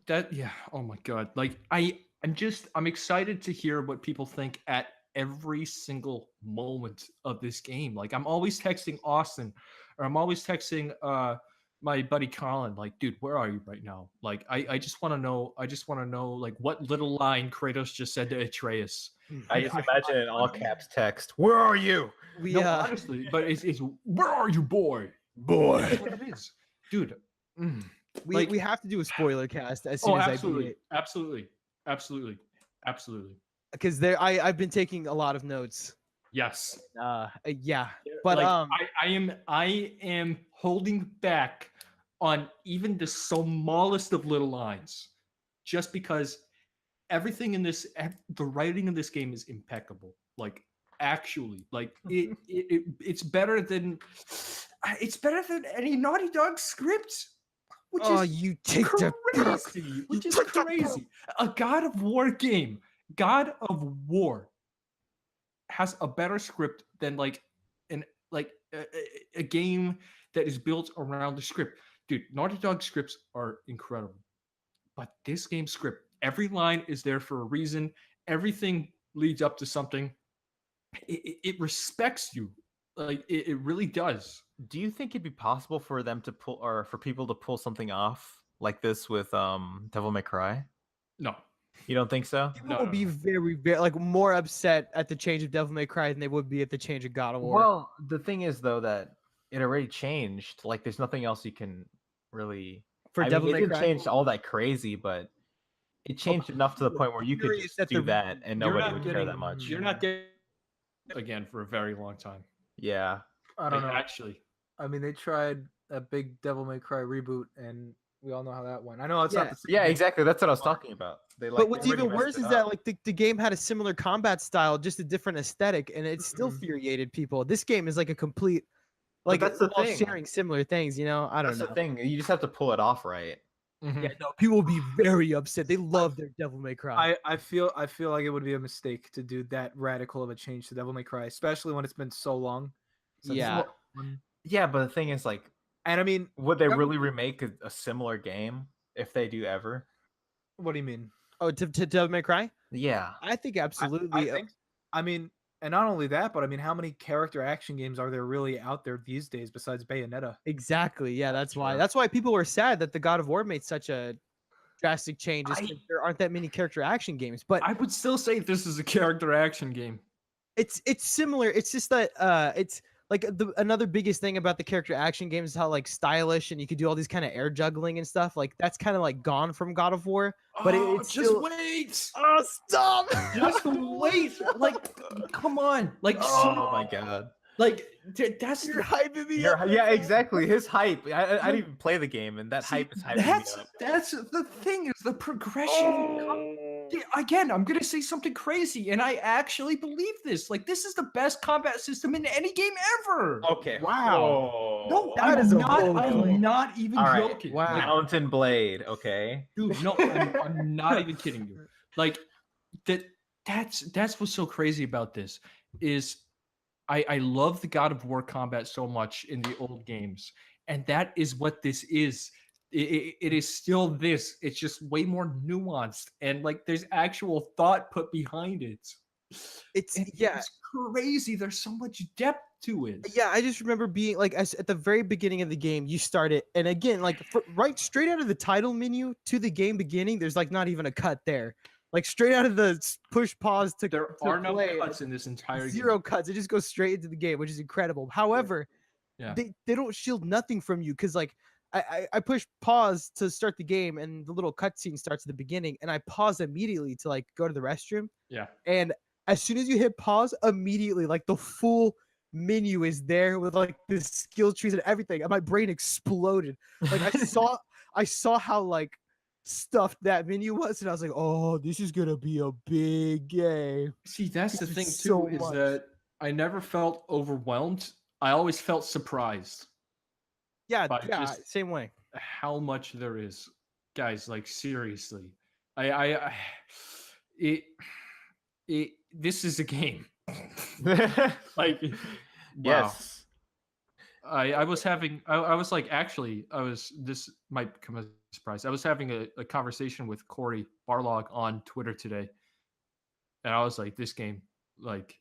Speaker 1: That yeah. Oh my god. Like I'm excited to hear what people think at every single moment of this game. Like I'm always texting Austin, or I'm always texting my buddy Colin. Like, dude, where are you right now? Like, I just want to know. I just want to know like what little line Kratos just said to Atreus.
Speaker 3: I imagine in all caps text. Where are you?
Speaker 4: we
Speaker 1: No, honestly, but it's where are you, boy?
Speaker 3: Boy.
Speaker 1: That's what it is, dude. mm.
Speaker 4: we have to do a spoiler cast as soon
Speaker 1: Oh,
Speaker 4: as I beat
Speaker 1: absolutely,
Speaker 4: it
Speaker 1: absolutely, absolutely, absolutely.
Speaker 4: because I've been taking a lot of notes.
Speaker 1: Yes.
Speaker 4: Yeah, but
Speaker 1: Like, I am holding back on even the smallest of little lines, just because everything in the writing in this game is impeccable. Like actually, like it's better than any Naughty Dog script, which
Speaker 4: oh,
Speaker 1: is
Speaker 4: you take the
Speaker 1: crazy. Which is crazy. A God of War game, God of War, has a better script than like an like a game that is built around the script. Dude, Naughty Dog scripts are incredible. But this game script, every line is there for a reason. Everything leads up to something. It respects you. Like it really does.
Speaker 3: Do you think it'd be possible for them to pull, or for people to pull something off like this with Devil May Cry?
Speaker 1: No.
Speaker 3: You don't think so?
Speaker 4: people
Speaker 1: No,
Speaker 4: will
Speaker 1: no,
Speaker 4: be
Speaker 1: no.
Speaker 4: very, very like more upset at the change of Devil May Cry than they would be at the change of God of War.
Speaker 3: Well, the thing is though that it already changed. Like, there's nothing else you can really.
Speaker 4: For
Speaker 3: I mean,
Speaker 4: Devil
Speaker 3: it
Speaker 4: May
Speaker 3: didn't
Speaker 4: Cry,
Speaker 3: change all that crazy, but it changed enough to the point where you could
Speaker 4: Curious
Speaker 3: just
Speaker 4: that
Speaker 3: do
Speaker 4: the-
Speaker 3: that and
Speaker 1: You're
Speaker 3: nobody
Speaker 1: not
Speaker 3: would care
Speaker 1: getting-
Speaker 3: that much.
Speaker 1: You're not getting again for a very long time.
Speaker 3: Yeah.
Speaker 2: I don't
Speaker 1: Like,
Speaker 2: know.
Speaker 1: actually.
Speaker 2: I mean, they tried a big Devil May Cry reboot, and we all know how that went. I know it's
Speaker 4: Yeah.
Speaker 2: not the same.
Speaker 3: Yeah,
Speaker 2: game.
Speaker 3: exactly. That's what I was talking about. They like.
Speaker 4: but what's
Speaker 3: they already
Speaker 4: even
Speaker 3: messed
Speaker 4: worse
Speaker 3: it
Speaker 4: is that
Speaker 3: up.
Speaker 4: like the game had a similar combat style, just a different aesthetic, and it still
Speaker 2: Mhm.
Speaker 4: infuriated people. This game is like a complete,
Speaker 3: But
Speaker 4: like
Speaker 3: that's the
Speaker 4: we're all
Speaker 3: thing.
Speaker 4: sharing similar things. You know, I don't
Speaker 3: That's
Speaker 4: know.
Speaker 3: the thing. You just have to pull it off right.
Speaker 1: Mhm.
Speaker 4: Yeah, no, people will be very upset. They love their Devil May Cry.
Speaker 2: I feel like it would be a mistake to do that radical of a change to Devil May Cry, especially when it's been so long. since
Speaker 4: Yeah.
Speaker 2: that one.
Speaker 3: Yeah, but the thing is, like,
Speaker 2: And I mean,
Speaker 3: would they
Speaker 2: Devil-
Speaker 3: really remake a similar game if they do ever?
Speaker 2: what do you mean?
Speaker 4: Oh, to Devil May Cry?
Speaker 3: Yeah.
Speaker 4: I think
Speaker 2: I
Speaker 4: absolutely.
Speaker 2: think. I mean, and not only that, but I mean, how many character action games are there really out there these days besides Bayonetta?
Speaker 4: Exactly. Yeah, that's why.
Speaker 3: Sure.
Speaker 4: That's why people were sad that the God of War made such a drastic change. Is 'cause there aren't that many character action games, but
Speaker 1: I would still say this is a character action game.
Speaker 4: it's similar. It's just that it's like another biggest thing about the character action games is how like stylish and you could do all these kind of air juggling and stuff. Like that's kind of like gone from God of War. But it's
Speaker 1: just
Speaker 4: still-
Speaker 1: wait.
Speaker 4: Oh, stop!
Speaker 1: Just wait. Like, come on. Like,
Speaker 3: Oh my god.
Speaker 1: like that's
Speaker 4: You're hyping me
Speaker 3: You're,
Speaker 4: up.
Speaker 3: yeah,
Speaker 4: right now.
Speaker 3: exactly. His hype. I didn't even play the game, and that
Speaker 1: See,
Speaker 3: hype is hyping
Speaker 1: that's
Speaker 3: me up.
Speaker 1: that's the thing is the progression. Yeah, again, I'm gonna say something crazy, and I actually believe this. Like, this is the best combat system in any game ever.
Speaker 3: Okay.
Speaker 4: Wow.
Speaker 1: No,
Speaker 4: that is a bold
Speaker 1: I'm
Speaker 4: claim.
Speaker 1: not even
Speaker 3: All right.
Speaker 1: joking.
Speaker 4: Wow.
Speaker 3: Mountain Blade. Okay.
Speaker 1: Dude, no, I'm not even kidding you. Like that's what's so crazy about this is I love the God of War combat so much in the old games, and that is what this is. It is still this. It's just way more nuanced, and like there's actual thought put behind it.
Speaker 4: It's
Speaker 1: And
Speaker 4: yeah.
Speaker 1: it's crazy. There's so much depth to it.
Speaker 4: Yeah, I just remember being like at the very beginning of the game, you start it, and again, like right straight out of the title menu to the game beginning, there's like not even a cut there. Like straight out of the push pause to
Speaker 1: There
Speaker 4: to
Speaker 1: are no
Speaker 4: play,
Speaker 1: cuts in this entire
Speaker 4: zero
Speaker 1: game.
Speaker 4: cuts. It just goes straight into the game, which is incredible. However,
Speaker 1: Yeah.
Speaker 4: they don't shield nothing from you because like I push pause to start the game, and the little cutscene starts at the beginning, and I pause immediately to like go to the restroom,
Speaker 1: Yeah.
Speaker 4: and as soon as you hit pause, immediately like the full menu is there with like the skill trees and everything, and my brain exploded. Like I saw how like stuffed that menu was, and I was like, oh, this is gonna be a big game.
Speaker 1: See, that's the
Speaker 4: There's
Speaker 1: thing too,
Speaker 4: so
Speaker 1: is
Speaker 4: much.
Speaker 1: that I never felt overwhelmed. I always felt surprised
Speaker 4: Yeah,
Speaker 1: But
Speaker 4: yeah,
Speaker 1: just-
Speaker 4: same way.
Speaker 1: how much there is. Guys, like seriously. I it this is a game. Like wow.
Speaker 3: Yes.
Speaker 1: I was having I was like actually I was this might come as a surprise. I was having a conversation with Corey Barlog on Twitter today, and I was like, this game, like,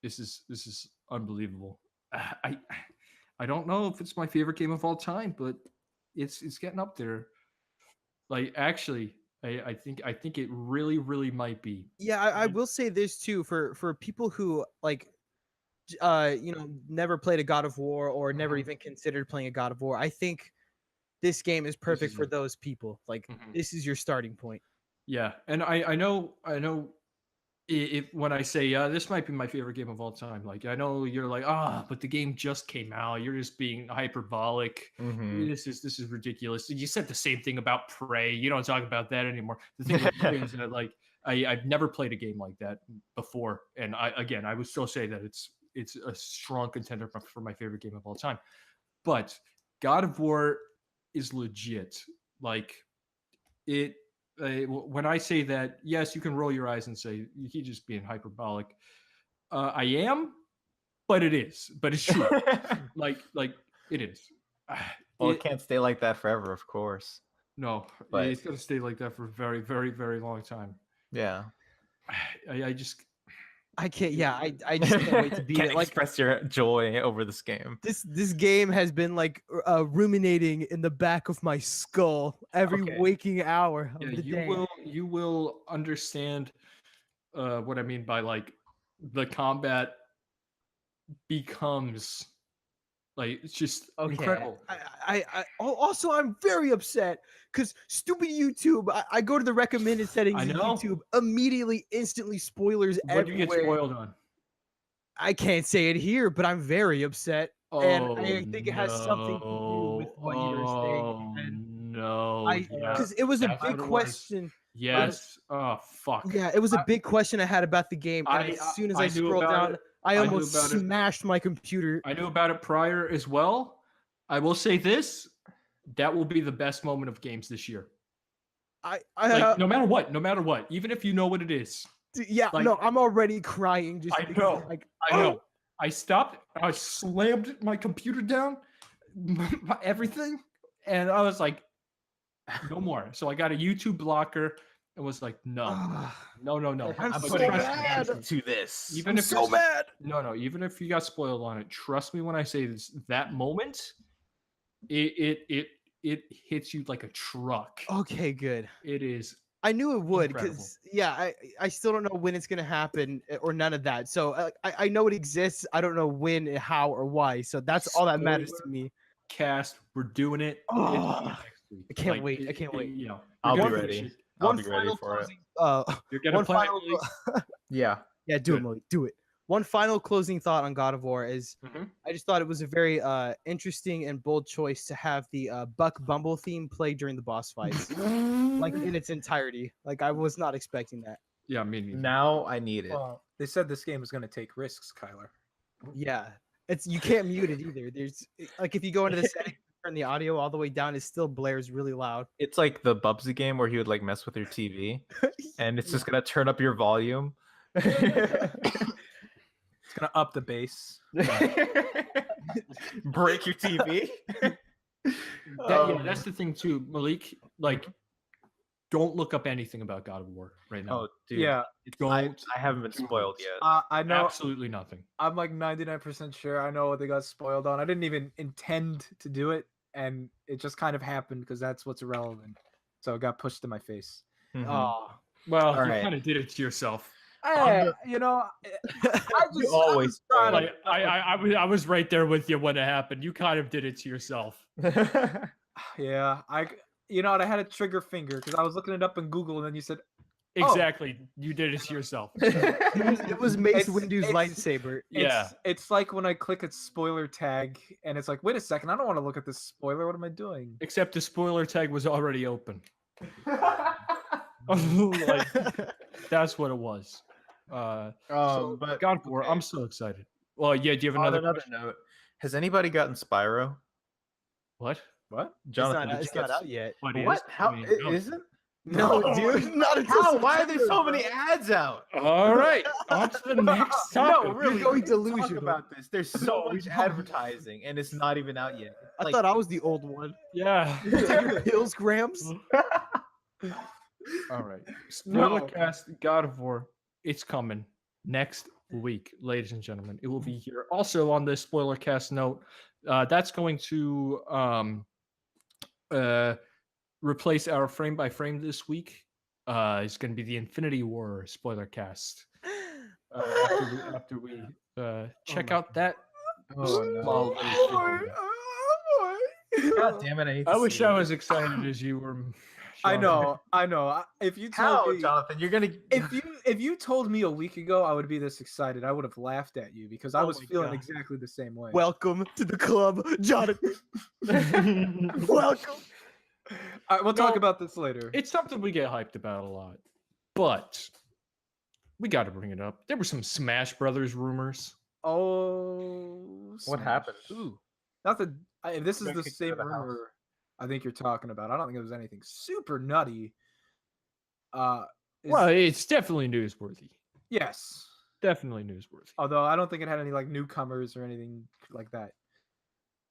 Speaker 1: this is unbelievable. I don't know if it's my favorite game of all time, but it's getting up there. Like actually, I think it really might be.
Speaker 4: Yeah, I will say this too for people who like never played a God of War or never even considered playing a God of War. I think this game is perfect
Speaker 1: is
Speaker 4: for
Speaker 1: it.
Speaker 4: those people. Like this is your starting point.
Speaker 1: Yeah, and I know if when I say this might be my favorite game of all time, like I know you're like but the game just came out. You're just being hyperbolic. This is ridiculous. You said the same thing about Prey. You don't talk about that anymore. The thing with Prey is that like I've never played a game like that before, and I would still say that it's a strong contender for my favorite game of all time. But God of War is legit. Like it when I say that, yes, you can roll your eyes and say he's just being hyperbolic. I am, but it is. But it's true. like it is.
Speaker 3: Well, it can't stay like that forever, of course.
Speaker 1: No,
Speaker 3: But-
Speaker 1: it's gonna stay like that for a very, very, very long time.
Speaker 3: Yeah.
Speaker 1: I just
Speaker 4: I can't. Yeah, I just can't wait to beat
Speaker 3: Can't
Speaker 4: it. Like
Speaker 3: express your joy over this game.
Speaker 4: this game has been like ruminating in the back of my skull every
Speaker 3: Okay.
Speaker 4: waking hour of
Speaker 1: yeah,
Speaker 4: the day.
Speaker 1: you will understand what I mean by like the combat becomes like it's just incredible.
Speaker 4: Also I'm very upset because stupid YouTube. I go to the recommended settings
Speaker 1: I
Speaker 4: of
Speaker 1: know.
Speaker 4: YouTube immediately, instantly spoilers
Speaker 1: What do you
Speaker 4: everywhere.
Speaker 1: get spoiled on?
Speaker 4: I can't say it here, but I'm very upset. And I think it has something to do
Speaker 1: no.
Speaker 4: with what you're saying. And
Speaker 1: No. Yeah.
Speaker 4: because it was a
Speaker 1: that's
Speaker 4: big
Speaker 1: what it was.
Speaker 4: question.
Speaker 1: Yes. Oh fuck.
Speaker 4: Yeah, it was a big question I had about the game. And
Speaker 1: I-
Speaker 4: as soon as
Speaker 1: I
Speaker 4: I,
Speaker 1: knew
Speaker 4: scrolled
Speaker 1: about
Speaker 4: down,
Speaker 1: it.
Speaker 4: I
Speaker 1: I knew
Speaker 4: almost
Speaker 1: about it.
Speaker 4: smashed my computer.
Speaker 1: I knew about it prior as well. I will say this: that will be the best moment of games this year.
Speaker 4: I
Speaker 1: Like no matter what, even if you know what it is.
Speaker 4: yeah,
Speaker 1: like-
Speaker 4: no, I'm already crying just
Speaker 1: I
Speaker 4: because,
Speaker 1: know.
Speaker 4: like
Speaker 1: I know. I stopped. I slammed my computer down, everything, and I was like, no more. So I got a YouTube blocker and was like, no.
Speaker 4: I'm
Speaker 1: But
Speaker 4: so
Speaker 1: trust me,
Speaker 4: mad.
Speaker 3: To this.
Speaker 1: Even if
Speaker 4: so
Speaker 1: it's-
Speaker 4: mad.
Speaker 1: No, even if you got spoiled on it, trust me when I say this. That moment, it hits you like a truck.
Speaker 4: Okay, good.
Speaker 1: It is.
Speaker 4: I knew it would
Speaker 1: Incredible.
Speaker 4: because I still don't know when it's gonna happen or none of that. So I know it exists. I don't know when, how, or why. So that's all that matters to
Speaker 1: Spoiler.
Speaker 4: me.
Speaker 1: Cast. We're doing it. It's
Speaker 4: Oh,
Speaker 1: next week.
Speaker 4: I can't wait, I can't wait.
Speaker 1: You know,
Speaker 3: I'll
Speaker 1: you're
Speaker 3: be
Speaker 1: gonna
Speaker 3: ready.
Speaker 1: finish it.
Speaker 3: I'll
Speaker 4: One
Speaker 3: be ready
Speaker 4: final
Speaker 3: for it.
Speaker 4: closing.
Speaker 1: You're gonna
Speaker 4: One
Speaker 1: play
Speaker 4: final.
Speaker 1: it.
Speaker 3: Yeah.
Speaker 4: Yeah, do it,
Speaker 1: Good.
Speaker 4: Malik. Do it. One final closing thought on God of War is
Speaker 1: Mhm.
Speaker 4: I just thought it was a very interesting and bold choice to have the Buck Bumble theme played during the boss fights, like in its entirety. Like I was not expecting that.
Speaker 1: Yeah, me neither.
Speaker 3: Now I need it.
Speaker 2: Well, they said this game is going to take risks, Kyler.
Speaker 4: Yeah, it's you can't mute it either. There's like if you go into the settings, turn the audio all the way down, it still blares really loud.
Speaker 3: It's like the Bubsy game where he would like mess with your TV, and it's just gonna turn up your volume.
Speaker 2: It's going to up the bass.
Speaker 3: Break your TV.
Speaker 1: That's the thing too, Malik. Like, don't look up anything about God of War right now.
Speaker 3: Oh, dude.
Speaker 2: Yeah,
Speaker 1: Don't.
Speaker 3: I haven't been spoiled yet.
Speaker 2: I know.
Speaker 1: Absolutely nothing.
Speaker 2: I'm like 99% sure I know what they got spoiled on. I didn't even intend to do it, and it just kind of happened because that's what's irrelevant. So it got pushed in my face.
Speaker 3: Mhm.
Speaker 4: Oh,
Speaker 1: Well,
Speaker 3: All
Speaker 1: you
Speaker 3: right.
Speaker 1: kind of did it to yourself.
Speaker 2: Hey, you know, I
Speaker 3: You
Speaker 2: just
Speaker 3: always
Speaker 2: trying
Speaker 3: spoil
Speaker 2: to-
Speaker 1: Like I was right there with you when it happened. You kind of did it to yourself.
Speaker 2: yeah, you know what? I had a trigger finger because I was looking it up in Google, and then you said,
Speaker 1: Exactly. You did it to yourself.
Speaker 4: it was Mace
Speaker 2: It's-
Speaker 4: Windu's
Speaker 2: it's-
Speaker 4: lightsaber.
Speaker 1: Yeah.
Speaker 2: It's like when I click a spoiler tag, and it's like, wait a second, I don't want to look at this spoiler. What am I doing?
Speaker 1: Except the spoiler tag was already open. Like, that's what it was.
Speaker 3: but
Speaker 1: God of War, I'm so excited. Well, yeah. Do you have
Speaker 3: on
Speaker 1: another
Speaker 3: another
Speaker 1: question?
Speaker 3: note, has anybody gotten Spyro?
Speaker 1: What?
Speaker 3: What?
Speaker 4: It's
Speaker 3: Jonathan,
Speaker 4: not,
Speaker 3: did
Speaker 4: it's
Speaker 3: you
Speaker 4: not
Speaker 3: get
Speaker 4: out yet.
Speaker 1: What? is?
Speaker 3: What? How
Speaker 1: I mean,
Speaker 3: it
Speaker 1: no.
Speaker 3: isn't?
Speaker 4: No,
Speaker 3: No.
Speaker 4: dude, not until
Speaker 3: How? Why are there so
Speaker 4: September,
Speaker 3: many
Speaker 4: bro.
Speaker 3: ads out?
Speaker 1: All right, on to the next topic.
Speaker 3: No, really.
Speaker 4: going
Speaker 3: we didn't talk
Speaker 4: delusional.
Speaker 3: about this. There's so
Speaker 1: No,
Speaker 3: much
Speaker 1: no.
Speaker 3: advertising, and it's not even out yet. It's
Speaker 4: I
Speaker 3: like-
Speaker 4: thought I was the old one.
Speaker 1: Yeah.
Speaker 4: Hills Grams.
Speaker 1: All right. Spoiler
Speaker 3: No.
Speaker 1: cast God of War. It's coming next week, ladies and gentlemen. It will be here. Also on this spoiler cast note, that's going to replace our frame by frame this week. It's going to be the Infinity War spoiler cast. After we check
Speaker 2: my
Speaker 1: out that
Speaker 3: Oh, no.
Speaker 1: small little video.
Speaker 3: God damn it! I, need to
Speaker 1: I wish
Speaker 3: see
Speaker 1: I
Speaker 3: it.
Speaker 1: was excited as you were.
Speaker 2: I
Speaker 1: Sean.
Speaker 2: know, I know. If you told
Speaker 3: How,
Speaker 2: me,
Speaker 3: Jonathan? You're gonna.
Speaker 2: if you told me a week ago I would be this excited, I would have laughed at you because I
Speaker 1: Oh
Speaker 2: was
Speaker 1: my
Speaker 2: feeling
Speaker 1: God.
Speaker 2: exactly the same way.
Speaker 4: Welcome to the club, Jonathan. Welcome.
Speaker 2: All right, we'll talk
Speaker 1: No,
Speaker 2: about this later.
Speaker 1: It's something we get hyped about a lot, but we got to bring it up. There were some Smash Brothers rumors.
Speaker 2: Oh,
Speaker 3: What
Speaker 2: Smash.
Speaker 3: happened?
Speaker 2: Ooh, nothing. If this is
Speaker 3: Got
Speaker 2: the
Speaker 3: kicked out
Speaker 2: same
Speaker 3: of the house.
Speaker 2: rumor I think you're talking about, I don't think it was anything super nutty. Is-
Speaker 1: Well, it's definitely newsworthy.
Speaker 2: yes.
Speaker 1: Definitely newsworthy.
Speaker 2: Although I don't think it had any like newcomers or anything like that.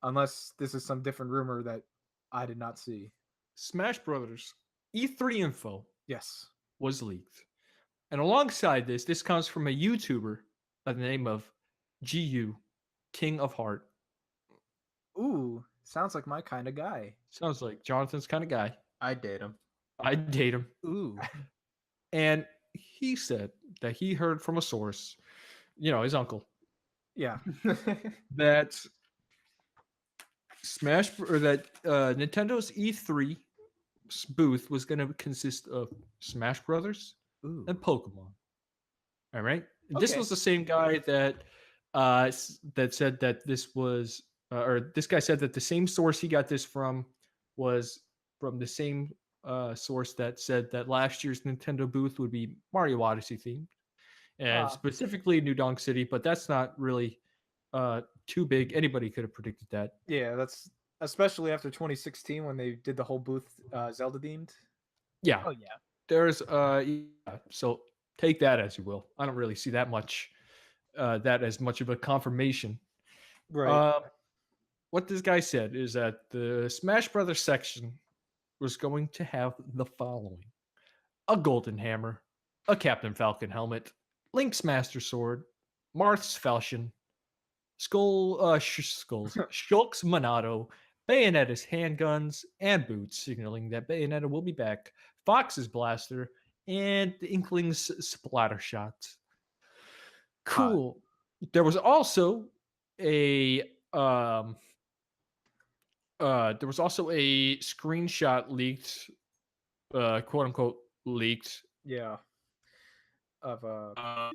Speaker 2: Unless this is some different rumor that I did not see.
Speaker 1: Smash Brothers E3 info
Speaker 2: Yes.
Speaker 1: was leaked, and alongside this comes from a YouTuber by the name of GU, King of Heart.
Speaker 2: Ooh, sounds like my kind of guy.
Speaker 1: Sounds like Jonathan's kind of guy.
Speaker 3: I date him.
Speaker 1: I'd date him.
Speaker 2: Ooh.
Speaker 1: And he said that he heard from a source, his uncle,
Speaker 2: Yeah.
Speaker 1: that Nintendo's E3 booth was going to consist of Smash Brothers
Speaker 2: Ooh.
Speaker 1: and Pokemon. All right. This
Speaker 2: Okay.
Speaker 1: was the same guy that that said that this was, or this guy said that the same source he got this from was from the same source that said that last year's Nintendo booth would be Mario Odyssey themed, and
Speaker 2: Ah.
Speaker 1: specifically New Donk City. But that's not really too big. Anybody could have predicted that.
Speaker 2: Yeah, that's especially after 2016 when they did the whole booth Zelda themed.
Speaker 1: Yeah.
Speaker 4: Oh yeah.
Speaker 1: There's so take that as you will. I don't really see that much that as much of a confirmation.
Speaker 2: Right.
Speaker 1: What this guy said is that the Smash Brothers section was going to have the following: a golden hammer, a Captain Falcon helmet, Link's Master Sword, Marth's Falchion, Shulk's Monado, Bayonetta's handguns and boots, signaling that Bayonetta will be back, Fox's blaster, and the Inkling's splatter shot. Cool. There was also a screenshot leaked, quote unquote leaked.
Speaker 2: yeah. Of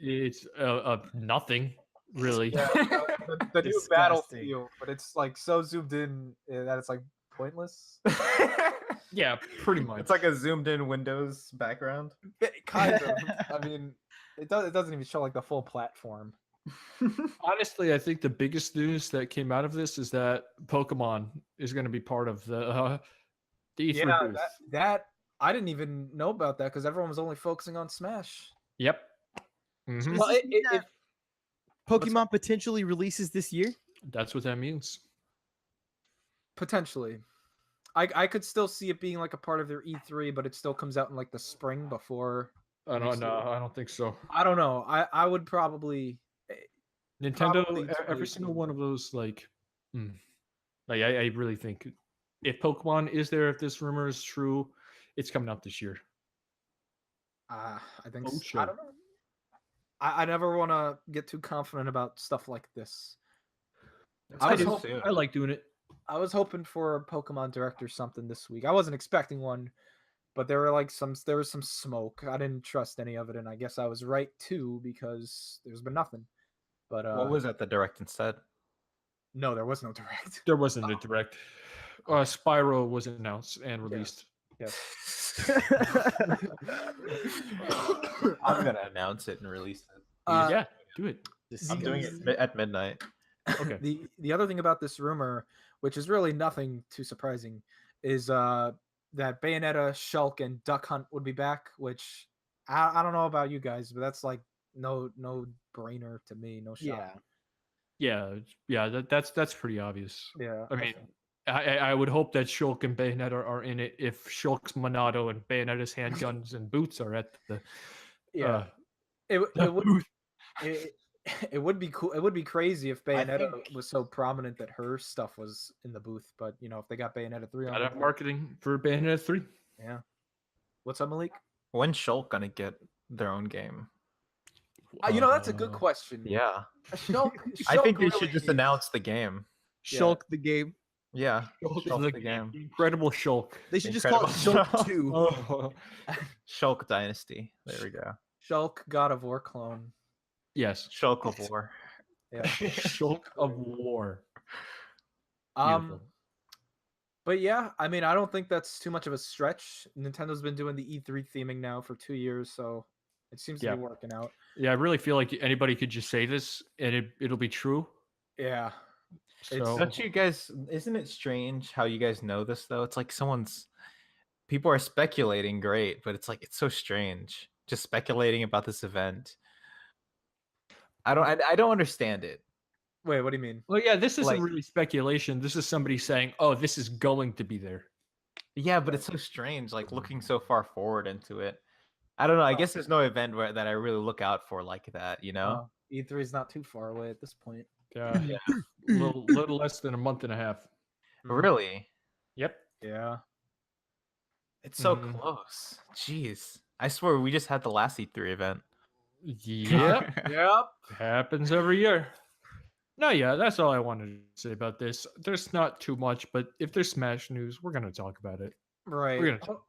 Speaker 1: It's of nothing really.
Speaker 2: yeah, the new
Speaker 4: Disgusting.
Speaker 2: Battlefield, but it's like so zoomed in that it's like pointless.
Speaker 1: Yeah, pretty much.
Speaker 3: It's like a zoomed in Windows background.
Speaker 2: Kind of. I mean, it doesn't even show like the full platform.
Speaker 1: Honestly, I think the biggest news that came out of this is that Pokemon is going to be part of the E3
Speaker 2: Yeah,
Speaker 1: booth.
Speaker 2: that I didn't even know about that because everyone was only focusing on Smash.
Speaker 1: Yep. Mhm.
Speaker 2: Well,
Speaker 4: Does this mean that
Speaker 2: What's
Speaker 4: Pokemon potentially releases this year?
Speaker 1: That's what that means.
Speaker 2: Potentially. I could still see it being like a part of their E3, but it still comes out in like the spring before.
Speaker 1: I don't know. I don't think so.
Speaker 2: I don't know. I would probably.
Speaker 1: Nintendo,
Speaker 2: Probably
Speaker 1: every single
Speaker 2: 2018.
Speaker 1: one of those, I really think if Pokemon is there, if this rumor is true, it's coming out this year.
Speaker 2: I think.
Speaker 1: Oh,
Speaker 2: I
Speaker 1: sure.
Speaker 2: don't know. I never want to get too confident about stuff like this. I was hoping-
Speaker 1: I like doing it.
Speaker 2: I was hoping for a Pokemon Direct or something this week. I wasn't expecting one, but there was some smoke. I didn't trust any of it, and I guess I was right too because there's been nothing. But
Speaker 3: What was at the direct instead?
Speaker 2: no, there was no Direct.
Speaker 1: There wasn't a direct. Spyro was announced and released.
Speaker 2: Yes.
Speaker 3: I'm gonna announce it and release it.
Speaker 1: Yeah, do it.
Speaker 3: I'm doing it at midnight.
Speaker 1: Okay.
Speaker 2: The other thing about this rumor, which is really nothing too surprising, is that Bayonetta, Shulk, and Duck Hunt would be back, which I don't know about you guys, but that's like no brainer to me, no shot.
Speaker 4: Yeah.
Speaker 1: Yeah. That's pretty obvious.
Speaker 2: Yeah.
Speaker 1: I mean, I would hope that Shulk and Bayonetta are in it if Shulk's Monado and Bayonetta's handguns and boots are at the
Speaker 2: Yeah. It
Speaker 1: the
Speaker 2: would
Speaker 1: booth.
Speaker 2: it would be cool. It would be crazy if Bayonetta
Speaker 3: think-
Speaker 2: was so prominent that her stuff was in the booth. But if they got Bayonetta 3 on
Speaker 1: Gotta
Speaker 2: the
Speaker 1: have marketing for Bayonetta 3.
Speaker 2: yeah. What's up, Malik?
Speaker 3: When's Shulk gonna get their own game?
Speaker 2: That's a good question.
Speaker 3: Yeah,
Speaker 2: Shulk,
Speaker 3: I think they
Speaker 2: Shulk
Speaker 3: should just
Speaker 2: really-
Speaker 3: announce the game.
Speaker 2: Yeah.
Speaker 4: Shulk the game.
Speaker 3: Yeah,
Speaker 1: Shulk
Speaker 3: Shulk
Speaker 1: the
Speaker 3: the game.
Speaker 1: Incredible Shulk.
Speaker 4: They should just call it
Speaker 3: Incredible.
Speaker 4: Shulk 2.
Speaker 1: Oh,
Speaker 3: Shulk Dynasty. There we go.
Speaker 2: Shulk God of War clone.
Speaker 1: yes.
Speaker 3: Shulk of War.
Speaker 2: Yeah.
Speaker 1: Shulk of War.
Speaker 2: Um, but yeah, I mean, I don't think that's too much of a stretch. Nintendo's been doing the E3 theming now for 2 years, so it seems to
Speaker 1: Yeah.
Speaker 2: be working out.
Speaker 1: Yeah, I really feel like anybody could just say this and it'll be true.
Speaker 2: Yeah.
Speaker 1: So
Speaker 3: Don't you guys? Isn't it strange how you guys know this though? It's like people are speculating, great, but it's like it's so strange just speculating about this event. I don't understand it.
Speaker 2: Wait, what do you mean?
Speaker 1: well, yeah, this isn't
Speaker 3: like-
Speaker 1: really speculation. This is somebody saying, "Oh, this is going to be there."
Speaker 3: Yeah, but it's so strange, like looking so far forward into it. I don't know. I
Speaker 2: Oh.
Speaker 3: guess there's no event that I really look out for like that, you know?
Speaker 2: E3 is not too far away at this point.
Speaker 1: Yeah, little less than a month and a half.
Speaker 3: Really?
Speaker 1: Yep.
Speaker 2: Yeah.
Speaker 3: It's so
Speaker 1: Mhm.
Speaker 3: close. Jeez. I swear we just had the last E3 event.
Speaker 1: Yep.
Speaker 2: Yep.
Speaker 1: Happens every year. No, yeah, that's all I wanted to say about this. There's not too much, but if there's Smash news, we're gonna talk about it.
Speaker 2: Right.
Speaker 1: We're gonna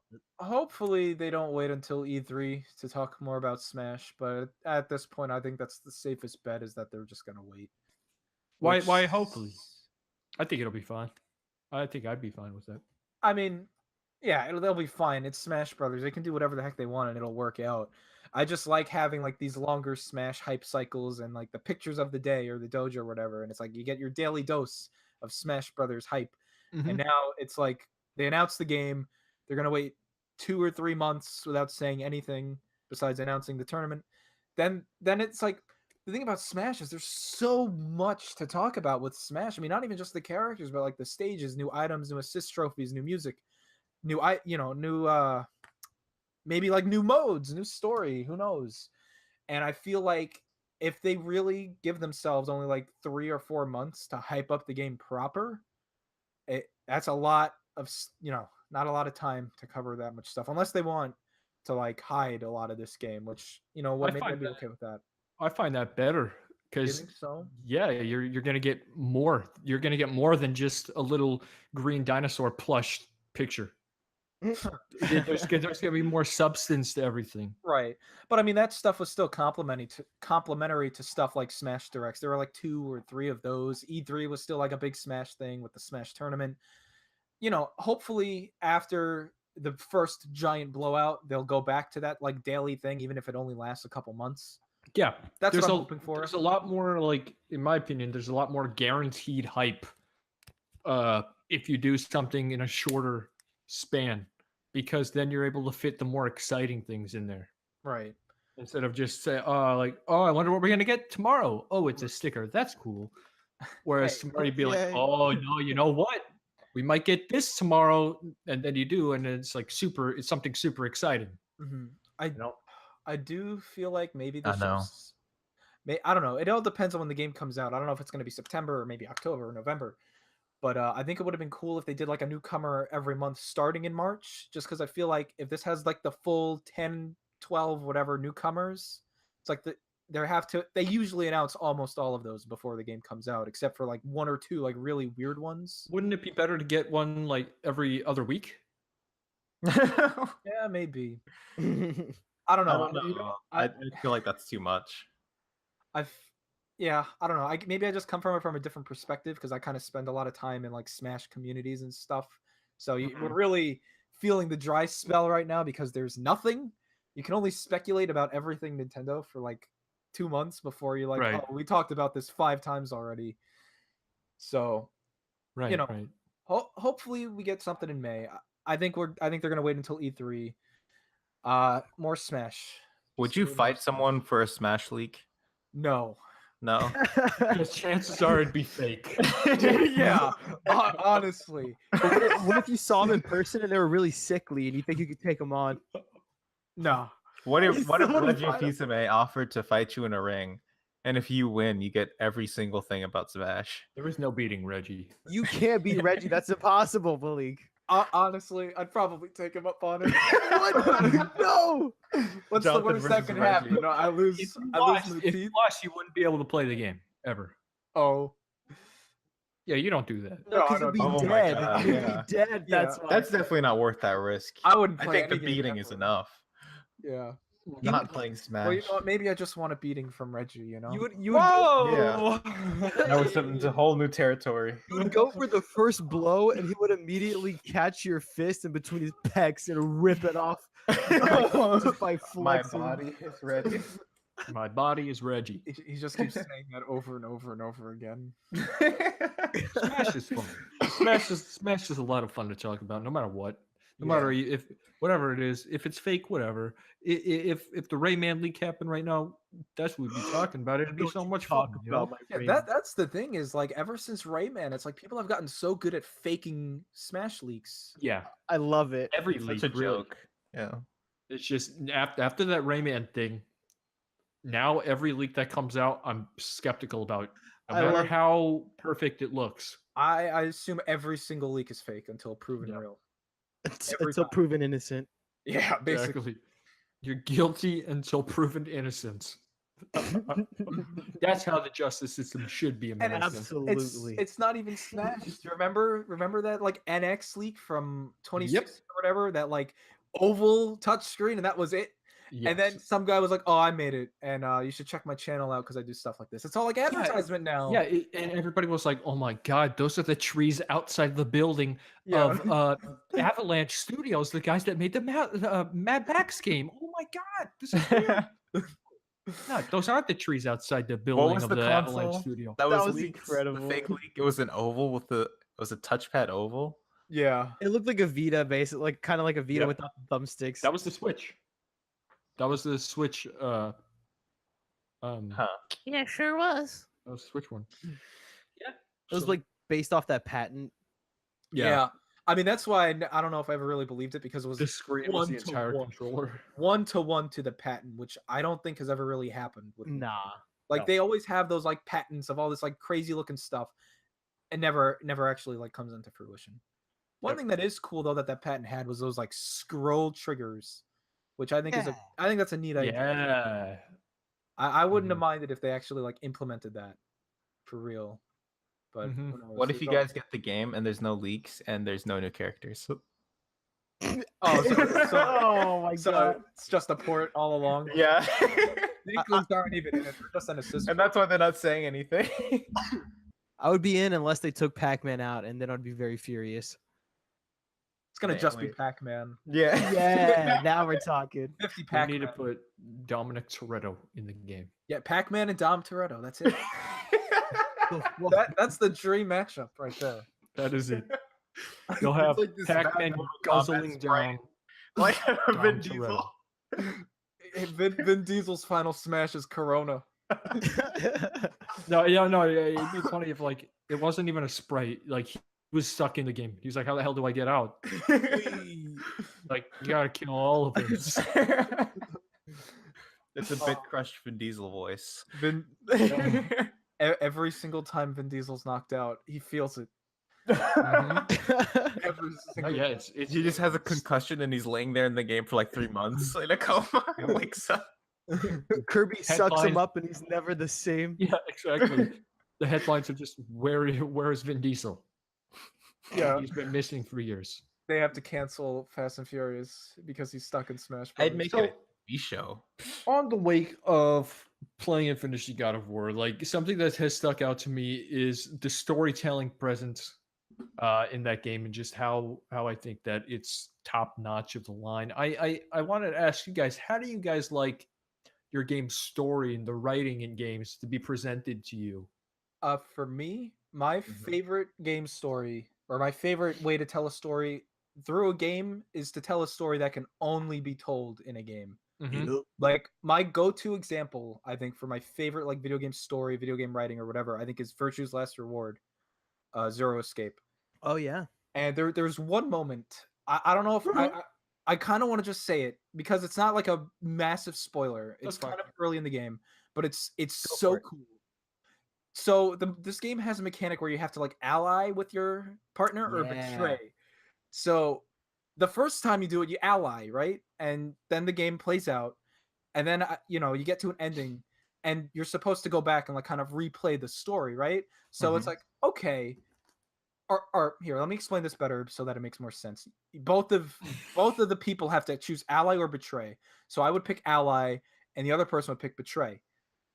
Speaker 2: Hopefully they don't wait until E3 to talk more about Smash, but at this point I think that's the safest bet is that they're just going to wait.
Speaker 1: Why?
Speaker 2: Which-
Speaker 1: Why? Hopefully, I think it'll be fine. I think I'd be fine with that.
Speaker 2: I mean, yeah, they'll be fine. It's Smash Brothers. They can do whatever the heck they want and it'll work out. I just like having like these longer Smash hype cycles and like the pictures of the day or the dojo or whatever, and it's like you get your daily dose of Smash Brothers hype. And now it's like they announce the game, they're gonna wait 2 or 3 months without saying anything besides announcing the tournament. Then it's like the thing about Smash is there's so much to talk about with Smash. I mean, not even just the characters, but like the stages, new items, new assist trophies, new music, new maybe like new modes, new story, who knows. And I feel like if they really give themselves only like 3 or 4 months to hype up the game proper, that's a lot of not a lot of time to cover that much stuff unless they want to like hide a lot of this game, which maybe I'd be okay with that.
Speaker 1: I find that better
Speaker 2: You
Speaker 1: because
Speaker 2: think so?
Speaker 1: yeah, you're gonna get more. You're gonna get more than just a little green dinosaur plush picture. There's gonna be more substance to everything.
Speaker 2: Right. But I mean that stuff was still complementary to stuff like Smash Directs. There were like 2 or 3 of those. E3 was still like a big Smash thing with the Smash tournament. Hopefully after the first giant blowout, they'll go back to that like daily thing, even if it only lasts a couple months.
Speaker 1: Yeah,
Speaker 2: That's
Speaker 1: there's
Speaker 2: what I'm
Speaker 1: a,
Speaker 2: hoping for.
Speaker 1: There's a lot more, like in my opinion, there's a lot more guaranteed hype if you do something in a shorter span, because then you're able to fit the more exciting things in there.
Speaker 2: Right.
Speaker 1: Instead of just say, I wonder what we're gonna get tomorrow. Oh, it's a sticker. That's cool. Whereas
Speaker 2: Hey,
Speaker 1: somebody be like,
Speaker 4: yeah.
Speaker 1: oh no, you know what? We might get this tomorrow, and then you do, and it's like it's something super exciting.
Speaker 2: Mm-hmm.
Speaker 1: know?
Speaker 2: I do feel like maybe
Speaker 3: I
Speaker 2: this
Speaker 3: know.
Speaker 2: I don't know. It all depends on when the game comes out. I don't know if it's going to be September or maybe October or November. But I think it would have been cool if they did like a newcomer every month starting in March, just because I feel like if this has like the full 10, 12, whatever newcomers, it's like they usually announce almost all of those before the game comes out, except for like 1 or 2 like really weird ones.
Speaker 1: Wouldn't it be better to get one like every other week?
Speaker 2: Yeah, maybe. I don't know.
Speaker 3: I feel like that's too much.
Speaker 2: Yeah, I don't know. Maybe I just come from it from a different perspective because I kind of spend a lot of time in like Smash communities and stuff. So we're really feeling the dry spell right now because there's nothing. You can only speculate about everything Nintendo for like 2 months before you're like,
Speaker 1: Right.
Speaker 2: oh, we talked about this 5 times already. So
Speaker 1: Right.
Speaker 2: know,
Speaker 1: right.
Speaker 2: hopefully we get something in May. I think they're gonna wait until E3. More Smash.
Speaker 3: Would
Speaker 2: Just
Speaker 3: you
Speaker 2: way more
Speaker 3: fight
Speaker 2: Smash.
Speaker 3: someone for a Smash leak?
Speaker 2: No.
Speaker 3: No.
Speaker 1: Because chances are it'd be fake.
Speaker 2: Yeah. Honestly.
Speaker 4: What if you saw them in person and they were really sickly and you think you could take them on?
Speaker 2: No.
Speaker 3: What
Speaker 4: You
Speaker 3: if
Speaker 4: still wouldn't
Speaker 3: Reggie
Speaker 4: fight him?
Speaker 3: Fils-Aimé offered to fight you in a ring, and if you win, you get every single thing about Smash?
Speaker 1: There is no beating Reggie.
Speaker 4: You can't beat Reggie. That's impossible, Malik.
Speaker 2: Honestly, I'd probably take him up on it.
Speaker 4: What? No.
Speaker 2: What's
Speaker 3: Jonathan
Speaker 2: the worst that
Speaker 3: versus
Speaker 2: can
Speaker 3: Reggie.
Speaker 2: happen? You know, I lose.
Speaker 1: If you
Speaker 2: I
Speaker 1: lost,
Speaker 2: lose my
Speaker 1: if you
Speaker 2: teeth.
Speaker 1: lost, you wouldn't be able to play the game ever.
Speaker 2: Oh.
Speaker 1: Yeah, you don't do that.
Speaker 4: No, because
Speaker 2: no,
Speaker 4: you'll be
Speaker 3: oh my
Speaker 4: dead.
Speaker 3: God,
Speaker 4: You'll
Speaker 3: yeah.
Speaker 4: be dead. That's why.
Speaker 3: That's definitely not worth that risk.
Speaker 2: I wouldn't
Speaker 3: I
Speaker 2: play
Speaker 3: think the
Speaker 2: any game
Speaker 3: beating is
Speaker 2: ever.
Speaker 3: enough.
Speaker 2: Yeah.
Speaker 3: Not playing Smash.
Speaker 2: Well, you know what? Maybe I just want a beating from Reggie. You know.
Speaker 4: You would go,
Speaker 3: That was something to whole new territory.
Speaker 4: you would go for the first blow, and he would immediately catch your fist in between his pecs and rip it off just by
Speaker 3: My
Speaker 4: flexing.
Speaker 3: body is ready.
Speaker 1: My body is Reggie.
Speaker 2: He just keeps saying that over and over and over again.
Speaker 1: Smash is fun. Smash is a lot of fun to talk about, no matter what. No matter if whatever it is, if it's fake, whatever. If the Rayman leak happened right now, that's what we'd be talking about. It'd be
Speaker 4: Don't
Speaker 1: so
Speaker 4: you
Speaker 1: much
Speaker 4: talk
Speaker 1: fun. You
Speaker 4: about
Speaker 1: know?
Speaker 4: my
Speaker 2: Yeah,
Speaker 4: brain.
Speaker 2: that's the thing is like ever since Rayman, it's like people have gotten so good at faking Smash leaks.
Speaker 1: Yeah,
Speaker 4: I love it.
Speaker 1: every
Speaker 3: Such
Speaker 1: leak.
Speaker 3: a
Speaker 1: really.
Speaker 3: joke. Yeah.
Speaker 1: It's just after that Rayman thing. Now every leak that comes out, I'm skeptical about. No
Speaker 4: I
Speaker 1: matter
Speaker 4: love-
Speaker 1: how perfect it looks.
Speaker 2: I assume every single leak is fake until proven
Speaker 1: Yeah.
Speaker 2: real. Every
Speaker 4: Until
Speaker 2: time.
Speaker 4: proven innocent.
Speaker 2: Yeah, basically.
Speaker 1: Exactly. You're guilty until proven innocence. That's how the justice system should be,
Speaker 2: And
Speaker 1: American.
Speaker 4: Absolutely.
Speaker 2: It's not even Smash. Remember that like NX leak from 2016 or whatever, that like oval touchscreen, and that was it. And then
Speaker 1: Yes.
Speaker 2: some guy was like, "Oh, I made it, and you should check my channel out because I do stuff like this." It's all like advertisement now.
Speaker 1: Yeah, and everybody was like, "Oh my god, those are the trees outside the building
Speaker 2: Yeah.
Speaker 1: of Avalanche Studios, the guys that made the Mad Max game. Oh my god, this is weird." No, those aren't the trees outside the building
Speaker 3: was
Speaker 1: of
Speaker 3: the
Speaker 1: the Avalanche
Speaker 3: console?
Speaker 1: Studio.
Speaker 3: That
Speaker 4: was
Speaker 3: leaked,
Speaker 4: incredible.
Speaker 3: The fake leak. It was an oval with it was a touchpad oval.
Speaker 2: Yeah.
Speaker 4: It looked like a Vita, basically, like kind of like a Vita
Speaker 1: Yep.
Speaker 4: without the thumbsticks.
Speaker 1: That was the Switch. That was the Switch.
Speaker 3: Huh.
Speaker 4: Yeah, sure was.
Speaker 1: That was the Switch one. Yeah,
Speaker 4: It was
Speaker 1: so-
Speaker 4: like based off that patent.
Speaker 2: Yeah. I mean, that's why I don't know if I ever really believed it because it was
Speaker 1: the screen was the
Speaker 2: 1 to
Speaker 1: entire
Speaker 2: 1.
Speaker 1: controller.
Speaker 2: 1-to-1 to the patent, which I don't think has ever really happened. With
Speaker 4: Nah.
Speaker 2: Like
Speaker 1: No.
Speaker 2: they always have those like patents of all this like crazy looking stuff, and never actually like comes into fruition. One
Speaker 1: Yep.
Speaker 2: thing that is cool though that patent had was those like scroll triggers, which I think
Speaker 4: Yeah.
Speaker 2: I think that's a neat idea.
Speaker 1: Yeah.
Speaker 2: I wouldn't have
Speaker 1: Mhm.
Speaker 2: minded if they actually like implemented that for real. But
Speaker 1: Mhm.
Speaker 2: who knows?
Speaker 3: What if
Speaker 2: There's
Speaker 3: you
Speaker 2: al-
Speaker 3: guys get the game and there's no leaks and there's no new characters?
Speaker 2: Oh, so
Speaker 4: oh my
Speaker 2: so
Speaker 4: god.
Speaker 2: it's just a port all along.
Speaker 3: Yeah.
Speaker 2: The Inklings aren't even in it; they're just an assistant.
Speaker 3: And that's why they're not saying anything.
Speaker 4: I would be in unless they took Pac-Man out, and then I'd be very furious.
Speaker 2: It's gonna
Speaker 3: Can't
Speaker 2: just be
Speaker 3: wait.
Speaker 2: Pac-Man.
Speaker 3: Yeah.
Speaker 4: Yeah, now we're talking.
Speaker 2: 50
Speaker 1: We
Speaker 2: Pac-Man.
Speaker 1: need to put Dominic Toretto in the game.
Speaker 2: Yeah, Pac-Man and Dom Toretto. That's it.
Speaker 4: Well,
Speaker 2: That's the dream matchup right there.
Speaker 1: That is it. You'll have
Speaker 3: like this bad
Speaker 1: Pac-Man
Speaker 3: Mortal Kombat
Speaker 1: guzzling
Speaker 3: sprite.
Speaker 1: down.
Speaker 3: like
Speaker 1: Dom
Speaker 3: Vin
Speaker 1: Toretto.
Speaker 3: Diesel.
Speaker 2: Vin Diesel's final smash is Corona.
Speaker 1: No, it'd be funny if like it wasn't even a sprite. Like he was stuck in the game. He was like, "How the hell do I get out?" Like you gotta kill all of us.
Speaker 3: It's a bit crushed Vin Diesel voice.
Speaker 2: Vin, every single time Vin Diesel's knocked out, he feels it. Every
Speaker 1: No,
Speaker 2: single
Speaker 1: yeah, it's
Speaker 3: He just has a concussion and he's laying there in the game for like 3 months in a coma and wakes up.
Speaker 4: Kirby sucks him
Speaker 1: Headline-
Speaker 4: up, and he's never the same.
Speaker 1: yeah, exactly. The headlines are just where is Vin Diesel?
Speaker 2: Yeah,
Speaker 1: He's been missing for years.
Speaker 2: they have to cancel Fast and Furious because he's stuck in Smash.
Speaker 3: I'd
Speaker 2: Brothers.
Speaker 3: make
Speaker 1: So-
Speaker 3: it a TV show.
Speaker 1: On the wake of playing and finishing God of War, like something that has stuck out to me is the storytelling presence in that game, and just how I think that it's top notch of the line. I wanted to ask you guys, how do you guys like your game's story and the writing in games to be presented to you?
Speaker 2: For me, my favorite game story or my favorite way to tell a story through a game is to tell a story that can only be told in a game.
Speaker 1: Mhm.
Speaker 2: Like my go-to example, I think, for my favorite like video game story, video game writing, or whatever, I think is Virtue's Last Reward, Zero Escape.
Speaker 4: Oh yeah.
Speaker 2: And there's one moment. I don't know if I kind of want to just say it because it's not like a massive spoiler. It's
Speaker 1: That's fine.
Speaker 2: kind of early in the game, but it's
Speaker 4: Go
Speaker 2: so
Speaker 4: for it.
Speaker 2: cool. So this game has a mechanic where you have to like ally with your partner or
Speaker 4: Yeah.
Speaker 2: betray. So the first time you do it, you ally, right? And then the game plays out, and then you know, you get to an ending, and you're supposed to go back and like kind of replay the story, right? So it's
Speaker 3: Mhm.
Speaker 2: like, okay, or here, let me explain this better so that it makes more sense. Both of the people have to choose ally or betray. So I would pick ally, and the other person would pick betray.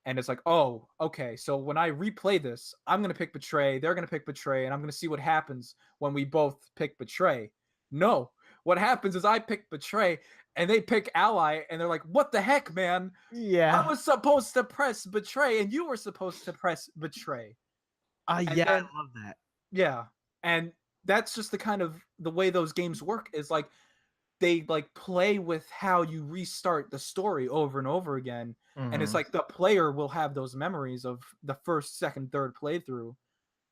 Speaker 2: And it's like, oh, okay. So when I replay this, I'm gonna pick betray. They're gonna pick betray, and I'm gonna see what happens when we both pick betray. No, what happens is I pick betray, and they pick ally, and they're like, what the heck, man?
Speaker 4: Yeah.
Speaker 2: I was supposed to press betray, and you were supposed to press betray. And
Speaker 4: Yeah,
Speaker 2: then-
Speaker 4: I love that.
Speaker 2: Yeah, and that's just the kind of the way those games work. Is like they like play with how you restart the story over and over again, and it's
Speaker 3: Mhm.
Speaker 2: like the player will have those memories of the first, second, third playthrough,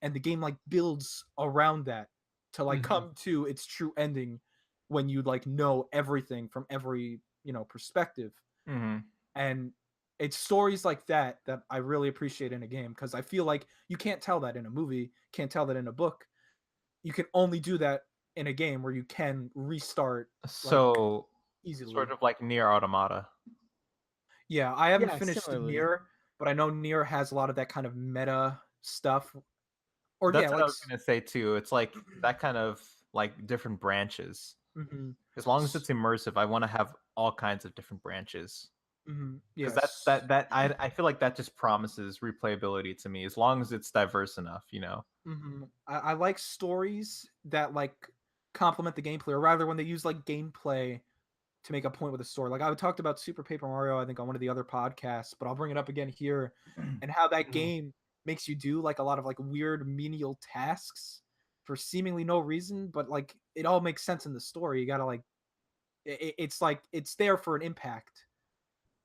Speaker 2: and the game like builds around that to like
Speaker 1: Mhm.
Speaker 2: come to its true ending when you like know everything from every, you know, perspective.
Speaker 3: Mhm.
Speaker 2: And it's stories like that that I really appreciate in a game, because I feel like you can't tell that in a movie, can't tell that in a book. You can only do that in a game where you can restart
Speaker 3: So
Speaker 2: easily.
Speaker 3: sort of like Near Automata.
Speaker 2: Yeah, I haven't
Speaker 4: Yeah,
Speaker 2: finished
Speaker 4: similarly.
Speaker 2: Nier, but I know Nier has a lot of that kind of meta stuff. Or
Speaker 3: That's
Speaker 2: yeah,
Speaker 3: what
Speaker 2: like
Speaker 3: I was gonna say too. It's like that kind of like different branches.
Speaker 2: mhm,
Speaker 3: As long as it's immersive, I want to have all kinds of different branches.
Speaker 2: mhm,
Speaker 3: Because
Speaker 2: yes.
Speaker 3: I feel like that just promises replayability to me as long as it's diverse enough, you know.
Speaker 2: I like stories that like complement the gameplay, or rather when they use like gameplay to make a point with a story. Like I talked about Super Paper Mario, I think, on one of the other podcasts, but I'll bring it up again here, and how that
Speaker 1: Mhm.
Speaker 2: game makes you do like a lot of like weird menial tasks for seemingly no reason, but like it all makes sense in the story. You gotta like it's like it's there for an impact.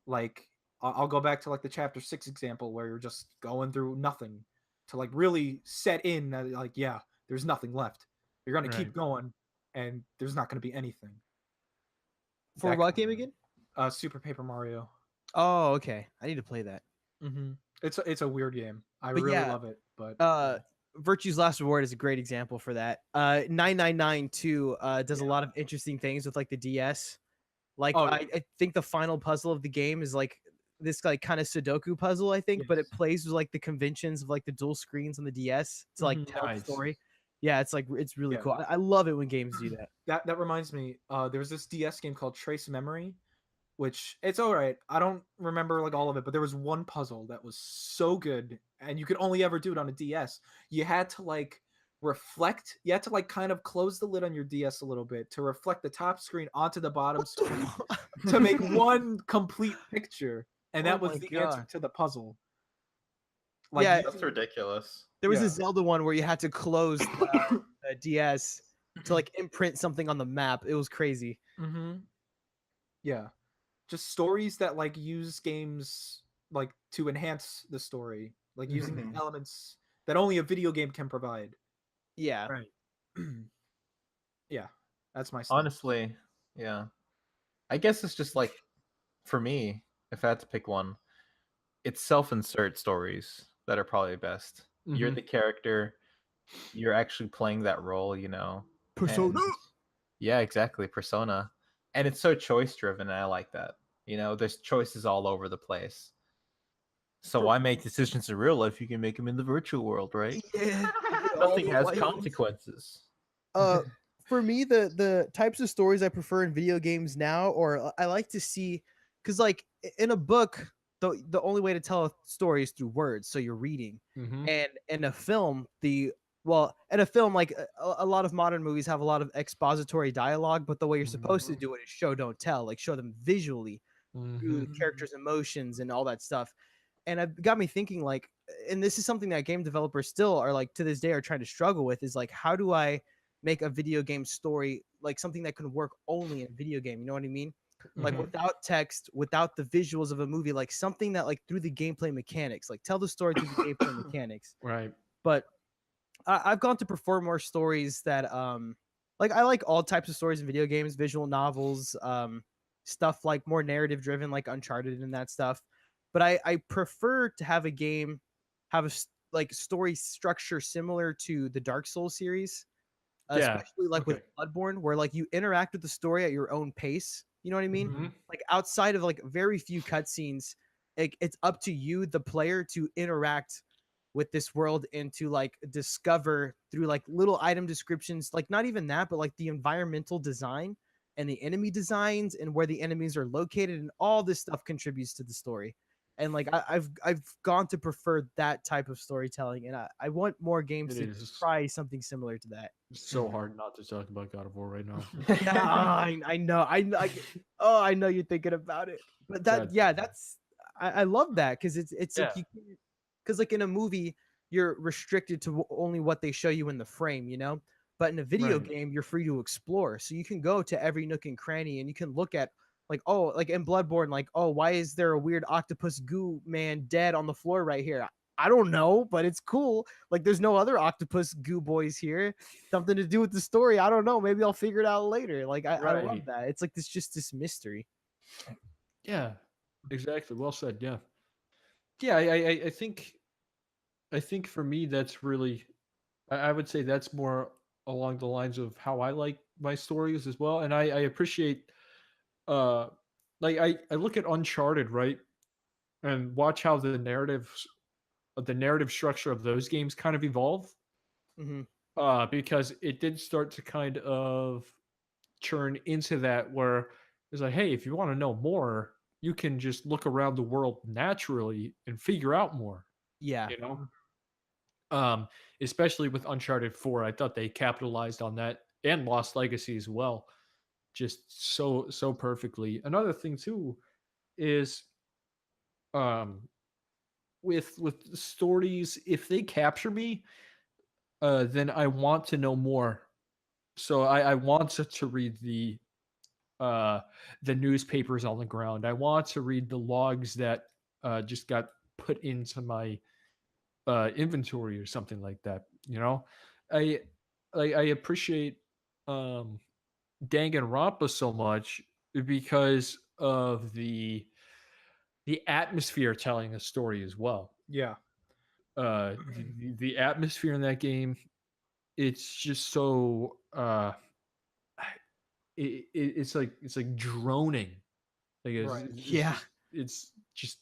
Speaker 2: Like I'll go back to like the chapter 6 example where you're just going through nothing to like really set in that like, yeah, there's nothing left. You're gonna keep
Speaker 1: Right.
Speaker 2: going, and there's not gonna be anything.
Speaker 4: For
Speaker 2: That
Speaker 4: what
Speaker 2: kind
Speaker 4: game
Speaker 2: of-
Speaker 4: again?
Speaker 2: Super Paper Mario.
Speaker 4: Oh, okay. I need to play that.
Speaker 2: It's a weird game. I
Speaker 4: But
Speaker 2: really
Speaker 4: yeah,
Speaker 2: love it, but
Speaker 4: Virtue's Last Reward is a great example for that. 999 too does a lot of interesting things with like the DS. Like
Speaker 2: Oh,
Speaker 4: I think the final puzzle of the game is like this like kind of Sudoku puzzle, I think, but it
Speaker 2: Yes.
Speaker 4: plays with like the conventions of like the dual screens on the DS to like
Speaker 2: Mhm.
Speaker 4: tell the
Speaker 1: Nice.
Speaker 4: story. Yeah, it's like it's really
Speaker 2: Yeah.
Speaker 4: cool. I love it when games do that.
Speaker 2: that reminds me. There's this DS game called Trace Memory, which it's all right. I don't remember like all of it, but there was one puzzle that was so good, and you could only ever do it on a DS. You had to like reflect. You had to like kind of close the lid on your DS a little bit to reflect the top screen onto the bottom screen to make one complete picture, and
Speaker 4: Oh
Speaker 2: that was
Speaker 4: my
Speaker 2: the answer
Speaker 4: God.
Speaker 2: to the puzzle. Like,
Speaker 4: Yeah,
Speaker 3: That's ridiculous.
Speaker 4: there was
Speaker 2: yeah.
Speaker 4: a Zelda one where you had to close the DS to like imprint something on the map. It was crazy.
Speaker 2: Yeah, just stories that like use games like to enhance the story, like using
Speaker 3: Mhm.
Speaker 2: the elements that only a video game can provide.
Speaker 4: Yeah.
Speaker 2: Right. Yeah, that's my stance.
Speaker 3: Honestly, yeah. I guess it's just like for me, if I had to pick one, it's self-insert stories that are probably best. You're
Speaker 1: Mhm.
Speaker 3: the character, you're actually playing that role, you know.
Speaker 4: Persona.
Speaker 3: and- yeah, exactly, Persona. And it's so choice driven, and I like that. You know, there's choices all over the place. So why make decisions in real life? You can make them in the virtual world, right?
Speaker 4: Yeah.
Speaker 3: Nothing has
Speaker 4: Like-
Speaker 3: consequences.
Speaker 4: For me, the types of stories I prefer in video games now, or I like to see, because like in a book, the only way to tell a story is through words, so you're reading.
Speaker 1: Mhm.
Speaker 4: And in a film, in a film, like a lot of modern movies have a lot of expository dialogue, but the way you're supposed to do it is show don't tell, like show them visually through the
Speaker 1: Mhm.
Speaker 4: characters' emotions and all that stuff. And it got me thinking, like, and this is something that game developers still are like to this day are trying to struggle with, is like, how do I make a video game story like something that can work only in a video game. You know what I mean? Like
Speaker 2: Mhm.
Speaker 4: without text, without the visuals of a movie, like something that like through the gameplay mechanics, like tell the story through the gameplay mechanics.
Speaker 1: Right.
Speaker 4: But I've gone to prefer more stories that like I like all types of stories in video games, visual novels, stuff like more narrative driven like Uncharted and that stuff. But I prefer to have a game have like story structure similar to the Dark Souls series,
Speaker 1: Yeah.
Speaker 4: especially like with
Speaker 1: Okay.
Speaker 4: Bloodborne, where like you interact with the story at your own pace. You know what I mean?
Speaker 1: Mhm.
Speaker 4: Like outside of like very few cutscenes, it's up to you, the player, to interact with this world and to like discover through like little item descriptions, like not even that, but like the environmental design and the enemy designs and where the enemies are located, and all this stuff contributes to the story. And like I've gone to prefer that type of storytelling, and I want more games
Speaker 1: It
Speaker 4: to
Speaker 1: is
Speaker 4: try something similar to that.
Speaker 1: so
Speaker 3: Mhm.
Speaker 1: hard not to talk about God of War right now.
Speaker 4: Yeah, I know. Oh, I know you're thinking about it. But that,
Speaker 1: Sad.
Speaker 4: yeah, I love that because it's like
Speaker 1: Yeah.
Speaker 4: you can't, because like in a movie you're restricted to only what they show you in the frame, you know. But in a video
Speaker 1: Right.
Speaker 4: game, you're free to explore, so you can go to every nook and cranny, and you can look at like, oh, like in Bloodborne, like, oh, why is there a weird octopus goo man dead on the floor right here? I don't know, but it's cool. Like, there's no other octopus goo boys here. Something to do with the story. I don't know. Maybe I'll figure it out later. Like, I love
Speaker 1: Right.
Speaker 4: that. It's like this mystery.
Speaker 1: Yeah. Exactly. Well said. Yeah. Yeah. I think for me that's really I would say that's more along the lines of how I like my stories as well. And I appreciate uh like I look at Uncharted, right? And watch how the narrative structure of those games kind of evolve.
Speaker 4: Hmm.
Speaker 1: Because it did start to kind of turn into that where it's like, hey, if you want to know more, you can just look around the world naturally and figure out more,
Speaker 4: Yeah.
Speaker 1: you know? Um, Especially with Uncharted 4, I thought they capitalized on that and Lost Legacy as well, just so perfectly. Another thing too is um with stories, if they capture me, then I want to know more. So I want to read uh the newspapers on the ground. I want to read the logs that just got put into my inventory or something like that. You know, I I appreciate um Danganronpa so much because of the atmosphere telling a story as well.
Speaker 2: Yeah.
Speaker 1: The atmosphere in that game, it's just so it's like droning. Like
Speaker 2: Right.
Speaker 4: Yeah.
Speaker 1: it's just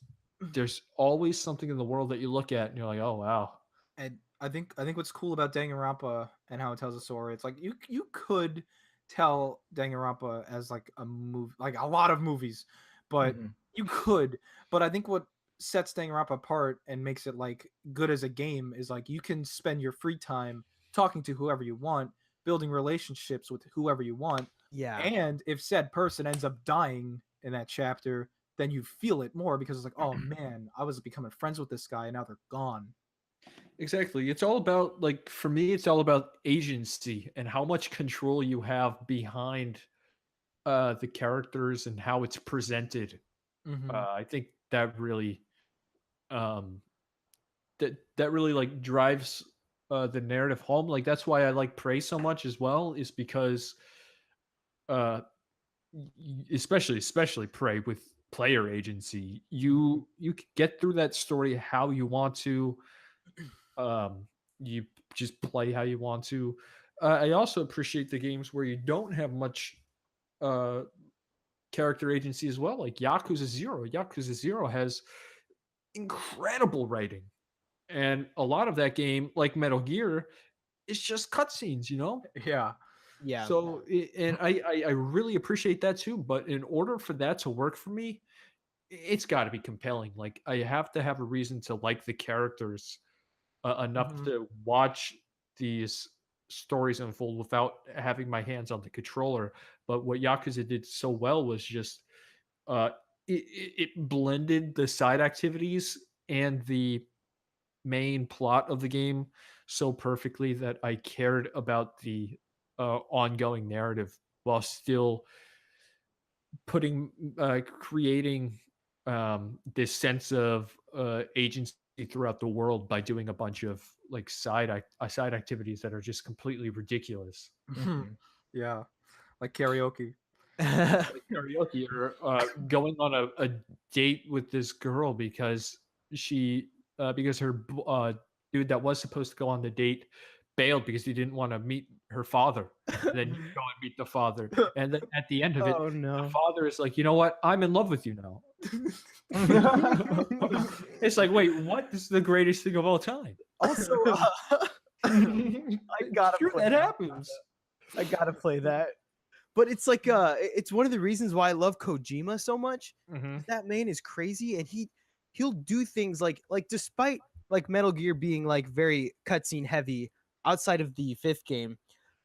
Speaker 1: there's always something in the world that you look at and you're like, oh wow.
Speaker 2: And I think what's cool about Danganronpa and how it tells a story, it's like you could tell Danganronpa as like a movie, like a lot of movies, but
Speaker 3: Mhm.
Speaker 2: you could. But I think what sets Danganronpa apart and makes it like good as a game is like you can spend your free time talking to whoever you want, building relationships with whoever you want,
Speaker 4: Yeah.
Speaker 2: and if said person ends up dying in that chapter, then you feel it more because it's like, oh man, I was becoming friends with this guy and now they're gone.
Speaker 1: Exactly. It's all about, like, for me it's all about agency and how much control you have behind the characters and how it's presented.
Speaker 2: Mm-hmm.
Speaker 1: I think that really um that really like drives the narrative home. Like that's why I like Prey so much as well, is because uh especially Prey with player agency, you can get through that story how you want to. um you just play how you want to. I also appreciate the games where you don't have much uh character agency as well, like Yakuza 0 has incredible writing, and a lot of that game, like Metal Gear, is just cutscenes, you know.
Speaker 2: Yeah.
Speaker 4: Yeah.
Speaker 1: So and I really appreciate that too, but in order for that to work for me, it's got to be compelling. Like I have to have a reason to like the characters enough
Speaker 2: Mhm.
Speaker 1: to watch these stories unfold without having my hands on the controller. But what Yakuza did so well was just uh, it blended the side activities and the main plot of the game so perfectly that I cared about the ongoing narrative while still creating this sense of agency throughout the world by doing a bunch of like side activities that are just completely ridiculous.
Speaker 3: Mhm.
Speaker 2: Yeah, like karaoke.
Speaker 1: Like karaoke or going on a date with this girl because her dude that was supposed to go on the date bailed because he didn't want to meet her father. And then you go and meet the father, and then at the end of it,
Speaker 4: Oh
Speaker 1: the
Speaker 4: no.
Speaker 1: father is like, you know what? I'm in love with you now. It's like, wait, what? This is the greatest thing of all time.
Speaker 4: Also, I gotta
Speaker 1: Sure,
Speaker 4: play
Speaker 1: that
Speaker 4: that.
Speaker 1: happens.
Speaker 4: I gotta play that. But it's like it's one of the reasons why I love Kojima so much.
Speaker 1: Mhm.
Speaker 4: That man is crazy, and he'll do things like despite like Metal Gear being like very cutscene heavy outside of the fifth game,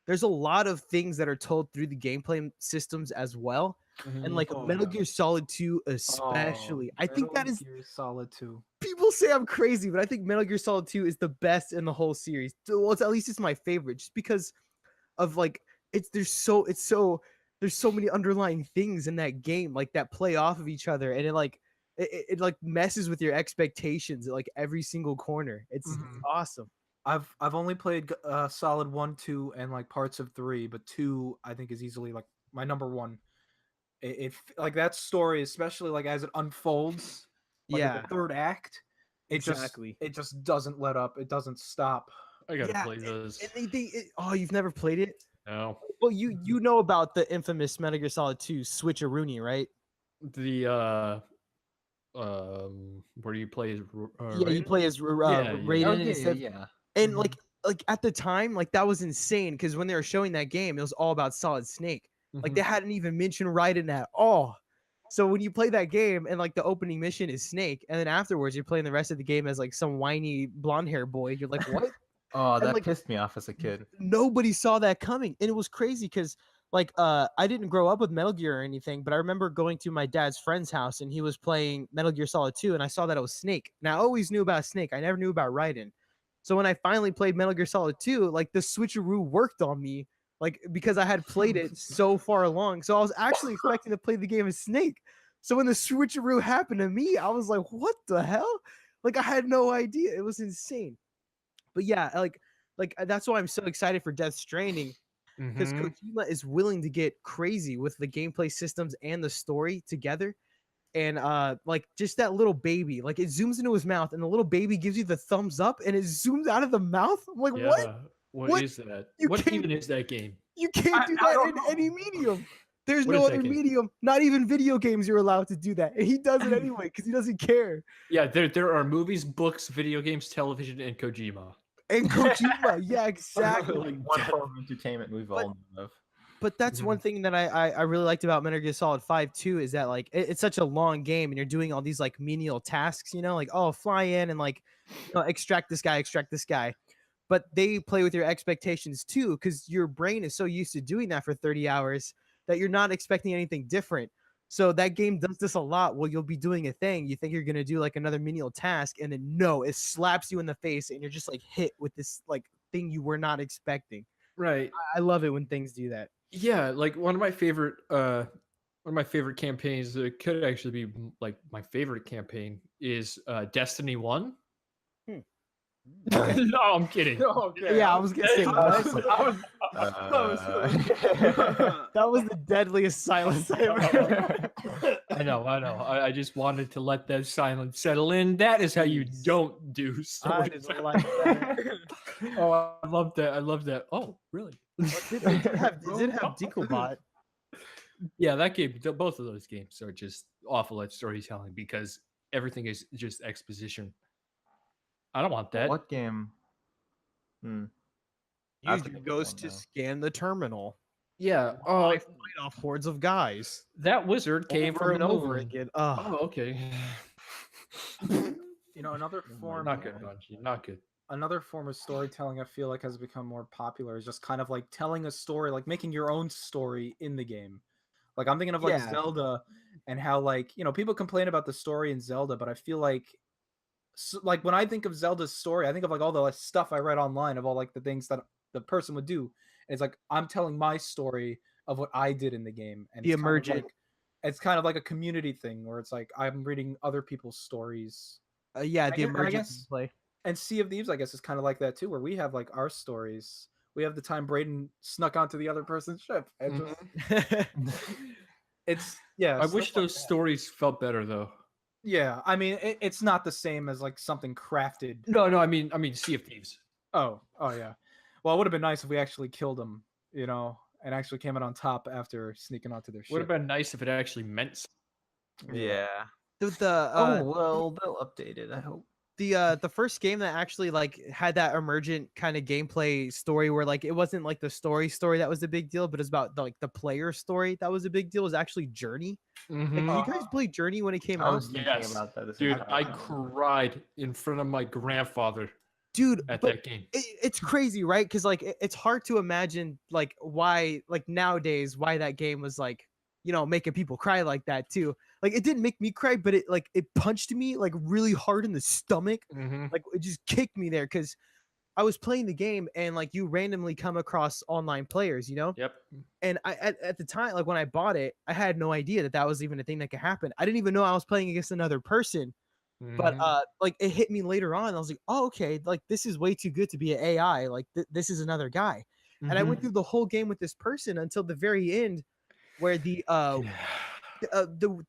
Speaker 4: there's a lot of things that are told through the gameplay systems as well. And
Speaker 1: Mhm.
Speaker 4: like
Speaker 2: Oh,
Speaker 4: Metal
Speaker 2: yeah.
Speaker 4: Gear Solid 2 especially. I think that
Speaker 2: Metal
Speaker 4: is,
Speaker 2: Gear Solid 2.
Speaker 4: people say I'm crazy, but I think Metal Gear Solid 2 is the best in the whole series. Well, at least it's my favorite just because of like there's so many underlying things in that game like that play off of each other, and it like messes with your expectations at like every single corner. It's
Speaker 2: Mhm.
Speaker 4: awesome.
Speaker 2: I've only played Solid 1, 2, and like parts of 3, but 2 I think is easily like my number one. Like that story, especially like as it unfolds, like in
Speaker 4: Yeah,
Speaker 2: the third act,
Speaker 4: exactly.
Speaker 2: it just doesn't let up. It doesn't stop.
Speaker 1: I gotta
Speaker 4: Yeah,
Speaker 1: play those.
Speaker 4: and oh, you've never played it?
Speaker 1: No.
Speaker 4: Well, you know about the infamous Metal Gear Solid 2 switcheroonie, right?
Speaker 1: The where you play as
Speaker 4: Yeah, you
Speaker 1: Raiden?
Speaker 4: play as
Speaker 1: Yeah, yeah.
Speaker 3: Oh
Speaker 4: Raiden
Speaker 3: yeah,
Speaker 4: instead.
Speaker 3: yeah.
Speaker 4: And
Speaker 2: Mhm.
Speaker 4: like at the time, like that was insane because when they were showing that game, it was all about Solid Snake. Like
Speaker 1: Mhm.
Speaker 4: they hadn't even mentioned Raiden at all. So when you play that game and like the opening mission is Snake, and then afterwards you're playing the rest of the game as like some whiny blonde hair boy, you're like, what?
Speaker 3: Oh,
Speaker 4: And
Speaker 3: that
Speaker 4: like
Speaker 3: pissed me off as a kid.
Speaker 4: nobody saw that coming, and it was crazy because like I didn't grow up with Metal Gear or anything, but I remember going to my dad's friend's house and he was playing Metal Gear Solid 2, and I saw that it was Snake. And I always knew about Snake. I never knew about Raiden. So when I finally played Metal Gear Solid 2, like the switcheroo worked on me, like because I had played it so far along. So I was actually expecting to play the game as Snake. So when the switcheroo happened to me, I was like, what the hell? Like I had no idea. It was insane. But yeah, that's why I'm so excited for Death Stranding because
Speaker 1: Mhm.
Speaker 4: Kojima is willing to get crazy with the gameplay systems and the story together. And like just that little baby, like it zooms into his mouth, and the little baby gives you the thumbs up, and it zooms out of the mouth. I'm like, what?
Speaker 1: Yeah. What
Speaker 4: What?
Speaker 1: is that?
Speaker 4: You
Speaker 1: What
Speaker 4: can't
Speaker 1: even is that game?
Speaker 4: you can't do
Speaker 2: I
Speaker 4: that
Speaker 2: don't
Speaker 4: in any
Speaker 2: know.
Speaker 4: medium. There's
Speaker 1: What
Speaker 4: no
Speaker 1: is that
Speaker 4: other
Speaker 1: game?
Speaker 4: medium. Not even video games you're allowed to do that, and he does it anyway because he doesn't care.
Speaker 1: Yeah, there are movies, books, video games, television, and Kojima.
Speaker 4: And Kojima, yeah, exactly.
Speaker 1: Like,
Speaker 3: One form of entertainment we've
Speaker 4: But-
Speaker 3: all known of.
Speaker 4: But that's one thing that I really liked about Metal Gear Solid 5 too, is that like it's such a long game and you're doing all these like menial tasks, you know, like oh fly in and like extract this guy. But they play with your expectations too, because your brain is so used to doing that for 30 hours that you're not expecting anything different. So that game does this a lot. Well, you'll be doing a thing, you think you're gonna do like another menial task, and then no, it slaps you in the face and you're just like hit with this like thing you were not expecting.
Speaker 1: right.
Speaker 4: I love it when things do that.
Speaker 1: Yeah, like one of my favorite campaigns that could actually be like my favorite campaign is Destiny 1.
Speaker 4: Hmm.
Speaker 1: No, I'm kidding.
Speaker 2: Okay.
Speaker 4: Yeah, I was gonna say what?
Speaker 3: Uh,
Speaker 4: That was the deadliest silence I ever heard.
Speaker 1: I know. I just wanted to let that silence settle in. That is how you
Speaker 4: Jeez.
Speaker 1: don't do
Speaker 4: I
Speaker 1: story.
Speaker 4: just like that.
Speaker 1: Oh, I love that. I love that. Oh, really?
Speaker 4: It did have Decobot.
Speaker 1: Yeah, that game. Both of those games are just awful at storytelling because everything is just exposition. I don't want that.
Speaker 3: What game? I have
Speaker 4: Use
Speaker 3: to
Speaker 4: your
Speaker 3: think of
Speaker 4: ghost
Speaker 3: one
Speaker 4: to
Speaker 3: now.
Speaker 4: scan the terminal.
Speaker 1: Yeah.
Speaker 4: I fight off hordes of guys
Speaker 1: That wizard came
Speaker 4: over
Speaker 1: from
Speaker 4: and
Speaker 1: the
Speaker 4: over
Speaker 1: moon.
Speaker 4: again.
Speaker 1: Oh, okay.
Speaker 2: You know, another form
Speaker 1: Not good, Bungie. Not good.
Speaker 2: another form of storytelling I feel like has become more popular is just kind of like telling a story, like making your own story in the game. Like I'm thinking of like
Speaker 4: Yeah.
Speaker 2: Zelda and how like, you know, people complain about the story in Zelda, but I feel like like when I think of Zelda's story, I think of like all the stuff I read online of all like the things that the person would do. And it's like I'm telling my story of what I did in the game, and
Speaker 4: The
Speaker 2: it's kind of
Speaker 4: emergent.
Speaker 2: it's kind of like a community thing where it's like I'm reading other people's stories.
Speaker 4: Yeah, the
Speaker 2: I
Speaker 4: emergent
Speaker 2: guess-
Speaker 4: play.
Speaker 2: And Sea of Thieves, I guess, is kind of like that too, where we have like our stories. We have the time Braden snuck onto the other person's ship, and just it's yeah.
Speaker 1: I
Speaker 2: stuff
Speaker 1: wish
Speaker 2: like
Speaker 1: those
Speaker 2: that.
Speaker 1: stories felt better though.
Speaker 2: Yeah, I mean, it's not the same as like something crafted.
Speaker 1: No, I mean Sea of Thieves.
Speaker 2: Oh yeah. Well, it would have been nice if we actually killed them, and actually came out on top after sneaking onto their ship.
Speaker 1: Would have been nice if it actually meant something.
Speaker 3: Yeah.
Speaker 4: The
Speaker 3: Well, they'll update it. I hope.
Speaker 4: the first game that actually like had that emergent kind of gameplay story where like it wasn't like the story that was the big deal, but it's about like the player story that was a big deal was actually Journey. Like,
Speaker 1: Mhm.
Speaker 4: you guys played Journey when it came
Speaker 3: I
Speaker 4: out?
Speaker 3: was thinking
Speaker 1: Yes.
Speaker 3: about that. This
Speaker 1: Dude,
Speaker 3: entire
Speaker 1: I
Speaker 3: time.
Speaker 1: cried in front of my grandfather
Speaker 4: Dude,
Speaker 1: at
Speaker 4: but
Speaker 1: that game.
Speaker 4: it's crazy, right? Because like it's hard to imagine like why like nowadays why that game was like making people cry like that too. Like it didn't make me cry, but it punched me like really hard in the stomach.
Speaker 1: Mhm.
Speaker 4: Like it just kicked me there because I was playing the game and like you randomly come across online players,
Speaker 1: Yep.
Speaker 4: and I at the time like when I bought it, I had no idea that that was even a thing that could happen. I didn't even know I was playing against another person. But
Speaker 1: Mhm.
Speaker 4: like it hit me later on. I was like, oh, okay, like this is way too good to be an AI. Like this is another guy. And I went
Speaker 1: Mhm.
Speaker 4: through the whole game with this person until the very end, where the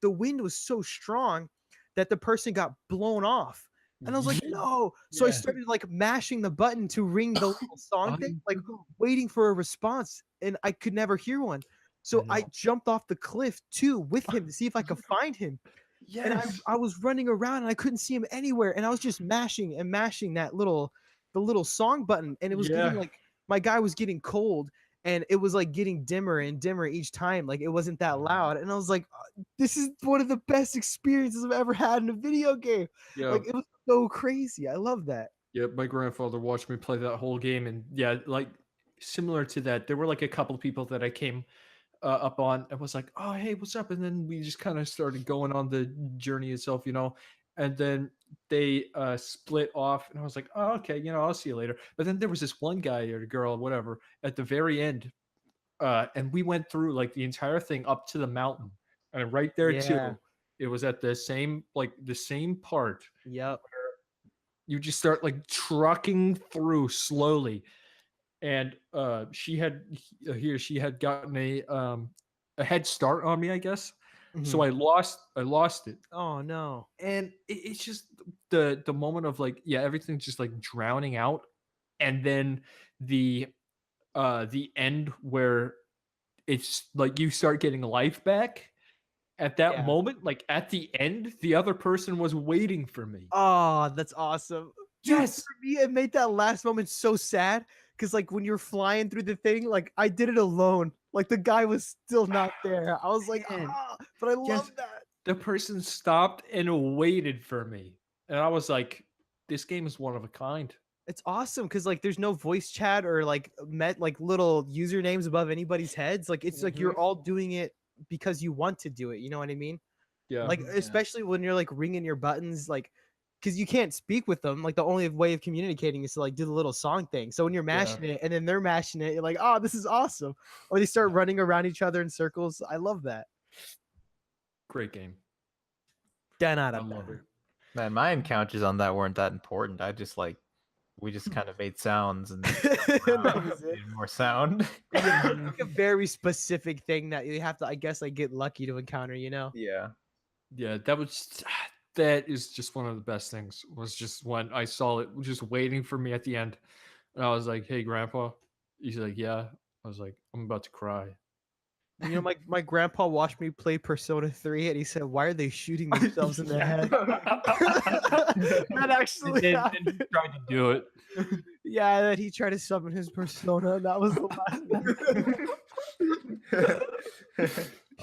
Speaker 4: wind was so strong that the person got blown off. And I was like, no. So I
Speaker 1: Yeah.
Speaker 4: started like mashing the button to ring the little song thing, like waiting for a response, and I could never hear one. So I
Speaker 1: know.
Speaker 4: jumped off the cliff too with him to see if I could find him. And I was running around and I couldn't see him anywhere. And I was just mashing and mashing the little song button. And it was getting
Speaker 1: Yeah.
Speaker 4: like my guy was getting cold and it was like getting dimmer and dimmer each time. Like it wasn't that loud. And I was like, this is one of the best experiences I've ever had in a video game.
Speaker 1: Yeah.
Speaker 4: Like it was so crazy. I love that.
Speaker 1: Yeah, my grandfather watched me play that whole game, and yeah, like similar to that, there were like a couple people that I came up on and was like, "Oh, hey, what's up?" And then we just kind of started going on the journey itself, and then they split off, and I was like, "Oh, okay, I'll see you later." But then there was this one guy or girl, or whatever, at the very end, and we went through like the entire thing up to the mountain, and right there
Speaker 4: Yeah.
Speaker 1: too, it was at the same part
Speaker 4: Yep.
Speaker 1: you just start like trucking through slowly, and she had gotten a head start on me, I guess. So I lost it,
Speaker 4: Oh no.
Speaker 1: and it's just the moment of like, yeah, everything's just like drowning out, and then the end where it's like you start getting life back. At that
Speaker 4: Yeah.
Speaker 1: moment, like at the end, the other person was waiting for me.
Speaker 4: Oh, that's awesome. Dude,
Speaker 1: Yes.
Speaker 4: for me, it made that last moment so sad because, like, when you're flying through the thing, like, I did it alone. Like, the guy was still not there. I was like,
Speaker 1: Man.
Speaker 4: but I
Speaker 1: Yes.
Speaker 4: love that.
Speaker 1: The person stopped and waited for me, and I was like, this game is one of a kind.
Speaker 4: It's awesome because, like, there's no voice chat or, like, little usernames above anybody's heads. Like, it's like you're all doing it because you want to do it. You know what I mean?
Speaker 1: Yeah.
Speaker 4: Like, especially when you're, like, ringing your buttons, like, because you can't speak with them. Like the only way of communicating is to like do the little song thing. So when you're mashing it and then they're mashing it, you're like, oh, this is awesome. Or they start running around each other in circles. I love that.
Speaker 1: Great game.
Speaker 4: I
Speaker 1: I love it.
Speaker 3: Man, my encounters on that weren't that important. We just kind of made sounds and
Speaker 4: That was it.
Speaker 3: needed more sound.
Speaker 4: Like a very specific thing that you have to, I guess, like get lucky to encounter.
Speaker 3: Yeah.
Speaker 1: Yeah, that is just one of the best things. Was just when I saw it just waiting for me at the end, and I was like, "Hey, Grandpa." He's like, "Yeah." I was like, "I'm about to cry."
Speaker 4: My grandpa watched me play Persona 3 and he said, why are they shooting themselves in the head? That actually
Speaker 1: Then
Speaker 4: happened.
Speaker 1: he tried to do it.
Speaker 4: Yeah, that he tried to summon his persona. And that was the last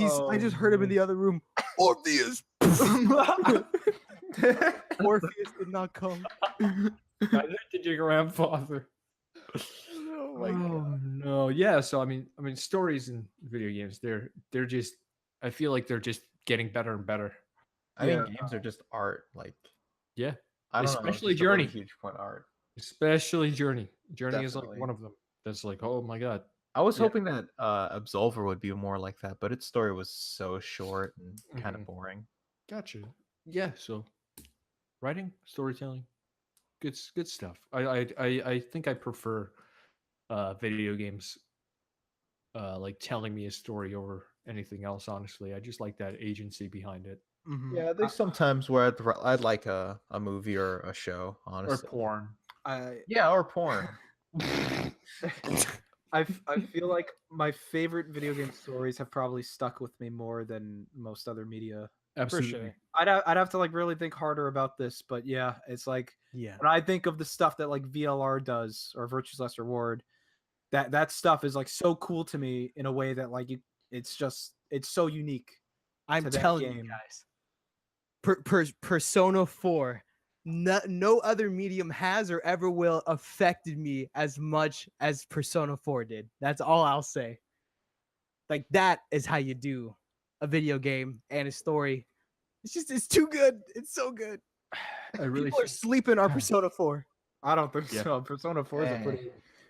Speaker 4: one. I just heard him in the other room. Orpheus. Orpheus did not come.
Speaker 1: Neither did your grandfather.
Speaker 4: Oh my god.
Speaker 1: Oh no. Yeah, so I mean stories in video games, they're just, I feel like they're just getting better and better.
Speaker 3: I think games are just art. Like,
Speaker 1: Yeah.
Speaker 3: I don't know,
Speaker 1: Especially
Speaker 3: just a really
Speaker 1: Journey.
Speaker 3: huge point art.
Speaker 1: Especially Journey. Journey is like
Speaker 3: Definitely.
Speaker 1: one of them. That's like, oh my god.
Speaker 3: I was
Speaker 1: Yeah.
Speaker 3: hoping that Absolver would be more like that, but its story was so short and kind
Speaker 1: Mhm.
Speaker 3: of boring.
Speaker 1: Gotcha. Yeah. So writing, storytelling, good stuff. I think I prefer video games like telling me a story over anything else. Honestly, I just like that agency behind it.
Speaker 2: Mhm.
Speaker 3: Yeah, there's sometimes where I'd like a movie or a show,
Speaker 1: Or
Speaker 3: honestly.
Speaker 1: porn.
Speaker 2: I
Speaker 3: Yeah, or porn.
Speaker 2: I feel like my favorite video game stories have probably stuck with me more than most other media.
Speaker 1: Absolutely.
Speaker 4: sure.
Speaker 2: I'd have to like really think harder about this, but yeah, it's like
Speaker 4: Yeah.
Speaker 2: when I think of the stuff that like VLR does or Virtue's Last Reward, that stuff is like so cool to me in a way that like it's so unique
Speaker 4: I'm
Speaker 2: to that
Speaker 4: telling you
Speaker 2: game.
Speaker 4: guys. Persona 4. No other medium has or ever will affected me as much as Persona 4 did. That's all I'll say. Like that is how you do a video game and a story. It's too good. It's so good.
Speaker 1: I really
Speaker 4: People are sleeping on Persona 4.
Speaker 2: I don't think
Speaker 1: Yeah.
Speaker 2: so. Persona 4 is a
Speaker 3: Eh.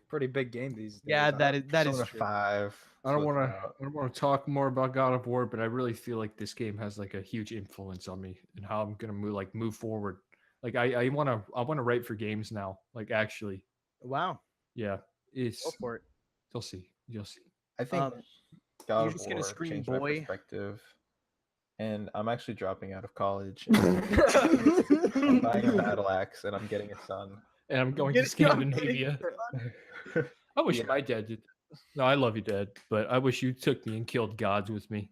Speaker 2: pretty big game these days.
Speaker 4: Yeah,
Speaker 2: I don't-
Speaker 4: that is
Speaker 3: Persona
Speaker 4: true.
Speaker 3: 5.
Speaker 1: I don't want to.
Speaker 3: to.
Speaker 1: I don't want to talk more about God of War, but I really feel like this game has like a huge influence on me and how I'm gonna move forward. Like I want to write for games now. Like actually,
Speaker 4: Wow.
Speaker 1: yeah, it's
Speaker 4: Go for it.
Speaker 1: you'll see. You'll see.
Speaker 3: I think
Speaker 4: Um,
Speaker 3: God
Speaker 4: you're
Speaker 3: of
Speaker 4: just gonna
Speaker 3: War
Speaker 4: scream
Speaker 3: changed
Speaker 4: boy.
Speaker 3: my perspective, and I'm actually dropping out of college.
Speaker 4: Mm-hmm.
Speaker 3: I'm buying a battle axe, and I'm getting a son.
Speaker 1: And I'm going
Speaker 4: Get
Speaker 1: to
Speaker 4: it going.
Speaker 1: Scandinavia. I wish
Speaker 3: Yeah.
Speaker 1: my dad did. No, I love you, Dad, but I wish you took me and killed gods with me.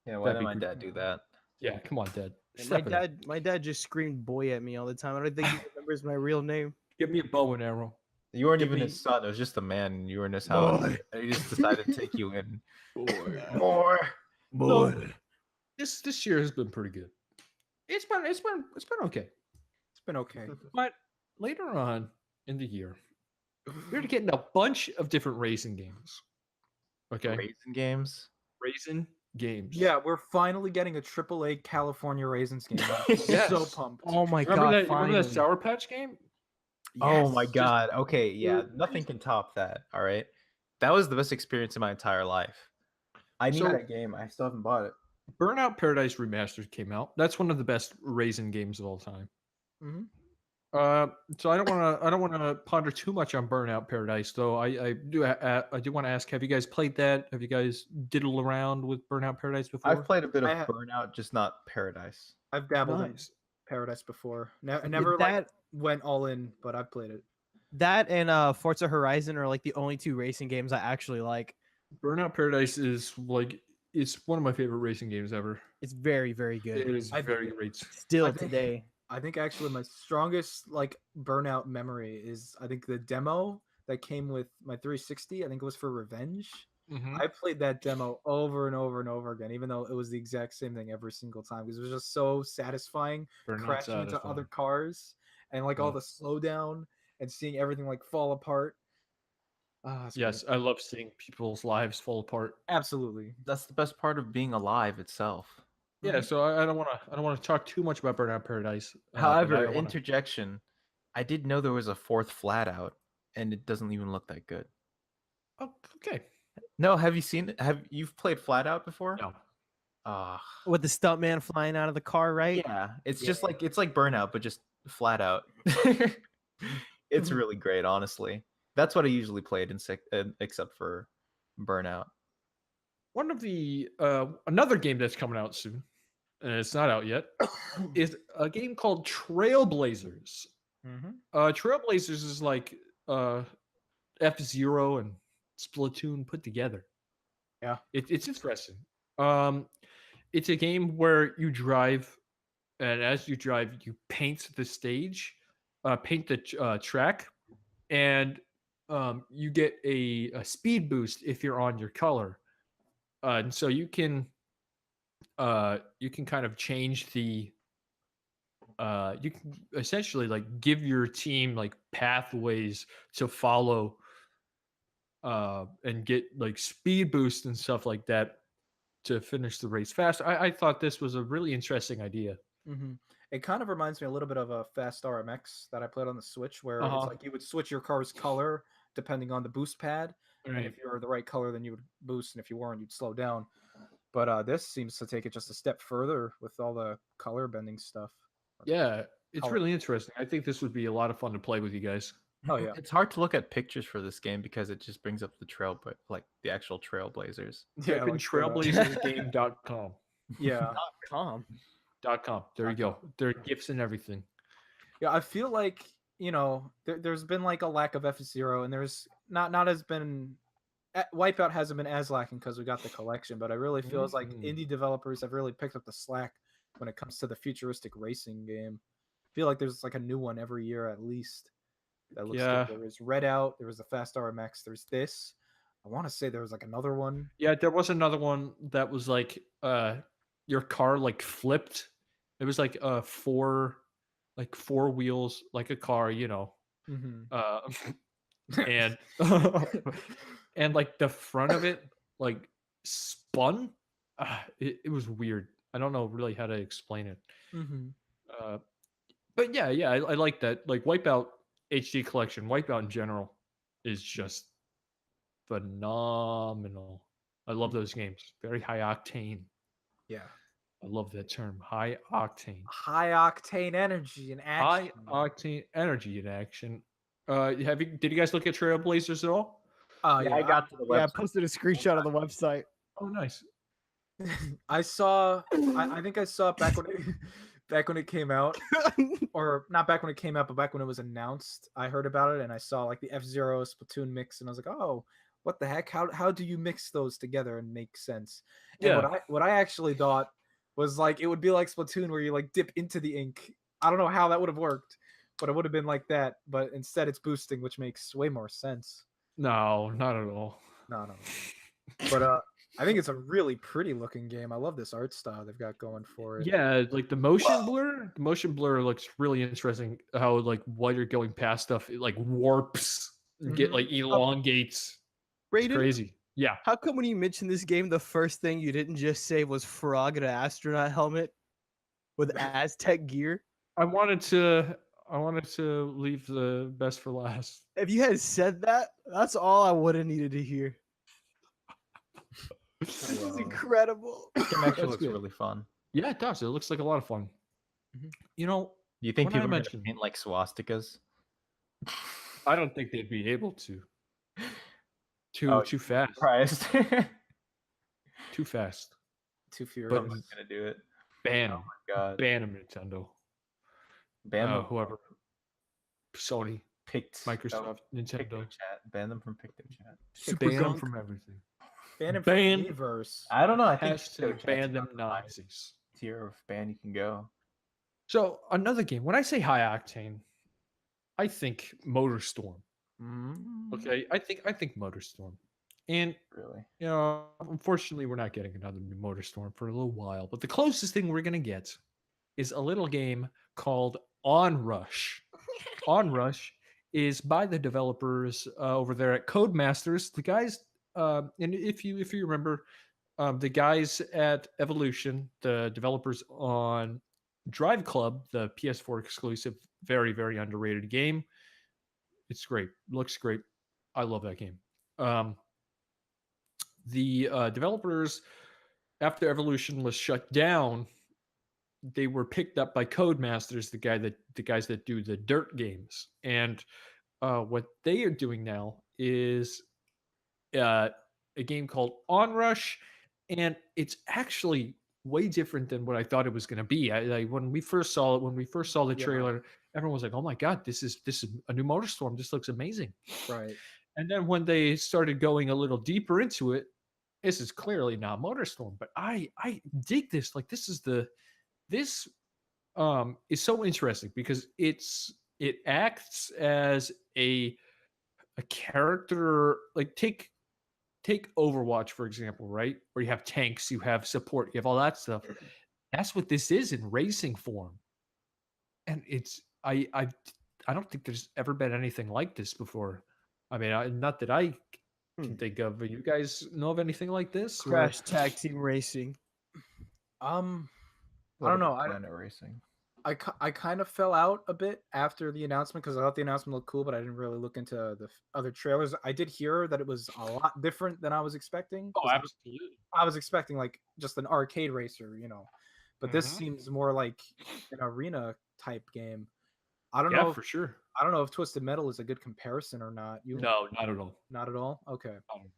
Speaker 3: Yeah, why
Speaker 1: That'd
Speaker 3: did
Speaker 1: be
Speaker 3: my
Speaker 1: great.
Speaker 3: dad do that?
Speaker 1: Yeah, come on, Dad.
Speaker 4: My
Speaker 1: Step it up.
Speaker 4: my dad just screamed boy at me all the time. I don't think he remembers my real name.
Speaker 1: Give me a bow and arrow.
Speaker 3: You weren't
Speaker 1: Give
Speaker 3: even
Speaker 1: me-
Speaker 3: his son. It was just a man. And you were in his house,
Speaker 4: Boy.
Speaker 3: and he just decided to take you in.
Speaker 1: Boy.
Speaker 3: More.
Speaker 1: So, this year has been pretty good. It's been okay.
Speaker 2: It's been okay.
Speaker 1: But later on in the year, we're getting a bunch of different racing games. Okay,
Speaker 3: Raisin games.
Speaker 1: racing games.
Speaker 2: Yeah, we're finally getting a AAA California Raisins game. I'm so
Speaker 1: Yes.
Speaker 2: pumped.
Speaker 4: Oh my
Speaker 1: Remember
Speaker 4: god!
Speaker 1: that? Remember that
Speaker 4: finally.
Speaker 1: Sour Patch game?
Speaker 3: Oh my
Speaker 2: Yes.
Speaker 3: god. Okay, yeah.
Speaker 1: Dude,
Speaker 3: Nothing can top that. All right. That was the best experience in my entire life. I need
Speaker 1: So-
Speaker 3: that game. I still haven't bought it.
Speaker 1: Burnout Paradise Remastered came out. That's one of the best racing games of all time.
Speaker 2: Mhm.
Speaker 1: So I don't want to ponder too much on Burnout Paradise, though. I do want to ask: have you guys played that? Have you guys diddled around with Burnout Paradise before?
Speaker 3: I've played a bit of
Speaker 2: I ha-
Speaker 3: Burnout, just not Paradise.
Speaker 2: I've dabbled in
Speaker 1: Nice.
Speaker 2: Paradise before. I
Speaker 4: With
Speaker 2: never like
Speaker 4: that,
Speaker 2: went all in, but I've played it.
Speaker 4: that and Forza Horizon are like the only two racing games I actually like.
Speaker 1: Burnout Paradise is like it's one of my favorite racing games ever.
Speaker 4: It's very very
Speaker 1: It
Speaker 4: good.
Speaker 1: is
Speaker 2: I-
Speaker 1: very great.
Speaker 4: Still
Speaker 2: I think-
Speaker 4: today.
Speaker 2: I think actually my strongest like Burnout memory is I think the demo that came with my 360. I think it was for Revenge.
Speaker 1: Mhm.
Speaker 2: I played that demo over and over and over again, even though it was the exact same thing every single time because it was just so satisfying
Speaker 1: Burnout
Speaker 2: crashing into
Speaker 1: satisfying.
Speaker 2: other cars and like all
Speaker 1: Yeah.
Speaker 2: the slowdown and seeing everything like fall apart. It's great.
Speaker 1: Yes, I love seeing people's lives fall apart.
Speaker 2: Absolutely.
Speaker 3: That's the best part of being alive itself.
Speaker 1: Yeah, so I don't want to talk too much about Burnout Paradise. but
Speaker 3: However,
Speaker 1: I wanna-
Speaker 3: interjection. I did know there was a fourth flat out, and it doesn't even look that good.
Speaker 1: Oh, okay.
Speaker 3: No, have you seen it? You've played Flat Out before?
Speaker 1: No.
Speaker 3: Ah,
Speaker 4: With the stuntman flying out of the car, right?
Speaker 3: yeah. It's
Speaker 2: Yeah.
Speaker 3: just like Burnout, but just flat out. It's really great, honestly. That's what I usually played except for Burnout.
Speaker 1: One of the another game that's coming out soon, and it's not out yet, is a game called Trailblazers.
Speaker 2: Mm-hmm.
Speaker 1: Trailblazers is like F-Zero and Splatoon put together.
Speaker 2: Yeah.
Speaker 1: It's interesting. It's a game where you drive, and as you drive, you paint the stage, paint the track, and you get a speed boost if you're on your color. And so you can kind of change the you can essentially like give your team like pathways to follow and get like speed boost and stuff like that to finish the race fast. I thought this was a really interesting idea.
Speaker 2: Mm-hmm. It kind of reminds me a little bit of a Fast RMX that I played on the Switch, where
Speaker 1: Uh-huh.
Speaker 2: it's like you would switch your car's color depending on the boost pad, And
Speaker 1: Right.
Speaker 2: if you were the right color, then you would boost, and if you weren't, you'd slow down. But this seems to take it just a step further with all the color bending stuff.
Speaker 1: Yeah, it's
Speaker 2: Color.
Speaker 1: really interesting. I think this would be a lot of fun to play with you guys.
Speaker 2: Oh yeah,
Speaker 3: It's hard to look at pictures for this game because it just brings up the trail, but like the actual Trailblazers.
Speaker 1: Type in
Speaker 2: like,
Speaker 1: trailblazersgame.com.
Speaker 2: yeah.
Speaker 4: Calm.
Speaker 1: .com. There you go. There are gifts and everything.
Speaker 2: Yeah, I feel like there's been like a lack of F-Zero, and there's not as been Wipeout hasn't been as lacking because we got the collection, but I really feel it's like
Speaker 1: Mhm.
Speaker 2: indie developers have really picked up the slack when it comes to the futuristic racing game. I feel like there's like a new one every year at least. That looks
Speaker 1: Yeah.
Speaker 2: good. There was Redout, there was the Fast RMX, there's this. I want to say there was like another one.
Speaker 1: Yeah, there was another one that was like your car like flipped. It was like four wheels like a car,
Speaker 2: Mm-hmm.
Speaker 1: and and like the front of it like spun. It was weird. I don't know really how to explain it.
Speaker 2: Mm-hmm.
Speaker 1: But yeah, I like that. Like Wipeout HD collection, Wipeout in general is just phenomenal. I love those games. Very high octane.
Speaker 2: Yeah.
Speaker 1: I love that term. High octane.
Speaker 2: High octane energy and action.
Speaker 1: High octane energy in action. Did you guys look at Trailblazers at all?
Speaker 3: I got to the
Speaker 4: Yeah, I
Speaker 3: website.
Speaker 4: posted a screenshot on the website.
Speaker 1: Oh, nice.
Speaker 2: I saw. I think I saw it back when it came out, or not back when it came out, but back when it was announced. I heard about it and I saw like the F-Zero Splatoon mix, and I was like, oh, what the heck? How do you mix those together and make sense? And
Speaker 1: Yeah.
Speaker 2: what I actually thought was like it would be like Splatoon where you like dip into the ink. I don't know how that would have worked, but it would have been like that. But instead, it's boosting, which makes way more sense.
Speaker 1: No, not at all.
Speaker 2: No. But I think it's a really pretty looking game. I love this art style they've got going for it.
Speaker 1: Yeah, like the motion blur. The motion blur looks really interesting. How like while you're going past stuff, it like warps, and get
Speaker 2: Mhm.
Speaker 1: like elongates. It's
Speaker 4: Raiden,
Speaker 1: crazy. Yeah.
Speaker 4: how come when you mentioned this game, the first thing you didn't just say was frog in an astronaut helmet with Aztec gear?
Speaker 1: I wanted to leave the best for last.
Speaker 4: If you had said that, that's all I would have needed to hear. This is
Speaker 3: Wow.
Speaker 4: incredible.
Speaker 3: This game actually
Speaker 1: That's
Speaker 3: looks
Speaker 1: good.
Speaker 3: really fun.
Speaker 1: Yeah, it does. It looks like a lot of fun.
Speaker 4: Mhm.
Speaker 1: You know,
Speaker 3: Do you think
Speaker 1: When I
Speaker 3: people are going to
Speaker 1: mentioned-
Speaker 3: paint like swastikas?
Speaker 1: I don't think they'd be able to.
Speaker 3: Oh,
Speaker 1: Too fast.
Speaker 3: Surprised.
Speaker 1: Too fast.
Speaker 2: Too furious.
Speaker 1: But-
Speaker 3: Someone's going to do it.
Speaker 1: Ban
Speaker 3: Oh
Speaker 1: 'em.
Speaker 3: my god.
Speaker 1: Ban 'em, Nintendo.
Speaker 3: Ban them.
Speaker 1: Whoever. Sony,
Speaker 3: Picked.
Speaker 1: Microsoft, Nintendo.
Speaker 3: Picto chat. Ban them from Picto chat.
Speaker 4: Super
Speaker 1: Ban 'em
Speaker 4: gunk.
Speaker 1: from everything.
Speaker 2: ban it
Speaker 1: ban-
Speaker 2: from Miiverse.
Speaker 3: I don't know. I think
Speaker 1: Hashtag
Speaker 3: Picto
Speaker 1: ban
Speaker 3: chat's
Speaker 1: them
Speaker 3: about the highest
Speaker 1: Nazis.
Speaker 3: tier of ban you can go.
Speaker 1: So another game. When I say high octane, I think MotorStorm. Okay, I think MotorStorm, and
Speaker 3: Really.
Speaker 1: unfortunately, we're not getting another new MotorStorm for a little while. But the closest thing we're gonna get is a little game called Onrush. Onrush is by the developers over there at Codemasters. The guys, and if you remember, the guys at Evolution, the developers on Drive Club, the PS4 exclusive, very very underrated game. It's great. Looks great. I love that game. The developers, after Evolution was shut down, they were picked up by Codemasters, the guys that do the Dirt games, and what they are doing now is a game called Onrush, and it's actually way different than what I thought it was going to be. When we first saw the
Speaker 2: Yeah.
Speaker 1: trailer, everyone was like, "Oh my god, this is a new MotorStorm. This looks amazing."
Speaker 2: Right.
Speaker 1: And then when they started going a little deeper into it, this is clearly not MotorStorm, but I dig this. Like this is so interesting because it acts as a character. Like take Overwatch for example, right? Where you have tanks, you have support, you have all that stuff. That's what this is in racing form. And it's I don't think there's ever been anything like this before. I mean, not that I can think of. But you guys know of anything like this? Or-
Speaker 4: Crash Tag Team Racing.
Speaker 2: I
Speaker 3: What
Speaker 2: don't know.
Speaker 3: about
Speaker 2: I
Speaker 3: Planet Racing.
Speaker 2: I kind of fell out a bit after the announcement because I thought the announcement looked cool, but I didn't really look into the other trailers. I did hear that it was a lot different than I was expecting.
Speaker 1: Oh,
Speaker 2: 'cause
Speaker 1: absolutely.
Speaker 2: I was expecting like just an arcade racer, but this
Speaker 1: Mhm.
Speaker 2: seems more like an arena type game. I don't
Speaker 1: Yeah,
Speaker 2: know.
Speaker 1: for sure.
Speaker 2: I don't know if Twisted Metal is a good comparison or not.
Speaker 1: No, not at all.
Speaker 2: Not at all. Okay.
Speaker 1: Um,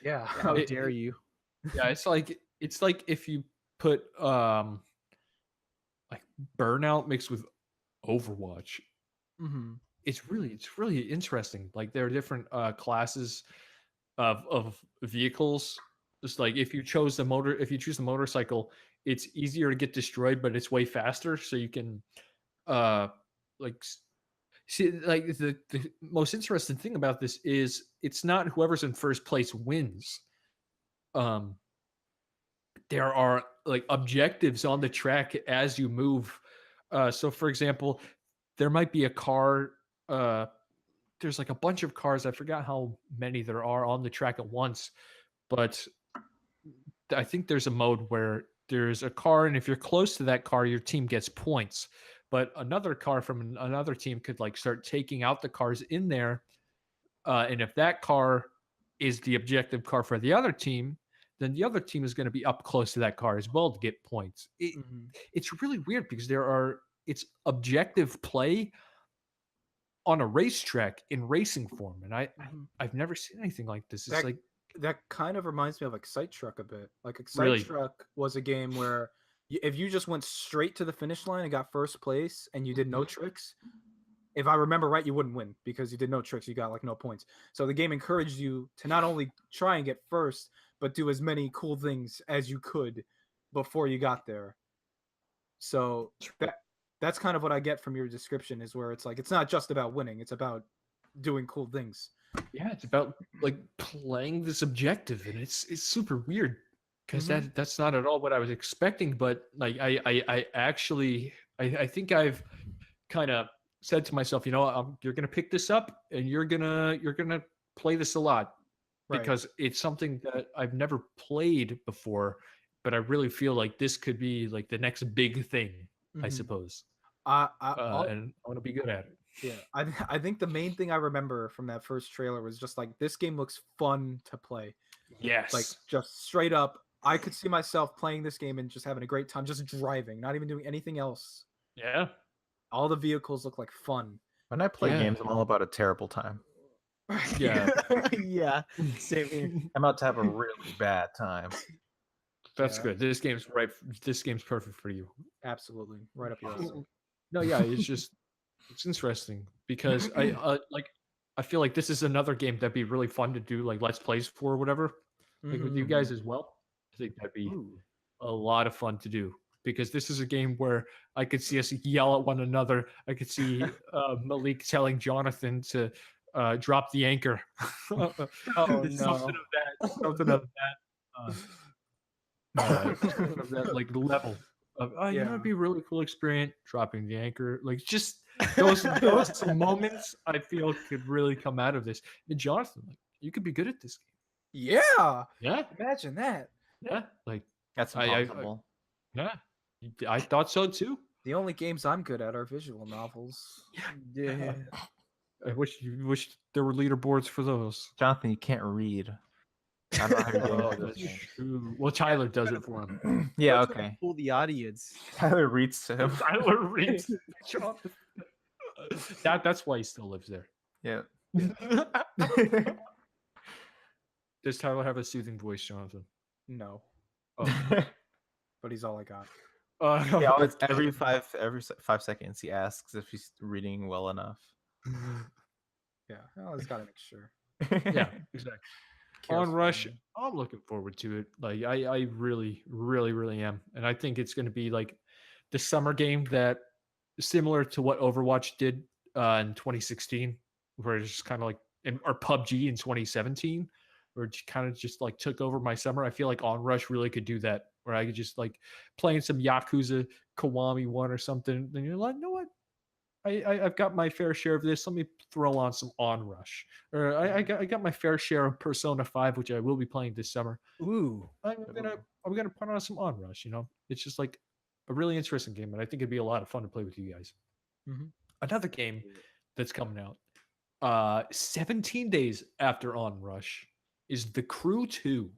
Speaker 2: Yeah.
Speaker 4: How
Speaker 1: It-
Speaker 4: dare you?
Speaker 1: Yeah, it's like if you put like Burnout mixed with Overwatch.
Speaker 2: hmm
Speaker 1: It's really interesting. Like there are different classes of vehicles. Just like if you choose the motorcycle, it's easier to get destroyed, but it's way faster. So you can uh like see like the most interesting thing about this is it's not whoever's in first place wins. Um there are like objectives on the track as you move. So for example, there might be a car there's like a bunch of cars. I forgot how many there are on the track at once, but I think there's a mode where there's a car, and if you're close to that car, your team gets points. But another car from another team could like start taking out the cars in there, and if that car is the objective car for the other team, then the other team is going to be up close to that car as well to get points.
Speaker 2: hmm
Speaker 1: It's really weird because it's objective play on a racetrack in racing form, and
Speaker 2: Mhm.
Speaker 1: I've never seen anything like this. It's
Speaker 2: That
Speaker 1: like
Speaker 2: that kind of reminds me of Excite Truck a bit. Like Excite
Speaker 1: really,
Speaker 2: Truck was a game where if you just went straight to the finish line and got first place and you did no tricks, if I remember right, you wouldn't win because you did no tricks. You got like no points. So the game encouraged you to not only try and get first, but do as many cool things as you could before you got there. So that's kind of what I get from your description is where it's like it's not just about winning, it's about doing cool things.
Speaker 1: yeah, it's about like playing this objective, and it's super weird because
Speaker 2: Mhm.
Speaker 1: that's not at all what I was expecting. But like I actually I think I've kind of said to myself, you're gonna pick this up and you're gonna play this a lot
Speaker 2: Right.
Speaker 1: because it's something that I've never played before, but I really feel like this could be like the next big thing, I
Speaker 2: Mhm.
Speaker 1: suppose.
Speaker 2: I'll,
Speaker 1: And I want to be good at it.
Speaker 2: Yeah, I think the main thing I remember from that first trailer was just like this game looks fun to play.
Speaker 1: Yes.
Speaker 2: Like just straight up, I could see myself playing this game and just having a great time, just driving, not even doing anything else.
Speaker 1: Yeah.
Speaker 2: All the vehicles look like fun.
Speaker 3: When I play
Speaker 1: Yeah.
Speaker 3: games, I'm all about a terrible time.
Speaker 1: Yeah.
Speaker 4: Yeah, same here.
Speaker 3: I'm about to have a really bad time.
Speaker 1: That's
Speaker 2: Yeah.
Speaker 1: good. This game's perfect for you.
Speaker 2: Absolutely, right up your alley.
Speaker 1: No, yeah, it's interesting because I feel like this is another game that'd be really fun to do like let's plays for or whatever. Like with you guys as well. I think that'd be
Speaker 2: Ooh.
Speaker 1: a lot of fun to do because this is a game where I could see us yell at one another. I could see Malik telling Jonathan to drop the anchor.
Speaker 4: Oh
Speaker 1: Something
Speaker 4: no.
Speaker 1: of that. Something of that like level of
Speaker 2: Yeah.
Speaker 1: it'd be a really cool experience dropping the anchor. Like just those moments I feel could really come out of this. And Jonathan, like you could be good at this game.
Speaker 2: Yeah,
Speaker 1: Yeah,
Speaker 2: imagine that.
Speaker 1: yeah, like
Speaker 3: That's
Speaker 1: I-
Speaker 3: impossible.
Speaker 1: yeah. I thought so too.
Speaker 2: The only games I'm good at are visual novels.
Speaker 4: Yeah.
Speaker 1: I wish there were leaderboards for those.
Speaker 3: Jonathan, you can't read. I don't know how you're getting
Speaker 1: Oh,
Speaker 3: through
Speaker 1: that's
Speaker 3: this game.
Speaker 1: true. Well, Tyler does it for him.
Speaker 3: Yeah,
Speaker 4: That's gonna
Speaker 3: okay.
Speaker 4: Fool the audience.
Speaker 3: Tyler reads to him.
Speaker 1: Tyler reads Jonathan. That's why he still lives there.
Speaker 3: Yeah.
Speaker 1: Does Tyler have a soothing voice, Jonathan?
Speaker 2: No,
Speaker 1: Oh.
Speaker 2: but he's all I got.
Speaker 3: Yeah, always every 5 seconds he asks if he's reading well enough.
Speaker 2: Yeah, I always gotta make sure.
Speaker 1: Yeah, exactly.
Speaker 2: Cares
Speaker 1: On
Speaker 2: for
Speaker 1: Rush,
Speaker 2: me.
Speaker 1: I'm looking forward to it. Like I really, really, really am, and I think it's going to be like the summer game that similar to what Overwatch did in 2016, where it's just kind of like or PUBG in 2017, where it kind of just like took over my summer. I feel like On Rush really could do that, where I could just like playing some Yakuza Kiwami 1 or something, and you're like, you know what? I've got my fair share of this. Let me throw on some On Rush. Or I got my fair share of Persona 5, which I will be playing this summer.
Speaker 4: Ooh.
Speaker 1: I'm gonna put on some On Rush. It's just like a really interesting game, and I think it'd be a lot of fun to play with you guys.
Speaker 2: Mhm.
Speaker 1: Another game that's coming out 17 days after Onrush is The Crew 2.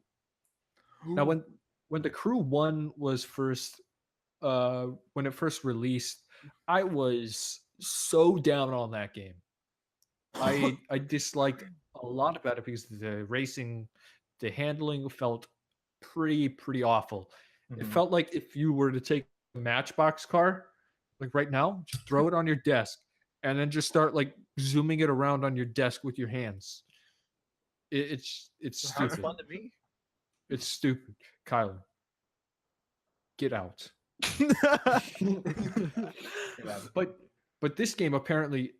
Speaker 1: Now, when The Crew 1 was first when it first released, I was so down on that game. I disliked a lot about it because the racing, the handling felt pretty awful. It
Speaker 3: Mhm.
Speaker 1: felt like if you were to take a Matchbox car, like right now, just throw it on your desk and then just start like zooming it around on your desk with your hands. It's
Speaker 3: Sounds
Speaker 1: stupid.
Speaker 3: fun to me.
Speaker 1: It's stupid. Kyler, get out. But this game apparently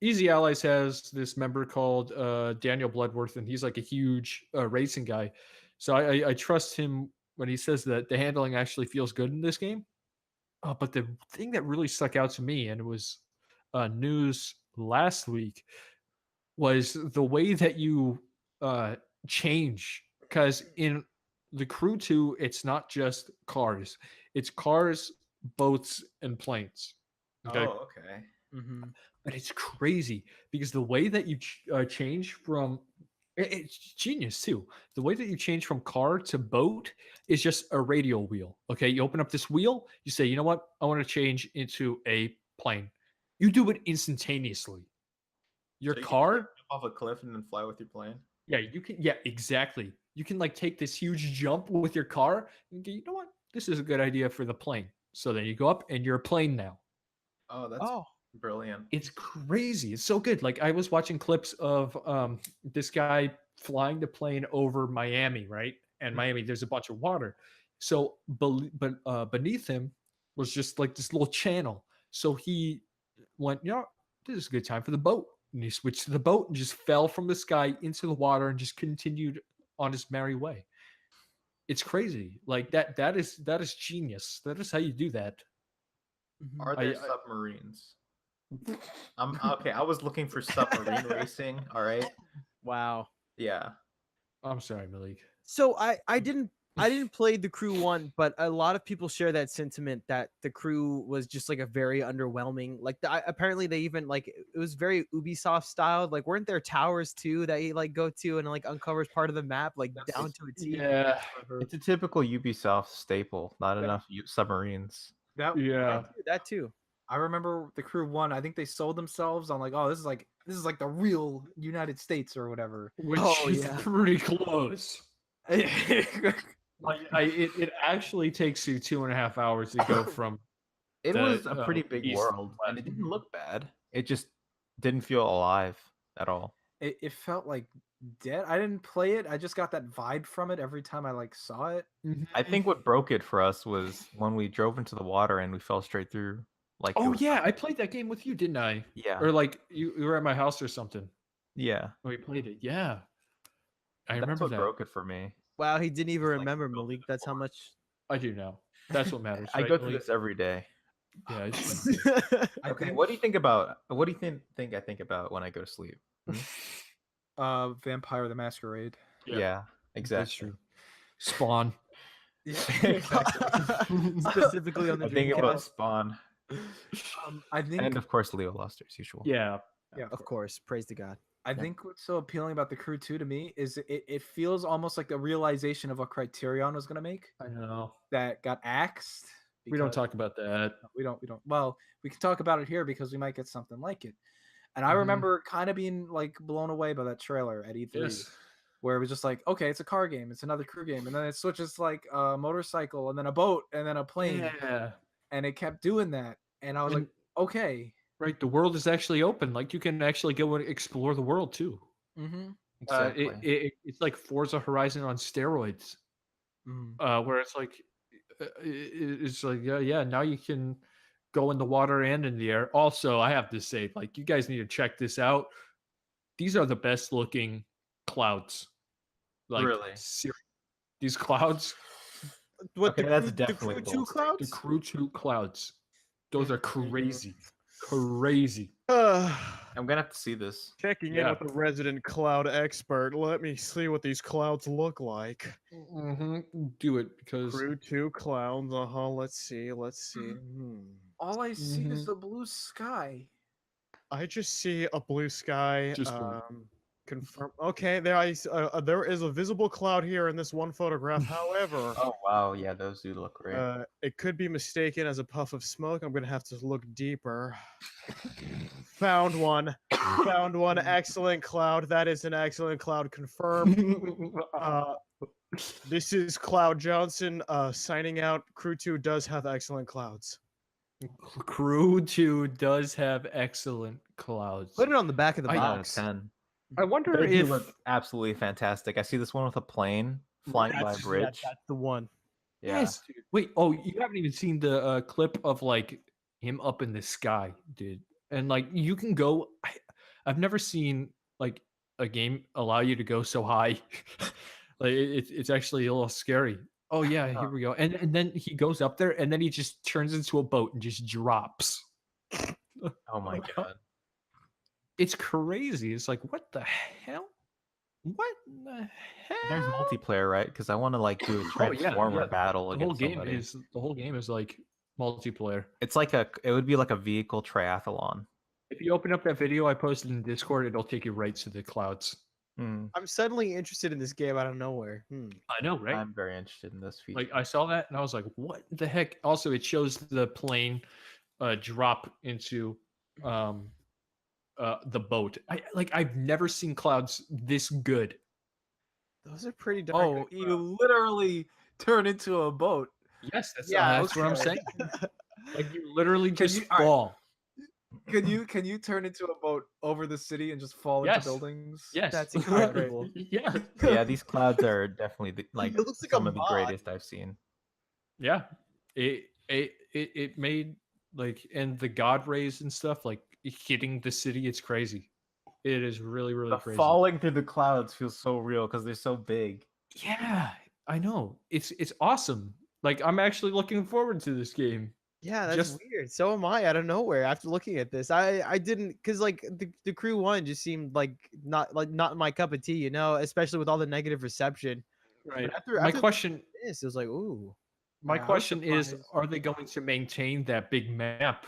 Speaker 1: Easy Allies has this member called Daniel Bloodworth, and he's like a huge racing guy. So I trust him when he says that the handling actually feels good in this game. But the thing that really stuck out to me, and it was news last week, was the way that you change. Because in the Crew 2, it's not just cars; it's cars, boats, and planes. Okay,
Speaker 3: Oh, okay.
Speaker 2: Mhm.
Speaker 1: but it's crazy because the way that you change from it's genius too. The way that you change from car to boat is just a radial wheel. Okay, you open up this wheel, you say, you know what, I want to change into a plane. You do it instantaneously. Your
Speaker 3: So you can
Speaker 1: car,
Speaker 3: jump off a cliff and then fly with your plane.
Speaker 1: yeah, you can, yeah, exactly. You can like take this huge jump with your car and go, you know what, this is a good idea for the plane. So then you go up and you're a plane now.
Speaker 3: Oh, that's
Speaker 4: Oh,
Speaker 3: brilliant.
Speaker 1: It's crazy. It's so good. Like I was watching clips of this guy flying the plane over Miami, right? And Miami, there's a bunch of water. So, beneath him was just like this little channel. So he went, you know, this is a good time for the boat. And he switched to the boat and just fell from the sky into the water and just continued on his merry way. It's crazy. Like that is genius. That is how you do that.
Speaker 4: mhm.
Speaker 3: Are there submarines? I'm okay. I was looking for submarine racing. All right.
Speaker 4: Wow.
Speaker 3: Yeah.
Speaker 1: I'm sorry, Malik.
Speaker 4: So I didn't play the Crew 1, but a lot of people share that sentiment that the Crew was just like a very underwhelming. Like apparently they even like it was very Ubisoft styled. Like weren't there towers too that you like go to and like uncovers part of the map like
Speaker 3: That's-
Speaker 4: down to a T?
Speaker 1: Yeah.
Speaker 3: It's a typical Ubisoft staple. Not
Speaker 2: Yeah.
Speaker 3: enough submarines.
Speaker 2: That
Speaker 1: Yeah.
Speaker 4: That too.
Speaker 2: I remember the Crew 1. I think they sold themselves on like, oh, this is like the real United States or whatever.
Speaker 1: Which
Speaker 4: Oh,
Speaker 1: is
Speaker 4: yeah.
Speaker 1: pretty close. It actually takes you 2.5 hours to go from
Speaker 3: It
Speaker 1: The,
Speaker 3: was a pretty big
Speaker 1: east
Speaker 3: world,
Speaker 1: to
Speaker 3: and it
Speaker 1: west.
Speaker 3: didn't look bad. It just didn't feel alive at all.
Speaker 2: It felt like dead. I didn't play it. I just got that vibe from it every time I like saw it.
Speaker 3: I think what broke it for us was when we drove into the water and we fell straight through. Like, it
Speaker 1: Oh
Speaker 3: was-
Speaker 1: yeah, I played that game with you, didn't I?
Speaker 3: yeah,
Speaker 1: Or like you were at my house or something.
Speaker 3: yeah.
Speaker 1: We played it. Yeah. I
Speaker 3: That's
Speaker 1: remember
Speaker 3: what
Speaker 1: that.
Speaker 3: broke it for me.
Speaker 4: Wow, he didn't even
Speaker 3: It's like
Speaker 4: remember
Speaker 3: built
Speaker 4: Malik. That's how
Speaker 3: before.
Speaker 4: much.
Speaker 1: I do now. That's what matters.
Speaker 3: I
Speaker 1: right,
Speaker 3: go through
Speaker 1: Malik?
Speaker 3: this every day.
Speaker 1: Yeah, it's
Speaker 2: I
Speaker 3: Okay,
Speaker 2: think
Speaker 3: what do you think about? What do you think I think about when I go to sleep?
Speaker 2: Vampire the Masquerade.
Speaker 3: Yeah,
Speaker 1: that's
Speaker 3: exactly.
Speaker 1: true. Spawn.
Speaker 4: Specifically on the
Speaker 3: I think about
Speaker 4: Dreamcast.
Speaker 3: Spawn,
Speaker 2: I think
Speaker 3: and of course Leo Luster as usual.
Speaker 1: Yeah.
Speaker 2: yeah,
Speaker 4: Of course, praise to God.
Speaker 2: I think what's so appealing about the Crew 2 to me is it feels almost like a realization of what Criterion was going to make
Speaker 1: I know.
Speaker 2: that got axed.
Speaker 1: We don't
Speaker 2: because-
Speaker 1: talk about that.
Speaker 2: We don't. Well, we can talk about it here because we might get something like it. And I
Speaker 1: Mhm.
Speaker 2: remember kind of being like blown away by that trailer at E3,
Speaker 1: Yes.
Speaker 2: where it was just like, okay, it's a car game, it's another crew game, and then it switches to, like a motorcycle, and then a boat, and then a plane,
Speaker 1: Yeah.
Speaker 2: and it kept doing that, and I was
Speaker 1: And-
Speaker 2: like, okay.
Speaker 1: Right. The world is actually open. Like you can actually go and explore the world too.
Speaker 2: Mm-hmm.
Speaker 3: Exactly.
Speaker 1: It's like Forza Horizon on steroids. Where it's like it's like yeah, now you can go in the water and in the air. Also, I have to say, like, you guys need to check this out. These are the best looking clouds. Like,
Speaker 3: Really?
Speaker 1: these clouds,
Speaker 4: What
Speaker 3: Okay, that's
Speaker 4: the
Speaker 3: definitely
Speaker 4: Crew 2
Speaker 3: bold.
Speaker 1: the
Speaker 4: clouds?
Speaker 1: Crew 2 clouds, those are crazy. crazy.
Speaker 3: I'm gonna have to see this.
Speaker 4: Checking
Speaker 1: Yeah.
Speaker 4: in with the resident cloud expert. Let me see what these clouds look like.
Speaker 1: Do it because
Speaker 4: Crew 2 clouds. Let's see.
Speaker 2: All I see is
Speaker 1: Mhm.
Speaker 2: the blue sky.
Speaker 4: I just see a blue sky.
Speaker 1: Just one.
Speaker 4: Confirm. Okay, there is a visible cloud here in this one photograph. However,
Speaker 3: Oh wow, yeah, those do look great.
Speaker 4: it could be mistaken as a puff of smoke. I'm gonna have to look deeper. Found one. Found one. Excellent cloud. That is an excellent cloud. Confirmed. This is Cloud Johnson signing out. Crew 2 does have excellent clouds.
Speaker 1: Crew 2 does have excellent clouds.
Speaker 4: Put it on the back of the
Speaker 3: 10 out of
Speaker 4: box.
Speaker 3: 10.
Speaker 1: I wonder
Speaker 3: They do
Speaker 1: if
Speaker 3: look absolutely fantastic. I see this one with a plane flying by a
Speaker 4: That's-
Speaker 3: bridge.
Speaker 4: That's the one.
Speaker 3: Yeah.
Speaker 1: yes, dude. Wait, oh, you haven't even seen the clip of like him up in the sky, dude. And like you can go. I've never seen like a game allow you to go so high. Like it's actually a little scary. Oh yeah, here we go. And then he goes up there, and then he just turns into a boat and just drops.
Speaker 3: Oh my god.
Speaker 1: It's crazy. It's like what the hell? What the hell?
Speaker 3: There's multiplayer, right? Because I want to like do a
Speaker 1: Oh, yeah,
Speaker 3: transformer
Speaker 1: yeah.
Speaker 3: battle
Speaker 1: The whole
Speaker 3: against
Speaker 1: game
Speaker 3: somebody.
Speaker 1: is like multiplayer.
Speaker 3: It's like it would be like a vehicle triathlon.
Speaker 1: If you open up that video I posted in Discord, it'll take you right to the clouds.
Speaker 3: Hmm.
Speaker 4: I'm suddenly interested in this game out of nowhere.
Speaker 1: I know, right?
Speaker 3: I'm very interested in this feature.
Speaker 1: Like I saw that and I was like, "What the heck?" Also, it shows the plane drop into the boat. I've never seen clouds this good.
Speaker 4: Those are pretty dark.
Speaker 2: Oh, you literally turn into a boat.
Speaker 1: Yes, that's
Speaker 4: Yeah,
Speaker 1: that's what I'm
Speaker 2: okay.
Speaker 1: saying. Like you literally just
Speaker 2: you- all right.
Speaker 1: fall.
Speaker 2: Can you turn into a boat over the city and just fall
Speaker 1: Yes.
Speaker 2: into buildings?
Speaker 1: Yes,
Speaker 4: That's incredible.
Speaker 1: yeah,
Speaker 3: Yeah, these clouds are definitely like
Speaker 4: It looks like a
Speaker 3: some of the
Speaker 4: mod.
Speaker 3: greatest I've seen.
Speaker 1: yeah. It made like and the god rays and stuff like hitting the city. It's crazy. It is really really
Speaker 3: The
Speaker 1: crazy.
Speaker 3: falling through the clouds feels so real because they're so big.
Speaker 1: Yeah, I know. It's awesome. Like I'm actually looking forward to this game.
Speaker 4: Yeah, that's
Speaker 1: Just-
Speaker 4: weird. So am I out of nowhere after looking at this. I didn't because like the Crew 1 just seemed like not my cup of tea, especially with all the negative reception.
Speaker 1: Right.
Speaker 4: After
Speaker 1: My question
Speaker 4: this, it was like, ooh.
Speaker 1: my
Speaker 2: Yeah, I was
Speaker 1: question is
Speaker 2: surprised.
Speaker 1: are they going to maintain that big map?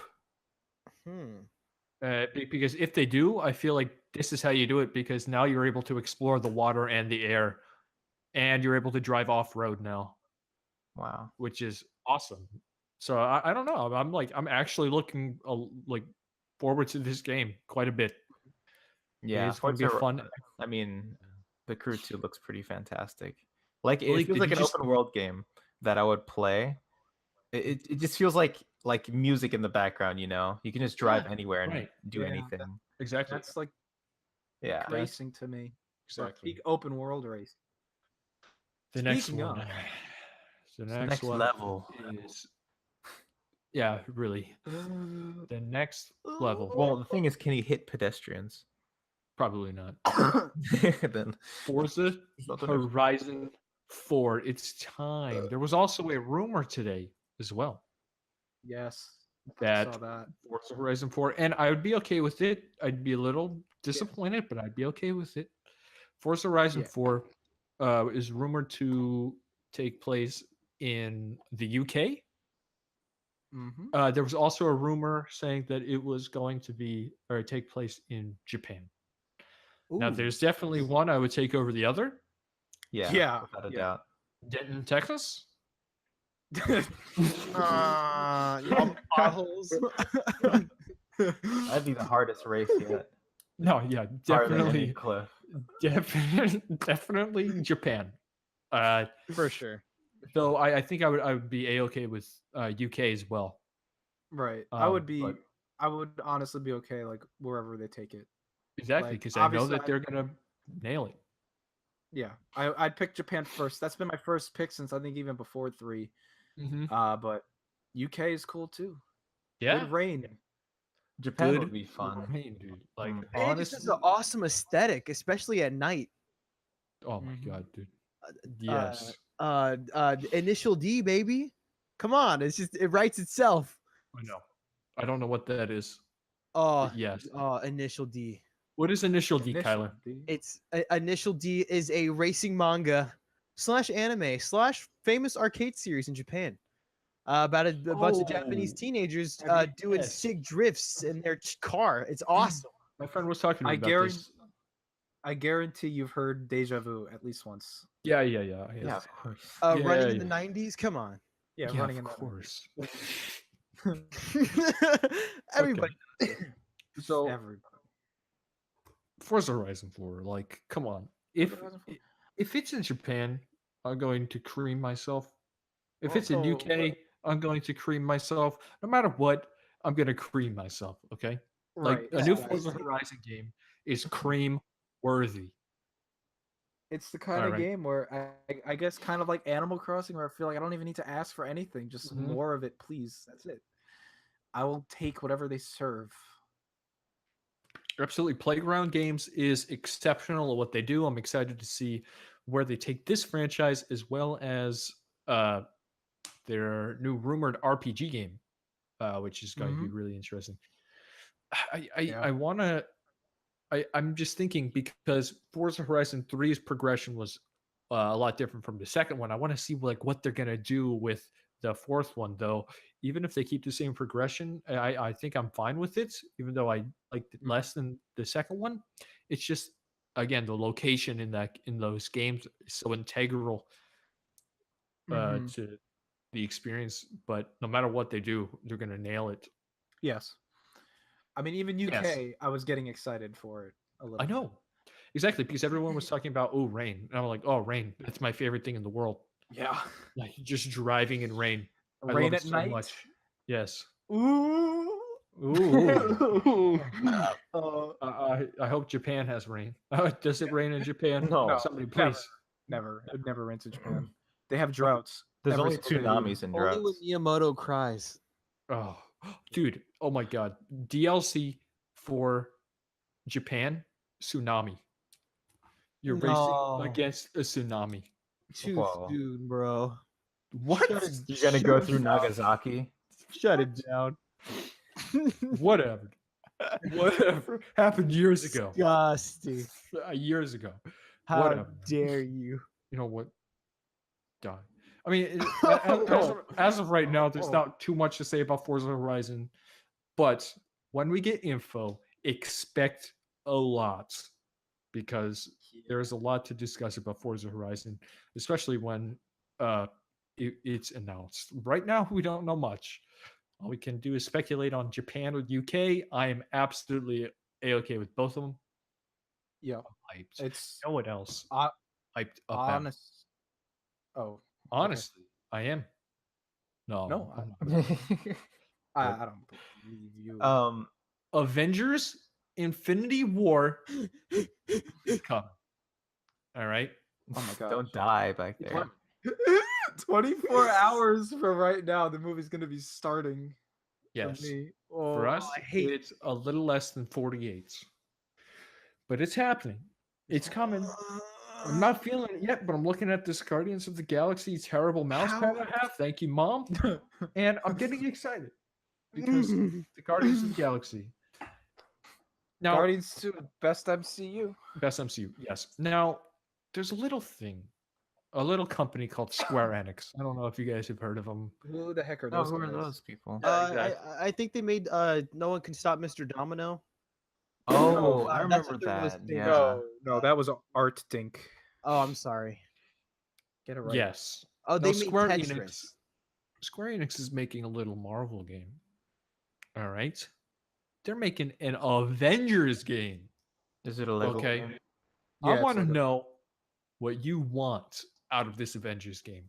Speaker 1: Because if they do, I feel like this is how you do it because now you're able to explore the water and the air and you're able to drive off-road now,
Speaker 3: Wow.
Speaker 1: which is awesome. So I don't know. I'm actually looking like forward to this game quite a bit.
Speaker 3: Yeah,
Speaker 1: it's going to be a
Speaker 3: Forza-
Speaker 1: fun.
Speaker 3: I mean, the Crew 2 looks pretty fantastic. Like it
Speaker 1: Malik,
Speaker 3: feels
Speaker 1: did
Speaker 3: like
Speaker 1: you
Speaker 3: an
Speaker 1: just-
Speaker 3: open world game that I would play. It just feels like music in the background. You can just drive
Speaker 1: Yeah,
Speaker 3: anywhere and
Speaker 1: right.
Speaker 3: do
Speaker 2: Yeah,
Speaker 3: anything.
Speaker 1: Exactly.
Speaker 2: That's like
Speaker 3: Yeah.
Speaker 2: racing to me. Or
Speaker 1: Exactly.
Speaker 2: peak open world race.
Speaker 1: The next
Speaker 2: Speaking
Speaker 1: one.
Speaker 2: of-
Speaker 1: The
Speaker 3: the
Speaker 1: next
Speaker 3: next
Speaker 1: one
Speaker 3: level.
Speaker 1: is. Yeah, really. The next level.
Speaker 3: Well, the thing is, can he hit pedestrians?
Speaker 1: Probably not.
Speaker 3: Then
Speaker 1: Forza
Speaker 3: it's not the next-
Speaker 1: Horizon 4. It's time. There was also a rumor today as well
Speaker 2: Yes. I
Speaker 1: that
Speaker 2: saw that.
Speaker 1: Forza Horizon 4, and I would be okay with it. I'd be a little disappointed, but I'd be okay with it. Forza Horizon
Speaker 2: Yeah.
Speaker 1: 4 is rumored to take place in the UK.
Speaker 2: Mm-hmm.
Speaker 1: There was also a rumor saying that it was going to be or take place in Japan. Now, there's definitely one I would take over the other.
Speaker 3: Yeah.
Speaker 2: Yeah,
Speaker 3: Without a
Speaker 2: yeah.
Speaker 3: doubt.
Speaker 1: Denton, Texas.
Speaker 4: Potholes.
Speaker 3: That'd be the hardest race yet.
Speaker 1: No, yeah,
Speaker 3: Harder than any
Speaker 1: definitely,
Speaker 3: cliff.
Speaker 1: definitely Japan.
Speaker 4: For sure.
Speaker 1: Though I think I would be a-okay with UK as well.
Speaker 2: Right. I would be.
Speaker 1: but-
Speaker 2: I would honestly be okay like wherever they take it.
Speaker 1: Exactly,
Speaker 2: Like,
Speaker 1: because I know
Speaker 2: obviously
Speaker 1: that they're gonna nail it.
Speaker 2: Yeah. I'd pick Japan first. That's been my first pick since I think even before 3. But UK is cool too.
Speaker 1: Yeah,
Speaker 2: Good rain.
Speaker 3: Japan
Speaker 1: good
Speaker 3: would be fun.
Speaker 1: rain, dude. Like
Speaker 3: Mm.
Speaker 4: And it just has
Speaker 1: honestly,
Speaker 4: an awesome aesthetic, especially at night.
Speaker 1: oh my
Speaker 2: Mhm.
Speaker 1: god, dude. Yes.
Speaker 4: Initial D, baby. Come on, it writes itself.
Speaker 1: I know. I don't know what that is.
Speaker 4: Oh,
Speaker 1: Yes.
Speaker 4: Initial D.
Speaker 1: What is Initial D,
Speaker 2: Initial
Speaker 1: Kyler?
Speaker 2: D.
Speaker 4: It's Initial D is a racing manga / anime / famous arcade series in Japan. About a bunch of Japanese
Speaker 1: Oh,
Speaker 4: teenagers doing
Speaker 1: yes.
Speaker 4: sick drifts in their car. It's awesome.
Speaker 1: My friend was talking to me
Speaker 2: I
Speaker 1: about
Speaker 2: guarantee.
Speaker 1: this.
Speaker 2: I guarantee you've heard Deja Vu at least once.
Speaker 1: Yeah.
Speaker 3: Yeah,
Speaker 1: Yes.
Speaker 3: of course.
Speaker 4: Running in
Speaker 1: Yeah.
Speaker 4: the 90s. Come on.
Speaker 2: Yeah,
Speaker 1: Yeah,
Speaker 2: running
Speaker 1: of
Speaker 2: in that.
Speaker 1: course.
Speaker 4: Everybody.
Speaker 1: So
Speaker 2: Everybody.
Speaker 1: Forza Horizon 4, like, come on. If it's in Japan, I'm going to cream myself. If it's in
Speaker 2: Also,
Speaker 1: UK, I'm going to cream myself. No matter what, I'm going to cream myself. Okay, like
Speaker 2: Right.
Speaker 1: a new
Speaker 2: yeah,
Speaker 1: Forza Horizon game is cream worthy.
Speaker 2: It's the kind of
Speaker 1: Alright.
Speaker 2: game where I guess kind of like Animal Crossing, where I feel like I don't even need to ask for anything, just
Speaker 1: Mhm.
Speaker 2: more of it, please. That's it. I will take whatever they serve.
Speaker 1: Absolutely, Playground Games is exceptional at what they do. I'm excited to see where they take this franchise, as well as their new rumored RPG game, which is going to be really interesting.
Speaker 2: Yeah.
Speaker 1: I want to. I'm just thinking, because Forza Horizon 3's progression was a lot different from the second one. I want to see like what they're gonna do with the fourth one, though. Even if they keep the same progression, I think I'm fine with it. Even though I liked it less than the second one, it's just, again, the location in those games is so integral
Speaker 2: Mhm.
Speaker 1: to the experience. But no matter what they do, they're gonna nail it.
Speaker 2: Yes. I mean, even UK,
Speaker 1: Yes.
Speaker 2: I was getting excited for it a little.
Speaker 1: I know. Exactly, because everyone was talking about, oh, rain. And I'm like, oh, rain. That's my favorite thing in the world.
Speaker 2: Yeah.
Speaker 1: Like, just driving in rain. I
Speaker 2: Rain
Speaker 1: love it
Speaker 2: at
Speaker 1: so
Speaker 2: night.
Speaker 1: much. Yes.
Speaker 2: Ooh.
Speaker 1: Ooh.
Speaker 2: Uh,
Speaker 1: I hope Japan has rain. Does it rain in Japan?
Speaker 3: No.
Speaker 1: Somebody
Speaker 2: never.
Speaker 1: please.
Speaker 2: Never. It never rains in Japan. They have droughts.
Speaker 3: There's
Speaker 2: every
Speaker 3: only
Speaker 2: single day.
Speaker 3: tsunamis and
Speaker 4: Only when
Speaker 3: droughts.
Speaker 4: Miyamoto cries.
Speaker 1: Oh, dude. Oh my God. DLC for Japan, tsunami. You're
Speaker 4: No.
Speaker 1: racing against a tsunami.
Speaker 4: Too
Speaker 3: Whoa.
Speaker 4: soon, bro.
Speaker 1: What?
Speaker 3: You're gonna go through Nagasaki.
Speaker 4: Shut it down.
Speaker 1: Whatever. Whatever happened years ago.
Speaker 4: Disgusting.
Speaker 1: Years ago.
Speaker 4: How
Speaker 1: Whatever.
Speaker 4: dare you?
Speaker 1: You know what? Die. I mean, as of right now, there's not too much to say about Forza Horizon, but when we get info, expect a lot, because there's a lot to discuss about Forza Horizon, especially when it's announced. Right now, we don't know much. All we can do is speculate on Japan or UK. I am absolutely a-okay with both of them.
Speaker 2: Yeah.
Speaker 1: Hyped.
Speaker 2: It's
Speaker 1: You know what else?
Speaker 2: uh,
Speaker 1: Hyped up.
Speaker 2: honest. Oh,
Speaker 1: Honestly, I am. No,
Speaker 2: No,
Speaker 1: I'm not.
Speaker 2: I don't believe you.
Speaker 1: Avengers Infinity War is coming. All right.
Speaker 2: Oh my god.
Speaker 3: Don't die back there.
Speaker 2: 24 hours from right now, the movie's gonna be starting.
Speaker 1: Yes.
Speaker 2: For me.
Speaker 1: For
Speaker 2: Oh,
Speaker 1: us,
Speaker 4: I hate-
Speaker 1: it's a little less than 48. But it's happening. It's coming. I'm not feeling it yet, but I'm looking at this Guardians of the Galaxy terrible mouse pad I have. Thank you, Mom. And I'm getting excited because the Guardians of the Galaxy. Now,
Speaker 2: Guardians 2, best MCU.
Speaker 1: best MCU, yes. Now, there's a little thing, a little company called Square Enix. I don't know if you guys have heard of them.
Speaker 2: Who the heck are
Speaker 3: Oh,
Speaker 2: those?
Speaker 3: who are
Speaker 2: guys?
Speaker 3: those people?
Speaker 1: exactly.
Speaker 4: I think they made No One Can Stop Mr. Domino.
Speaker 3: Oh,
Speaker 2: No,
Speaker 3: I
Speaker 4: that's
Speaker 3: remember
Speaker 4: what they're
Speaker 3: that.
Speaker 4: listing.
Speaker 3: Yeah.
Speaker 2: No, that was Art Dink.
Speaker 4: Oh, I'm sorry.
Speaker 2: Get it right.
Speaker 1: Yes.
Speaker 4: Oh,
Speaker 1: Now,
Speaker 4: they made
Speaker 1: Square
Speaker 4: Tetris.
Speaker 1: Enix. Square Enix is making a little Marvel game. All right. They're making an Avengers game.
Speaker 3: Is it a Lego
Speaker 1: Okay.
Speaker 3: game?
Speaker 2: Yeah,
Speaker 1: I
Speaker 2: it's
Speaker 1: want to
Speaker 2: like a-
Speaker 1: know what you want out of this Avengers game.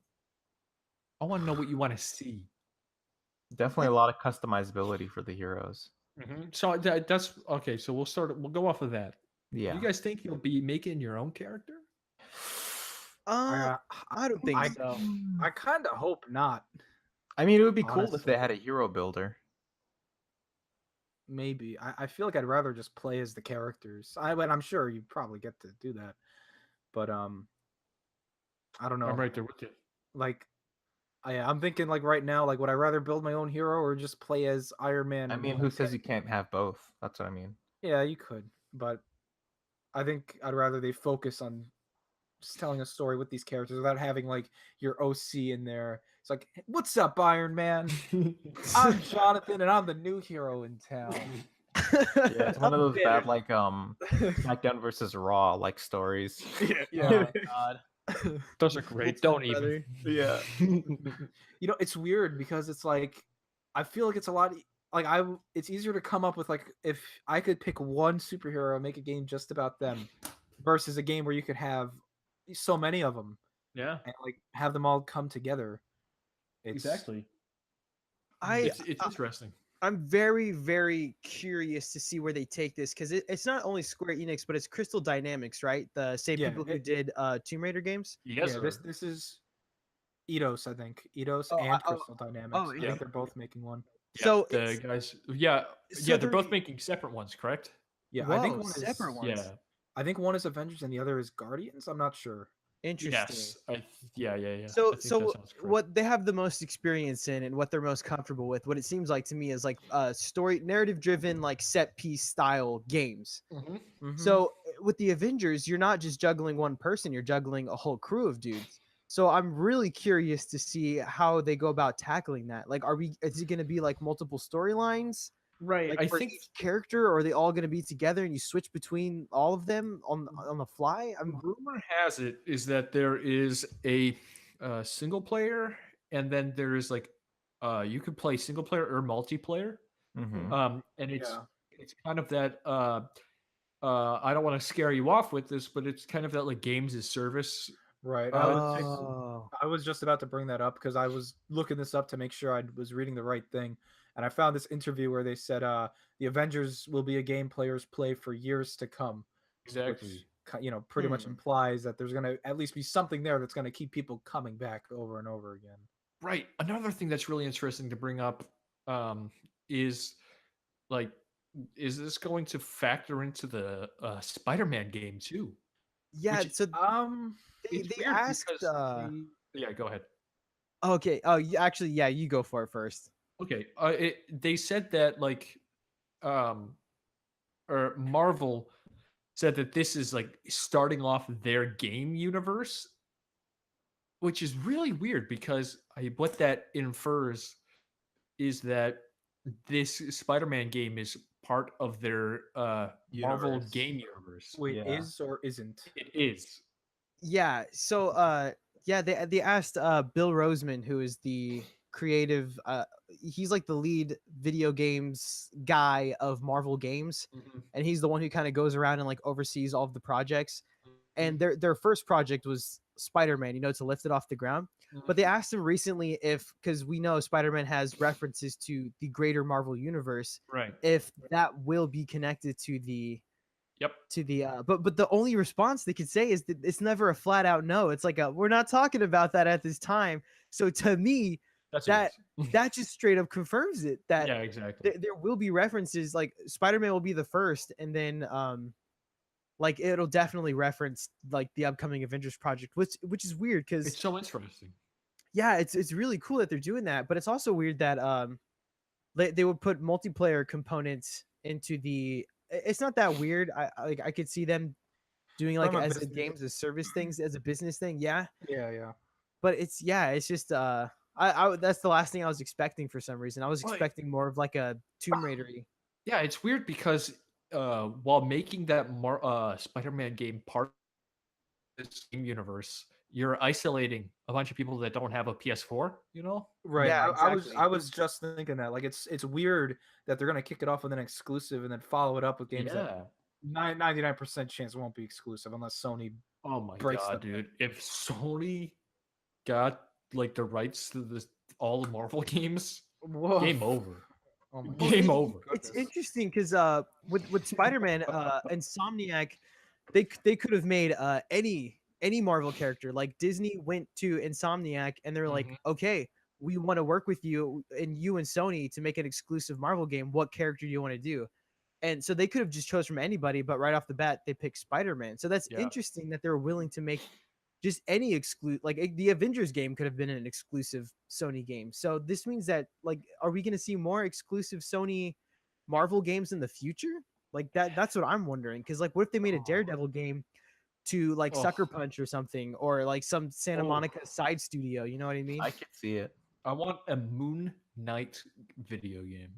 Speaker 1: I want to know what you want to see.
Speaker 3: Definitely a lot of customizability for the heroes.
Speaker 1: So that's okay. So we'll go off of that.
Speaker 3: Yeah.
Speaker 1: You guys think you'll be making your own character?
Speaker 4: I don't think
Speaker 2: I-
Speaker 4: so.
Speaker 2: I kind of hope not.
Speaker 3: I mean, it would be cool if
Speaker 2: Honestly.
Speaker 3: they had a hero builder.
Speaker 2: Maybe. I feel like I'd rather just play as the characters. But I'm sure you probably get to do that. But I don't know.
Speaker 1: I'm right there with you.
Speaker 2: Like I'm thinking like right now, like would I rather build my own hero or just play as Iron Man?
Speaker 3: I mean, who says you can't have both? That's what I mean.
Speaker 2: Yeah, you could, but I think I'd rather they focus on just telling a story with these characters without having like your OC in there. It's like, what's up, Iron Man? I'm Jonathan, and I'm the new hero in town.
Speaker 3: Yeah, it's one of
Speaker 2: I'm
Speaker 3: those bad
Speaker 2: bitter.
Speaker 3: like SmackDown versus Raw like stories.
Speaker 2: Yeah.
Speaker 4: God.
Speaker 1: Those are great.
Speaker 4: What's up,
Speaker 1: Don't even.
Speaker 3: Yeah.
Speaker 2: You know, it's weird because it's like I feel like it's a lot like it's easier to come up with like if I could pick one superhero and make a game just about them versus a game where you could have so many of them
Speaker 1: Yeah,
Speaker 2: and like have them all come together. It's,
Speaker 1: exactly.
Speaker 4: I
Speaker 1: It's interesting.
Speaker 4: I'm very, very curious to see where they take this because it's not only Square Enix, but it's Crystal Dynamics, right? The same
Speaker 2: Yeah,
Speaker 4: people who
Speaker 2: it-
Speaker 4: did Tomb Raider games.
Speaker 1: Yes,
Speaker 2: yeah, this is Eidos, I think. Eidos
Speaker 4: Oh,
Speaker 2: and Crystal Dynamics.
Speaker 4: oh,
Speaker 2: I
Speaker 1: yeah.
Speaker 2: think they're both making one.
Speaker 1: Yeah,
Speaker 4: So
Speaker 1: the
Speaker 4: it's-
Speaker 1: guys, yeah,
Speaker 4: so
Speaker 1: they're both
Speaker 4: they're-
Speaker 1: making separate ones, correct?
Speaker 2: Yeah,
Speaker 4: Whoa,
Speaker 2: I think one
Speaker 4: separate
Speaker 2: is
Speaker 4: ones.
Speaker 1: Yeah.
Speaker 2: I think one is Avengers and the other is Guardians. I'm not sure.
Speaker 4: Interesting.
Speaker 1: Yes. Yeah. I
Speaker 4: So,
Speaker 1: think that
Speaker 4: so
Speaker 1: sounds correct.
Speaker 4: what they have the most experience in and what they're most comfortable with, what it seems like to me is like story, narrative-driven, like set piece style games.
Speaker 1: Mhm.
Speaker 2: Mhm.
Speaker 4: So with the Avengers, you're not just juggling one person; you're juggling a whole crew of dudes. So I'm really curious to see how they go about tackling that. Like, is it going to be like multiple storylines?
Speaker 1: Right.
Speaker 4: Like
Speaker 1: I
Speaker 4: for
Speaker 1: think
Speaker 4: each character, or are they all going to be together and you switch between all of them on the fly?
Speaker 1: rumor has it is that there is a single player, and then there is like you could play single player or multiplayer.
Speaker 3: Mm-hmm.
Speaker 1: And
Speaker 2: Yeah.
Speaker 1: it's kind of that I don't want to scare you off with this, but it's kind of that like games as service.
Speaker 2: Right.
Speaker 4: Oh,
Speaker 2: I was just about to bring that up because I was looking this up to make sure I was reading the right thing. And I found this interview where they said the Avengers will be a game players play for years to come.
Speaker 1: Exactly.
Speaker 2: Which, pretty much implies that there's going to at least be something there that's going to keep people coming back over and over again.
Speaker 1: Right. Another thing that's really interesting to bring up is like, is this going to factor into the Spider-Man game too?
Speaker 4: yeah.
Speaker 1: Which-
Speaker 4: So they
Speaker 1: It's weird
Speaker 4: asked.
Speaker 1: because yeah, go ahead.
Speaker 4: Okay. Oh, actually, yeah. You go for it first.
Speaker 1: Okay. They said that like, or Marvel said that this is like starting off their game universe, which is really weird because what that infers is that this Spider-Man game is part of their Marvel
Speaker 3: Universe.
Speaker 1: game universe.
Speaker 2: Wait,
Speaker 3: Yeah.
Speaker 2: is or isn't?
Speaker 1: It is.
Speaker 4: Yeah. So yeah, they asked Bill Roseman, who is the creative he's like the lead video games guy of Marvel games, and he's the one who kind of goes around and like oversees all of the projects. And their first project was Spider-Man, to lift it off the ground. But they asked him recently because we know Spider-Man has references to the greater Marvel universe,
Speaker 1: Right.
Speaker 4: if that will be connected to the
Speaker 1: Yep.
Speaker 4: but the only response they could say is that it's never a flat out no. It's like we're not talking about that at this time. So to me,
Speaker 1: That's
Speaker 4: that
Speaker 1: it.
Speaker 4: that just straight up confirms it that
Speaker 1: Yeah, exactly.
Speaker 4: there will be references. Like Spider-Man will be the first, and then like it'll definitely reference like the upcoming Avengers project, which is weird because
Speaker 1: It's so interesting.
Speaker 4: yeah, it's really cool that they're doing that, but it's also weird that they would put multiplayer components into the. It's not that weird. I could see them doing like
Speaker 2: From a
Speaker 4: as a
Speaker 2: business-
Speaker 4: games as service things as a business thing, yeah.
Speaker 2: Yeah.
Speaker 4: But it's just I that's the last thing I was expecting for some reason. I was
Speaker 1: Right.
Speaker 4: expecting more of like a Tomb Raider-y.
Speaker 1: Yeah, it's weird because while making that Spider-Man game part of this game universe, you're isolating a bunch of people that don't have a PS4.
Speaker 2: Right.
Speaker 4: Yeah,
Speaker 2: I
Speaker 4: exactly.
Speaker 2: was just thinking that. Like it's weird that they're gonna kick it off with an exclusive and then follow it up with games that 99% chance won't be exclusive unless Sony.
Speaker 1: Oh my
Speaker 2: breaks
Speaker 1: god,
Speaker 2: them.
Speaker 1: dude! If Sony got like the rights to all the Marvel games,
Speaker 2: Whoa.
Speaker 1: game over.
Speaker 2: Oh my
Speaker 1: Game
Speaker 2: God.
Speaker 1: over.
Speaker 4: It's interesting because with Spider-Man, Insomniac, they could have made any Marvel character. Like Disney went to Insomniac and they're like,
Speaker 1: Mhm.
Speaker 4: okay, we want to work with you and Sony to make an exclusive Marvel game. What character do you want to do? And so they could have just chose from anybody, but right off the bat they picked Spider-Man. So that's
Speaker 1: Yeah.
Speaker 4: interesting that they're willing to make just any the Avengers game could have been an exclusive Sony game. So this means that like, are we going to see more exclusive Sony Marvel games in the future? Like that's what I'm wondering. Because like, what if they made a Daredevil game to like Sucker
Speaker 1: Oh.
Speaker 4: Punch or something, or like some Santa
Speaker 1: Oh.
Speaker 4: Monica side studio? You know what I mean?
Speaker 3: I can see it.
Speaker 1: I want a Moon Knight video game.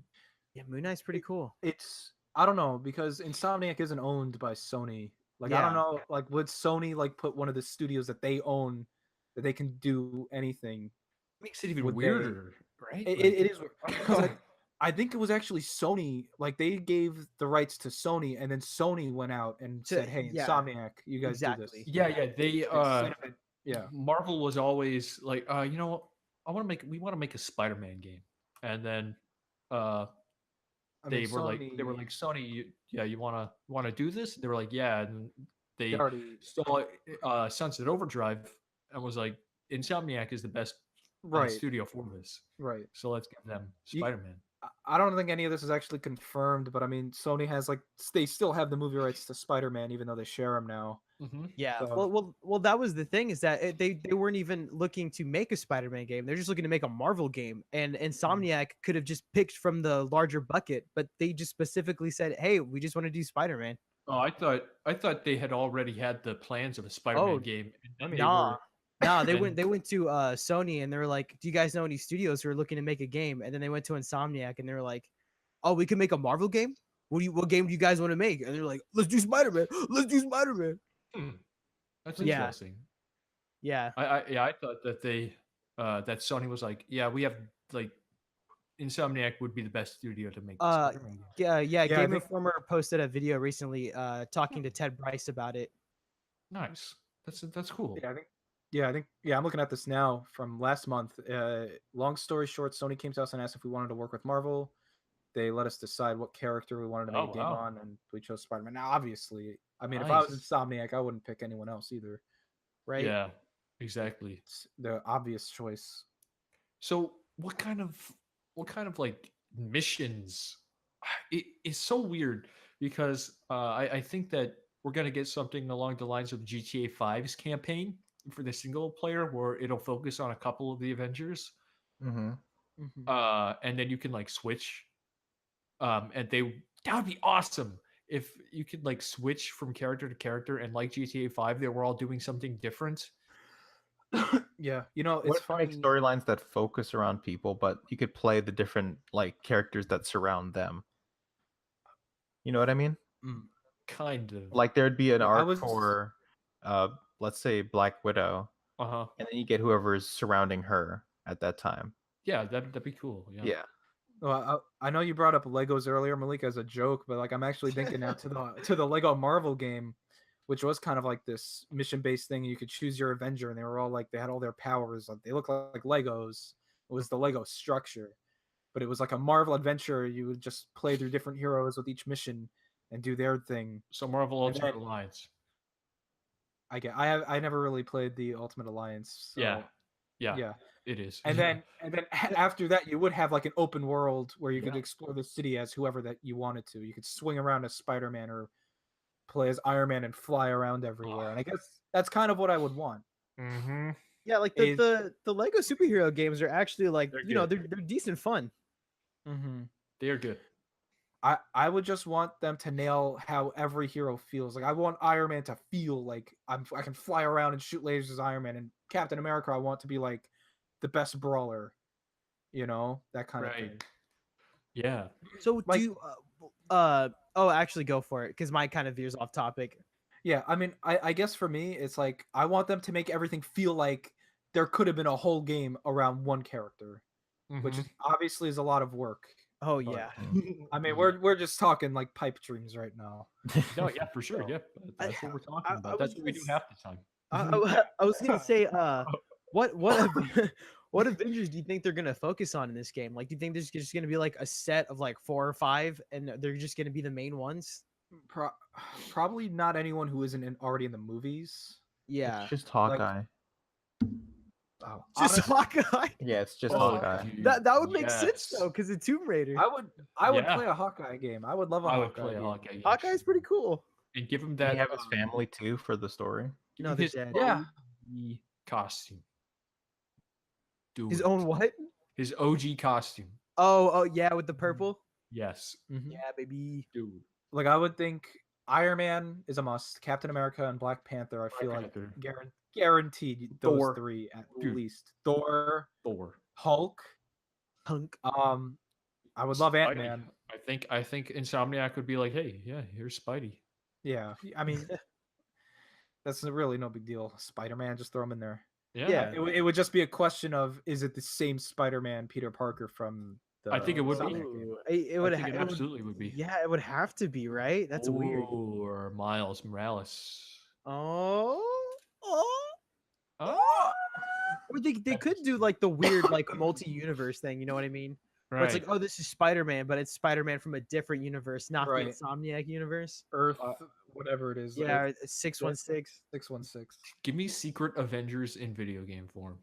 Speaker 4: Yeah, Moon Knight's pretty cool.
Speaker 2: It's I don't know because Insomniac isn't owned by Sony. Like I don't
Speaker 4: Yeah.
Speaker 2: know, like would Sony like put one of the studios that they own that they can do anything?
Speaker 1: Makes it even
Speaker 2: Would they-
Speaker 1: weirder, right?
Speaker 2: It is because I think it was actually Sony. Like they gave the rights to Sony, and then Sony went out and
Speaker 4: To-
Speaker 2: said, "Hey,
Speaker 4: yeah,
Speaker 2: Insomniac, you guys do
Speaker 4: exactly.
Speaker 2: this."
Speaker 1: Yeah, they
Speaker 2: Instead of it- yeah.
Speaker 1: Marvel was always like, you know, we want to make a Spider-Man game, and then
Speaker 2: I mean,
Speaker 1: they were like Sony, you want to do this? They were like, yeah, and
Speaker 2: they
Speaker 1: they
Speaker 2: already
Speaker 1: saw Sunset Overdrive and was like, Insomniac is the best
Speaker 2: right,
Speaker 1: studio for this,
Speaker 2: right.
Speaker 1: so let's give them
Speaker 2: You-
Speaker 1: Spider-Man.
Speaker 2: I don't think any of this is actually confirmed, but I mean, Sony has like they still have the movie rights to Spider-Man, even though they share them now.
Speaker 1: Mm-hmm.
Speaker 4: Yeah.
Speaker 2: So-
Speaker 4: Well. That was the thing is that they weren't even looking to make a Spider-Man game. They're just looking to make a Marvel game. And Insomniac could have just picked from the larger bucket, but they just specifically said, "Hey, we just want to do Spider-Man."
Speaker 1: Oh, I thought they had already had the plans of a Spider-Man
Speaker 4: Oh,
Speaker 1: game. And then they
Speaker 4: Nah.
Speaker 1: were-
Speaker 4: No, they
Speaker 1: And-
Speaker 4: went to Sony and they were like, "Do you guys know any studios who are looking to make a game?" And then they went to Insomniac and they were like, "Oh, we can make a Marvel game. What game do you guys want to make?" And they're like, "Let's do Spider-Man. Let's do Spider-Man."
Speaker 1: That's
Speaker 4: Yeah.
Speaker 1: interesting.
Speaker 4: Yeah.
Speaker 1: I thought that that Sony was like, yeah, we have like Insomniac would be the best studio to make. The Spider-Man game.
Speaker 4: Yeah.
Speaker 2: I
Speaker 4: Game
Speaker 2: think-
Speaker 4: Informer posted a video recently talking to Ted Bryce about it.
Speaker 1: Nice. That's cool.
Speaker 2: I think I'm looking at this now from last month. Long story short, Sony came to us and asked if we wanted to work with Marvel. They let us decide what character we wanted to make
Speaker 1: Oh,
Speaker 2: a game
Speaker 1: wow.
Speaker 2: on, and we chose Spider-Man. Now, obviously, I mean, if I was
Speaker 1: Nice.
Speaker 2: Insomniac, I wouldn't pick anyone else either.
Speaker 4: Right.
Speaker 1: Yeah, exactly.
Speaker 2: It's the obvious choice.
Speaker 1: So what kind of like missions? It's so weird because I think that we're gonna get something along the lines of GTA 5's campaign for the single player, where it'll focus on a couple of the Avengers,
Speaker 3: Mm-hmm.
Speaker 1: and then you can like switch. And that would be awesome if you could like switch from character to character, and like GTA 5, they were all doing something different.
Speaker 2: Yeah, you know,
Speaker 3: What
Speaker 2: it's
Speaker 3: if you make
Speaker 2: funny.
Speaker 3: storylines that focus around people, but you could play the different like characters that surround them? You know what I mean?
Speaker 1: Kind of.
Speaker 3: Like there'd be an
Speaker 2: I
Speaker 3: arc
Speaker 2: was-
Speaker 3: for, let's say Black Widow,
Speaker 1: Uh-huh.
Speaker 3: and then you get whoever's surrounding her at that time.
Speaker 1: Yeah, that'd be cool. Yeah.
Speaker 3: Yeah.
Speaker 2: Well, I know you brought up Legos earlier, Malika, as a joke, but like I'm actually thinking now to the Lego Marvel game, which was kind of like this mission-based thing. You could choose your Avenger, and they were all like they had all their powers. Like they look like Legos. It was the Lego structure, but it was like a Marvel adventure. You would just play through different heroes with each mission and do their thing.
Speaker 1: So Marvel
Speaker 2: And
Speaker 1: Ultimate
Speaker 2: then-
Speaker 1: Alliance.
Speaker 2: I never really played the Ultimate Alliance. So,
Speaker 1: Yeah.
Speaker 2: yeah.
Speaker 1: It is.
Speaker 2: And then after that, you would have like an open world where you could
Speaker 1: Yeah.
Speaker 2: explore the city as whoever that you wanted to. You could swing around as Spider-Man or play as Iron Man and fly around everywhere. And I guess that's kind of what I would want.
Speaker 1: Mm-hmm.
Speaker 4: Yeah, like
Speaker 2: Is-
Speaker 4: the Lego superhero games are actually like,
Speaker 1: They're
Speaker 4: you know,
Speaker 1: good.
Speaker 4: they're decent fun.
Speaker 2: Mm-hmm.
Speaker 1: They are good.
Speaker 2: I would just want them to nail how every hero feels. Like I want Iron Man to feel like I can fly around and shoot lasers as Iron Man, and Captain America I want to be like the best brawler. You know, that kind of thing.
Speaker 1: Right. Yeah.
Speaker 4: So
Speaker 2: Like-
Speaker 4: do you, actually go for it because mine kind of veers off topic.
Speaker 2: Yeah, I mean, I guess for me, it's like I want them to make everything feel like there could have been a whole game around one character, which
Speaker 1: Mhm.
Speaker 2: is obviously is a lot of work.
Speaker 4: Oh
Speaker 2: But,
Speaker 4: yeah.
Speaker 2: I mean,
Speaker 1: Yeah.
Speaker 2: we're just talking like pipe dreams right now.
Speaker 1: No, yeah, for sure.
Speaker 2: So,
Speaker 1: Yeah, that's what we're talking
Speaker 4: I
Speaker 1: about.
Speaker 4: was
Speaker 1: That's what we
Speaker 4: gonna
Speaker 1: do half the time.
Speaker 4: I was gonna say, what what Avengers do you think they're gonna focus on in this game? Like, do you think there's just gonna be like a set of like 4 or 5, and they're just gonna be the main ones?
Speaker 2: Probably not anyone who isn't already in the movies.
Speaker 4: Yeah,
Speaker 3: It's just Hawkeye.
Speaker 2: Oh,
Speaker 4: just
Speaker 2: honestly,
Speaker 4: Hawkeye.
Speaker 3: Yeah, it's just
Speaker 1: Oh,
Speaker 3: Hawkeye.
Speaker 1: dude,
Speaker 4: That would make sense
Speaker 1: yes.
Speaker 4: though, because it's Tomb Raider.
Speaker 2: I would
Speaker 1: Yeah.
Speaker 2: play a Hawkeye game. I would love a
Speaker 1: I would
Speaker 2: Hawkeye
Speaker 1: play a
Speaker 2: game.
Speaker 1: Hawkeye. yes.
Speaker 4: Hawkeye's pretty cool.
Speaker 1: And give him
Speaker 3: Did
Speaker 1: that.
Speaker 3: he have his family too for the story?
Speaker 1: give
Speaker 4: No,
Speaker 1: him
Speaker 4: they're
Speaker 1: his
Speaker 4: dead.
Speaker 2: Yeah.
Speaker 1: costume. Do
Speaker 4: His
Speaker 1: it.
Speaker 4: own what?
Speaker 1: His OG costume.
Speaker 4: Oh yeah, with the purple.
Speaker 1: Yes.
Speaker 2: Mhm.
Speaker 4: Yeah, baby.
Speaker 1: Dude.
Speaker 2: Like I would think Iron Man is a must. Captain America and Black Panther, I feel like
Speaker 1: Panther.
Speaker 2: guaranteed those
Speaker 1: Thor.
Speaker 2: 3 at
Speaker 1: Dude.
Speaker 2: least. Thor,
Speaker 1: Thor.
Speaker 2: Hulk.
Speaker 4: Hunk.
Speaker 2: I would love
Speaker 1: Spidey.
Speaker 2: Ant-Man.
Speaker 1: I think Insomniac would be like, hey, yeah, here's Spidey.
Speaker 2: Yeah, I mean, that's really no big deal. Spider-Man, just throw him in there.
Speaker 1: Yeah.
Speaker 2: It would just be a question of, is it the same Spider-Man, Peter Parker from the
Speaker 1: I think it would be.
Speaker 2: Insomniac game?
Speaker 4: It would.
Speaker 1: I think it
Speaker 4: it would-
Speaker 1: absolutely would be.
Speaker 4: Yeah, it would have to be, right? That's weird.
Speaker 1: Or Miles Morales.
Speaker 4: Oh.
Speaker 1: Oh.
Speaker 4: Or they could do like the weird like multi-universe thing. You know what I mean? Where it's like, oh, this is Spider-Man, but it's Spider-Man from a different universe, not
Speaker 2: Right.
Speaker 4: the Insomniac universe.
Speaker 2: Earth, whatever it is.
Speaker 4: Yeah,
Speaker 2: Earth
Speaker 4: 616.
Speaker 2: 616.
Speaker 1: Give me Secret Avengers in video game form.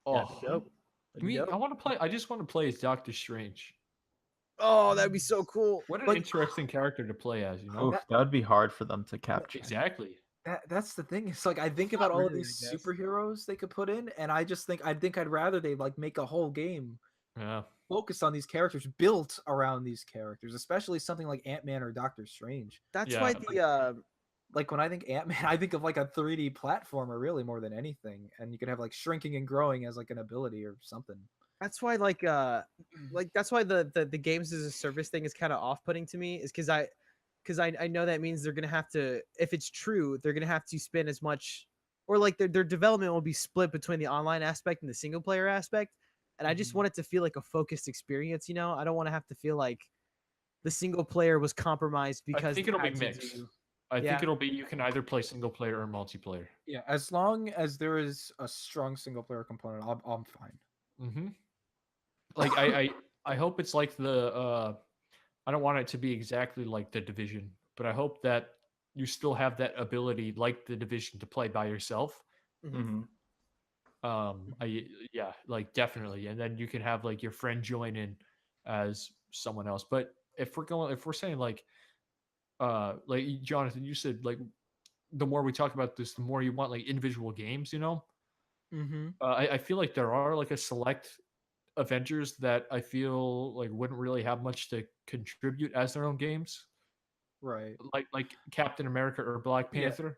Speaker 4: That'd
Speaker 1: Oh,
Speaker 4: be dope.
Speaker 1: give me, I want to play. I just want to play as Doctor Strange.
Speaker 4: Oh, that'd be so cool.
Speaker 1: What an
Speaker 4: Like,
Speaker 1: interesting character to play as. You know
Speaker 3: Oof, that would be hard for them to capture.
Speaker 1: exactly.
Speaker 2: That's the thing. It's like I think
Speaker 4: Not
Speaker 2: about all of
Speaker 4: really,
Speaker 2: these
Speaker 4: I guess.
Speaker 2: superheroes they could put in, and I just think I'd rather they like make a whole game
Speaker 1: Yeah.
Speaker 2: focused on these characters, built around these characters, especially something like Ant-Man or Doctor Strange.
Speaker 4: that's
Speaker 1: Yeah,
Speaker 4: why
Speaker 1: like-
Speaker 4: the
Speaker 2: Like when I think Ant-Man, I think of like a 3D platformer really more than anything, and you could have like shrinking and growing as like an ability or something.
Speaker 4: that's why like that's why the games as a service thing is kind of off-putting to me, is because I know that means they're gonna have to, if it's true, they're gonna have to spend as much, or like their development will be split between the online aspect and the single player aspect. And I just
Speaker 2: Mhm.
Speaker 4: want it to feel like a focused experience, you know? I don't want to have to feel like the single player was compromised because
Speaker 1: I think
Speaker 4: they
Speaker 1: it'll be
Speaker 4: had to
Speaker 1: mixed.
Speaker 4: do-
Speaker 1: I
Speaker 4: Yeah.
Speaker 1: think it'll be you can either play single player or multiplayer.
Speaker 2: Yeah, as long as there is a strong single player component, I'm fine.
Speaker 1: Mm-hmm. Like I hope it's like the I don't want it to be exactly like the Division, but I hope that you still have that ability like the Division to play by yourself.
Speaker 3: Mhm.
Speaker 1: Yeah, like definitely, and then you can have like your friend join in as someone else. But if we're saying like Jonathan, you said like the more we talk about this, the more you want like individual games, you know.
Speaker 4: Mhm.
Speaker 1: I feel like there are like a select Avengers that I feel like wouldn't really have much to contribute as their own games,
Speaker 2: Right.
Speaker 1: like Captain America or Black
Speaker 2: Yeah.
Speaker 1: Panther.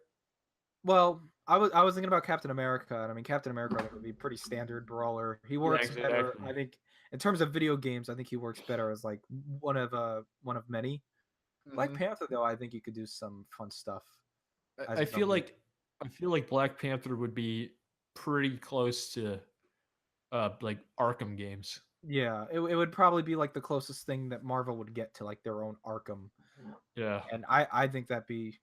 Speaker 2: Well, I was thinking about Captain America, and I mean Captain America I think would be pretty standard brawler. He works better,
Speaker 1: exactly.
Speaker 2: I think, in terms of video games. I think he works better as like one of many. Black
Speaker 1: Mhm.
Speaker 2: Panther, though, I think you could do some fun stuff. as
Speaker 1: I
Speaker 2: a
Speaker 1: feel
Speaker 2: villain.
Speaker 1: like Black Panther would be pretty close to like Arkham games.
Speaker 2: Yeah, it would probably be like the closest thing that Marvel would get to like their own Arkham,
Speaker 1: Yeah.
Speaker 2: and I think that'd be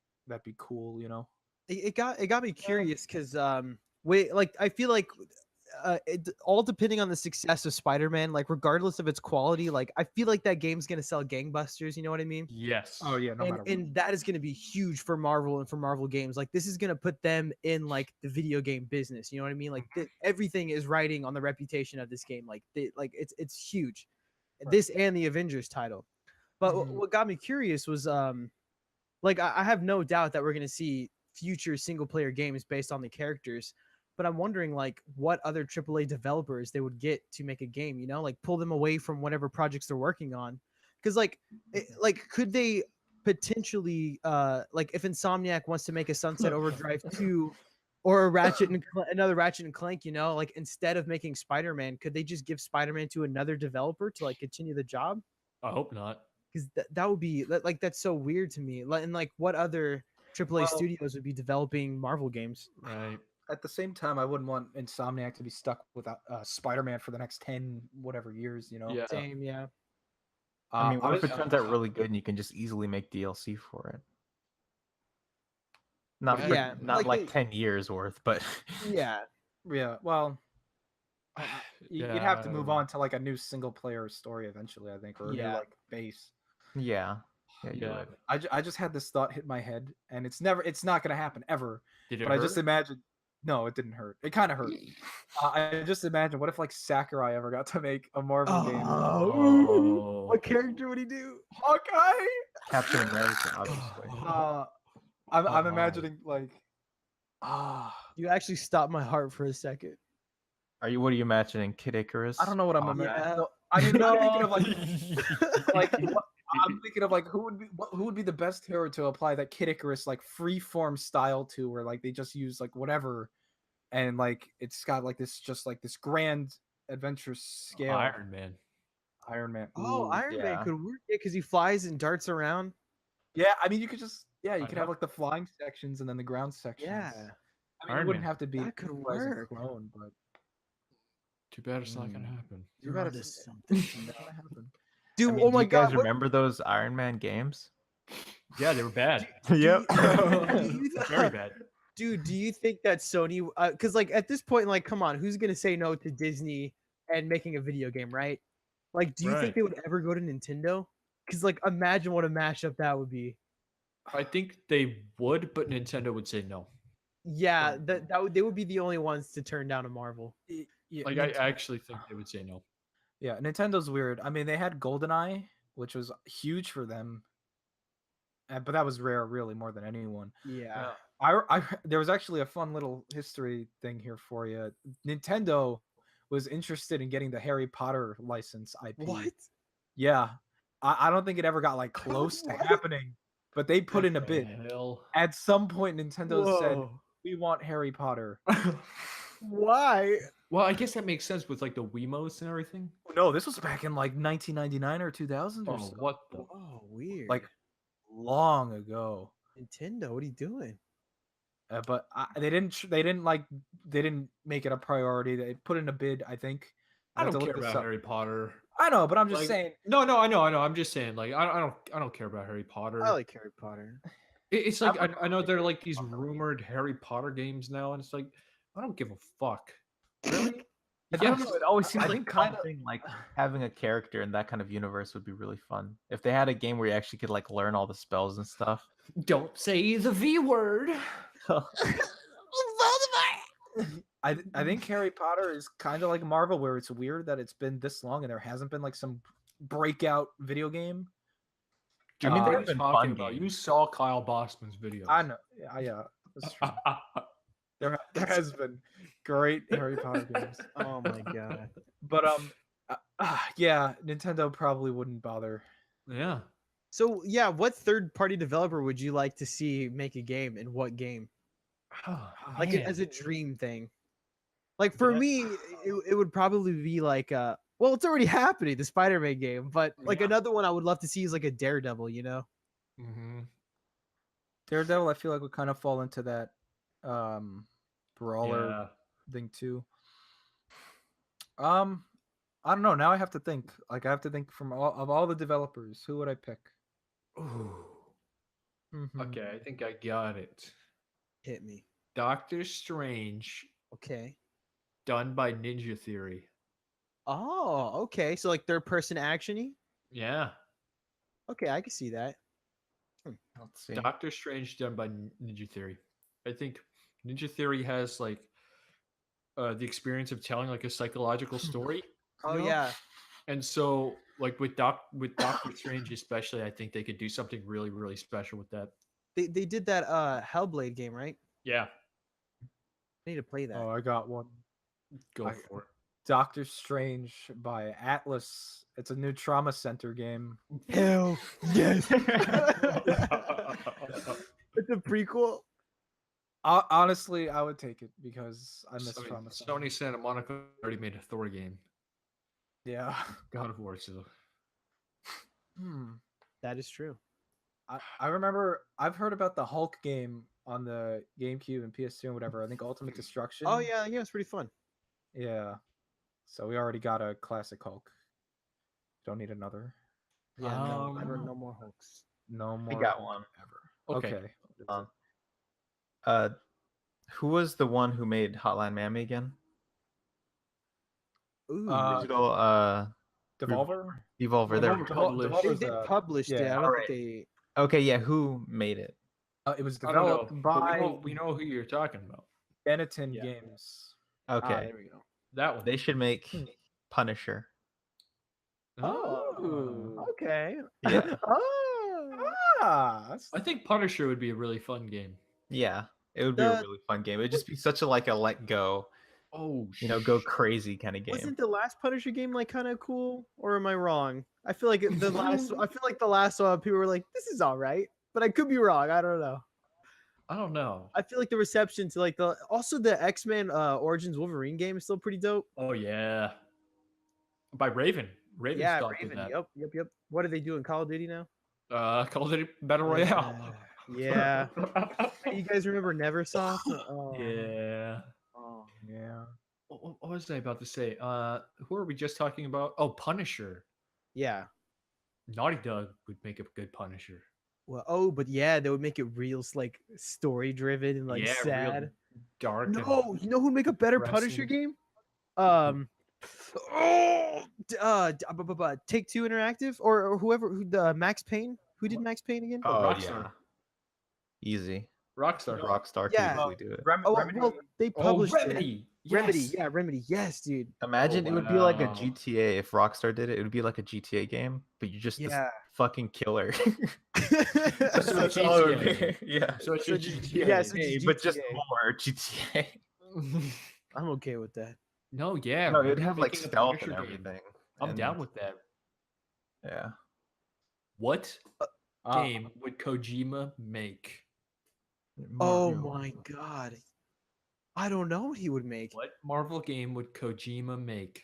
Speaker 2: cool, you know.
Speaker 4: It got me curious because wait, like I feel like all depending on the success of Spider-Man, like regardless of its quality, like I feel like that game's gonna sell gangbusters. You know what I mean?
Speaker 1: Yes.
Speaker 2: Oh yeah, no matter what.
Speaker 4: And that is going to be huge for Marvel and for Marvel games. Like this is going to put them in like the video game business. You know what I mean? Like everything is riding on the reputation of this game. Like it's huge.
Speaker 2: Right.
Speaker 4: This and the Avengers title. But
Speaker 2: Mhm.
Speaker 4: what got me curious was like I have no doubt that we're going to see future single player games based on the characters. But I'm wondering like what other AAA developers they would get to make a game. You know, like pull them away from whatever projects they're working on. Because like could they potentially like if Insomniac wants to make a Sunset Overdrive 2 or a another Ratchet and Clank, you know, like instead of making Spider-Man, could they just give Spider-Man to another developer to like continue the job?
Speaker 1: I hope not.
Speaker 4: Because that would be like that's so weird to me. And like what other AAA
Speaker 2: Well-
Speaker 4: studios would be developing Marvel games?
Speaker 1: Right.
Speaker 2: At the same time, I wouldn't want Insomniac to be stuck without Spider-Man for the next 10 whatever years, you know.
Speaker 1: Yeah.
Speaker 4: Same, yeah.
Speaker 3: I mean, what if
Speaker 2: was-
Speaker 3: it turns out really good and you can just easily make DLC for it? Not for,
Speaker 4: Yeah,
Speaker 3: not
Speaker 4: like
Speaker 3: like
Speaker 4: they-
Speaker 3: 10 years worth, but
Speaker 4: Yeah.
Speaker 2: Yeah, well, you'd have to move
Speaker 1: Yeah.
Speaker 2: on to like a new single player story eventually, I think, or a new
Speaker 4: Yeah.
Speaker 2: like base.
Speaker 3: yeah. Yeah, you
Speaker 1: Yeah.
Speaker 3: would.
Speaker 2: I just had this thought hit my head, and it's not gonna happen ever.
Speaker 1: Did it
Speaker 2: But I just
Speaker 1: hurt?
Speaker 2: imagined. No, it didn't hurt. It kind of hurt. I just imagine what if like Sakurai ever got to make a Marvel game?
Speaker 1: Oh.
Speaker 4: What character would he do?
Speaker 2: Hawkeye.
Speaker 3: Captain America, obviously.
Speaker 2: I'm
Speaker 1: Oh.
Speaker 2: imagining like
Speaker 4: You actually stopped my heart for a second.
Speaker 3: What are you imagining? Kid Icarus?
Speaker 2: I don't know what I'm
Speaker 3: Combat?
Speaker 2: imagining.
Speaker 4: Yeah.
Speaker 2: No, I mean, I'm thinking of like
Speaker 1: No.
Speaker 2: I'm thinking of like who would be the best hero to apply that Kid Icarus like free form style to, where like they just use like whatever, and like it's got like this just like this grand adventurous scale.
Speaker 1: Iron Man.
Speaker 2: Iron Man.
Speaker 4: Oh,
Speaker 2: Ooh.
Speaker 4: Iron Man
Speaker 3: yeah.
Speaker 4: could work. Yeah, because he flies and darts around.
Speaker 2: Yeah, I mean you could just you
Speaker 1: I
Speaker 2: could have
Speaker 1: know.
Speaker 2: like the flying sections and then the ground sections.
Speaker 4: Yeah,
Speaker 2: I mean,
Speaker 1: Iron
Speaker 2: it wouldn't
Speaker 1: Man.
Speaker 2: have to be
Speaker 4: That could
Speaker 2: as a
Speaker 4: work.
Speaker 2: clone, but
Speaker 1: Too bad it's not gonna
Speaker 2: Mm.
Speaker 1: happen.
Speaker 4: you're
Speaker 2: You're
Speaker 4: about to
Speaker 2: right.
Speaker 4: something.
Speaker 2: it's not gonna happen.
Speaker 4: Dude,
Speaker 3: I mean,
Speaker 4: oh
Speaker 3: do
Speaker 4: my
Speaker 3: you guys
Speaker 4: god, what-
Speaker 3: remember those Iron Man games?
Speaker 1: Yeah, they were bad.
Speaker 3: Yep.
Speaker 1: Very bad.
Speaker 4: dude, do you think that Sony? Because like at this point, like, come on, who's gonna say no to Disney and making a video game, right? Like, do you
Speaker 1: Right.
Speaker 4: think they would ever go to Nintendo? Because like, imagine what a mashup that would be.
Speaker 1: I think they would, but Nintendo would say no.
Speaker 4: Yeah, they would be the only ones to turn down a Marvel.
Speaker 2: Yeah,
Speaker 1: Like I actually think they would say no.
Speaker 2: yeah, Nintendo's weird. I mean, they had GoldenEye, which was huge for them, but that was rare, really, more than anyone.
Speaker 4: Yeah.
Speaker 2: There was actually a fun little history thing here for you. Nintendo was interested in getting the Harry Potter license IP.
Speaker 4: What?
Speaker 2: Yeah, I don't think it ever got like close to happening, but they put in a
Speaker 1: What the
Speaker 2: bid.
Speaker 1: hell?
Speaker 2: At some point, Nintendo said,
Speaker 4: Whoa.
Speaker 2: "We want Harry Potter."
Speaker 4: Why?
Speaker 1: Well, I guess that makes sense with like the Wiimotes and everything.
Speaker 2: No, this was back in like 1999 or 2000 or
Speaker 1: Oh,
Speaker 2: so.
Speaker 1: what the?
Speaker 4: Oh, weird.
Speaker 2: Like long ago.
Speaker 4: Nintendo, what are you doing?
Speaker 2: But they didn't make it a priority. They put in a bid, I think.
Speaker 1: I
Speaker 2: have to
Speaker 1: don't care
Speaker 2: look this
Speaker 1: about
Speaker 2: up.
Speaker 1: Harry Potter.
Speaker 2: I know, but I'm just
Speaker 1: Like,
Speaker 2: saying.
Speaker 1: No, I know. I'm just saying, like, I don't care about Harry Potter.
Speaker 4: I like Harry Potter.
Speaker 1: It's like I know there are like these rumored Harry Potter games now, and it's like I don't give a fuck. Really?
Speaker 3: I don't
Speaker 1: Yes.
Speaker 3: know. It always seems
Speaker 2: I
Speaker 3: like
Speaker 2: think kinda-
Speaker 3: something like having a character in that kind of universe would be really fun. If they had a game where you actually could like learn all the spells and stuff.
Speaker 1: Don't say the V word.
Speaker 2: I think Harry Potter is kind of like Marvel, where it's weird that it's been this long and there hasn't been like some breakout video game.
Speaker 3: I mean,
Speaker 1: What
Speaker 3: there
Speaker 1: are
Speaker 3: have
Speaker 1: you
Speaker 3: been
Speaker 1: talking
Speaker 3: fun
Speaker 1: about? You
Speaker 3: games.
Speaker 1: saw Kyle Bossman's video.
Speaker 2: I know, yeah, that's true. there has been great Harry Potter games,
Speaker 4: Oh my god.
Speaker 2: but yeah, Nintendo probably wouldn't bother.
Speaker 1: Yeah.
Speaker 4: So yeah, what third-party developer would you like to see make a game, and what game? Like as a dream thing. Like for
Speaker 1: Yeah.
Speaker 4: me, it would probably be like well, it's already happening, the Spider-Man game, but like
Speaker 1: Yeah.
Speaker 4: another one I would love to see is like a Daredevil, you know?
Speaker 1: Mm-hmm.
Speaker 2: Daredevil, I feel like would kind of fall into that brawler
Speaker 1: Yeah.
Speaker 2: thing too. I don't know. Now I have to think. Like I have to think from all the developers, who would I pick?
Speaker 1: Ooh.
Speaker 2: Mhm.
Speaker 1: Okay, I think I got it.
Speaker 4: Hit me.
Speaker 1: Doctor Strange,
Speaker 4: Okay.
Speaker 1: done by Ninja Theory.
Speaker 4: Oh, okay. So like third-person actiony?
Speaker 1: Yeah.
Speaker 4: Okay, I can see that.
Speaker 3: Let's see.
Speaker 1: Doctor Strange, done by Ninja Theory. I think Ninja Theory has like the experience of telling like a psychological story.
Speaker 4: Oh
Speaker 2: Yup.
Speaker 4: yeah.
Speaker 1: And so, like with Doctor Strange, especially, I think they could do something really, really special with that.
Speaker 4: They did that Hellblade game, right?
Speaker 1: Yeah,
Speaker 4: I need to play that.
Speaker 2: Oh, I got one.
Speaker 1: go
Speaker 2: I-
Speaker 1: for
Speaker 2: Doctor Strange by Atlas. It's a new trauma center game.
Speaker 4: Hell yes.
Speaker 1: it.
Speaker 4: It's a prequel.
Speaker 2: Honestly, I would take it because I miss trauma center.
Speaker 1: Sony Santa Monica already made a Thor game.
Speaker 2: Yeah.
Speaker 1: God of War, so
Speaker 4: That is true.
Speaker 2: I remember I've heard about the Hulk game on the GameCube and PS2 and whatever. I think Ultimate Destruction.
Speaker 4: Oh yeah, it's pretty fun.
Speaker 2: Yeah. So we already got a classic Hulk. Don't need another.
Speaker 4: Yeah,
Speaker 1: Um,
Speaker 4: no more Hulks.
Speaker 2: No more.
Speaker 3: got
Speaker 2: Hulk
Speaker 3: one.
Speaker 2: Ever.
Speaker 1: Okay.
Speaker 2: Okay.
Speaker 3: Who was the one who made Hotline Miami again?
Speaker 4: Ooh,
Speaker 3: Digital
Speaker 2: Devolver.
Speaker 3: Devolver. There. we
Speaker 1: Devolver
Speaker 3: go.
Speaker 1: published.
Speaker 4: they
Speaker 2: Devolver's,
Speaker 4: published it.
Speaker 2: yeah.
Speaker 4: I don't
Speaker 3: Alright.
Speaker 4: think they.
Speaker 3: Okay, yeah. Who made it?
Speaker 2: It was
Speaker 1: I don't know,
Speaker 2: developed
Speaker 1: but
Speaker 2: by
Speaker 1: we know who you're talking about.
Speaker 2: Benetton
Speaker 1: Yeah.
Speaker 2: Games.
Speaker 3: Okay,
Speaker 4: Ah, there we go.
Speaker 1: That one.
Speaker 3: they should make Punisher.
Speaker 4: Oh, okay.
Speaker 3: Yeah.
Speaker 4: Oh.
Speaker 2: That's
Speaker 1: I think Punisher would be a really fun game.
Speaker 3: Yeah. It would be a
Speaker 4: The-
Speaker 3: really fun game. It'd just be such a like a let go,
Speaker 1: Oh,
Speaker 3: go crazy kind of game.
Speaker 4: Wasn't the last Punisher game like kind of cool, or am I wrong? I feel like the last one people were like, "This is all right," but I could be wrong. I don't know.
Speaker 1: I don't know.
Speaker 4: I feel like the reception to like the X-Men Origins Wolverine game is still pretty dope.
Speaker 1: Oh yeah, by Raven. Raven
Speaker 4: Yeah,
Speaker 1: stopped with
Speaker 4: Raven.
Speaker 1: that.
Speaker 4: Yep. What do they do in Call of Duty now?
Speaker 1: Call of Duty Battle Royale.
Speaker 4: Yeah. You guys remember Neversoft? Oh,
Speaker 1: Yeah.
Speaker 4: oh.
Speaker 2: Yeah.
Speaker 1: What was I about to say? Who are we just talking about? Oh, Punisher.
Speaker 4: Yeah.
Speaker 1: Naughty Dog would make a good Punisher.
Speaker 4: Well, but yeah, they would make it real, like story driven and like
Speaker 1: Yeah, real
Speaker 4: sad.
Speaker 1: Dark.
Speaker 4: No, you know who'd make a better Punisher
Speaker 1: depressing.
Speaker 4: game? Take Two Interactive or whoever Max Payne. Who did Max Payne again?
Speaker 3: Oh
Speaker 1: Rockstar.
Speaker 3: yeah, easy.
Speaker 1: Rockstar.
Speaker 3: Rockstar
Speaker 4: Yeah.
Speaker 3: can easily do it.
Speaker 4: Well, they
Speaker 1: Oh,
Speaker 4: published it.
Speaker 1: Remedy.
Speaker 4: Remedy,
Speaker 1: Yes.
Speaker 4: yeah, Remedy, yes, dude.
Speaker 3: Imagine it would be like a
Speaker 1: wow.
Speaker 3: GTA if Rockstar did it. It would be like a GTA game, but you're just this
Speaker 4: Yeah.
Speaker 3: fucking killer.
Speaker 1: So
Speaker 3: That's all it would
Speaker 1: GTA.
Speaker 3: be. Yeah.
Speaker 1: So it's
Speaker 4: So
Speaker 1: a
Speaker 4: G-
Speaker 1: GTA.
Speaker 4: yeah, so
Speaker 3: Hey, but just
Speaker 4: GTA.
Speaker 3: more GTA.
Speaker 4: I'm okay with that.
Speaker 1: No, yeah.
Speaker 3: No, it'd
Speaker 1: Remedy
Speaker 3: have like
Speaker 1: making a
Speaker 3: stealth
Speaker 1: Punisher
Speaker 3: and
Speaker 1: game.
Speaker 3: everything.
Speaker 1: I'm down
Speaker 3: and-
Speaker 1: with that.
Speaker 3: Yeah.
Speaker 1: What
Speaker 2: Uh,
Speaker 1: game would Kojima make?
Speaker 4: Oh
Speaker 3: Mario.
Speaker 4: my god. I don't know what he would make.
Speaker 1: What Marvel game would Kojima make?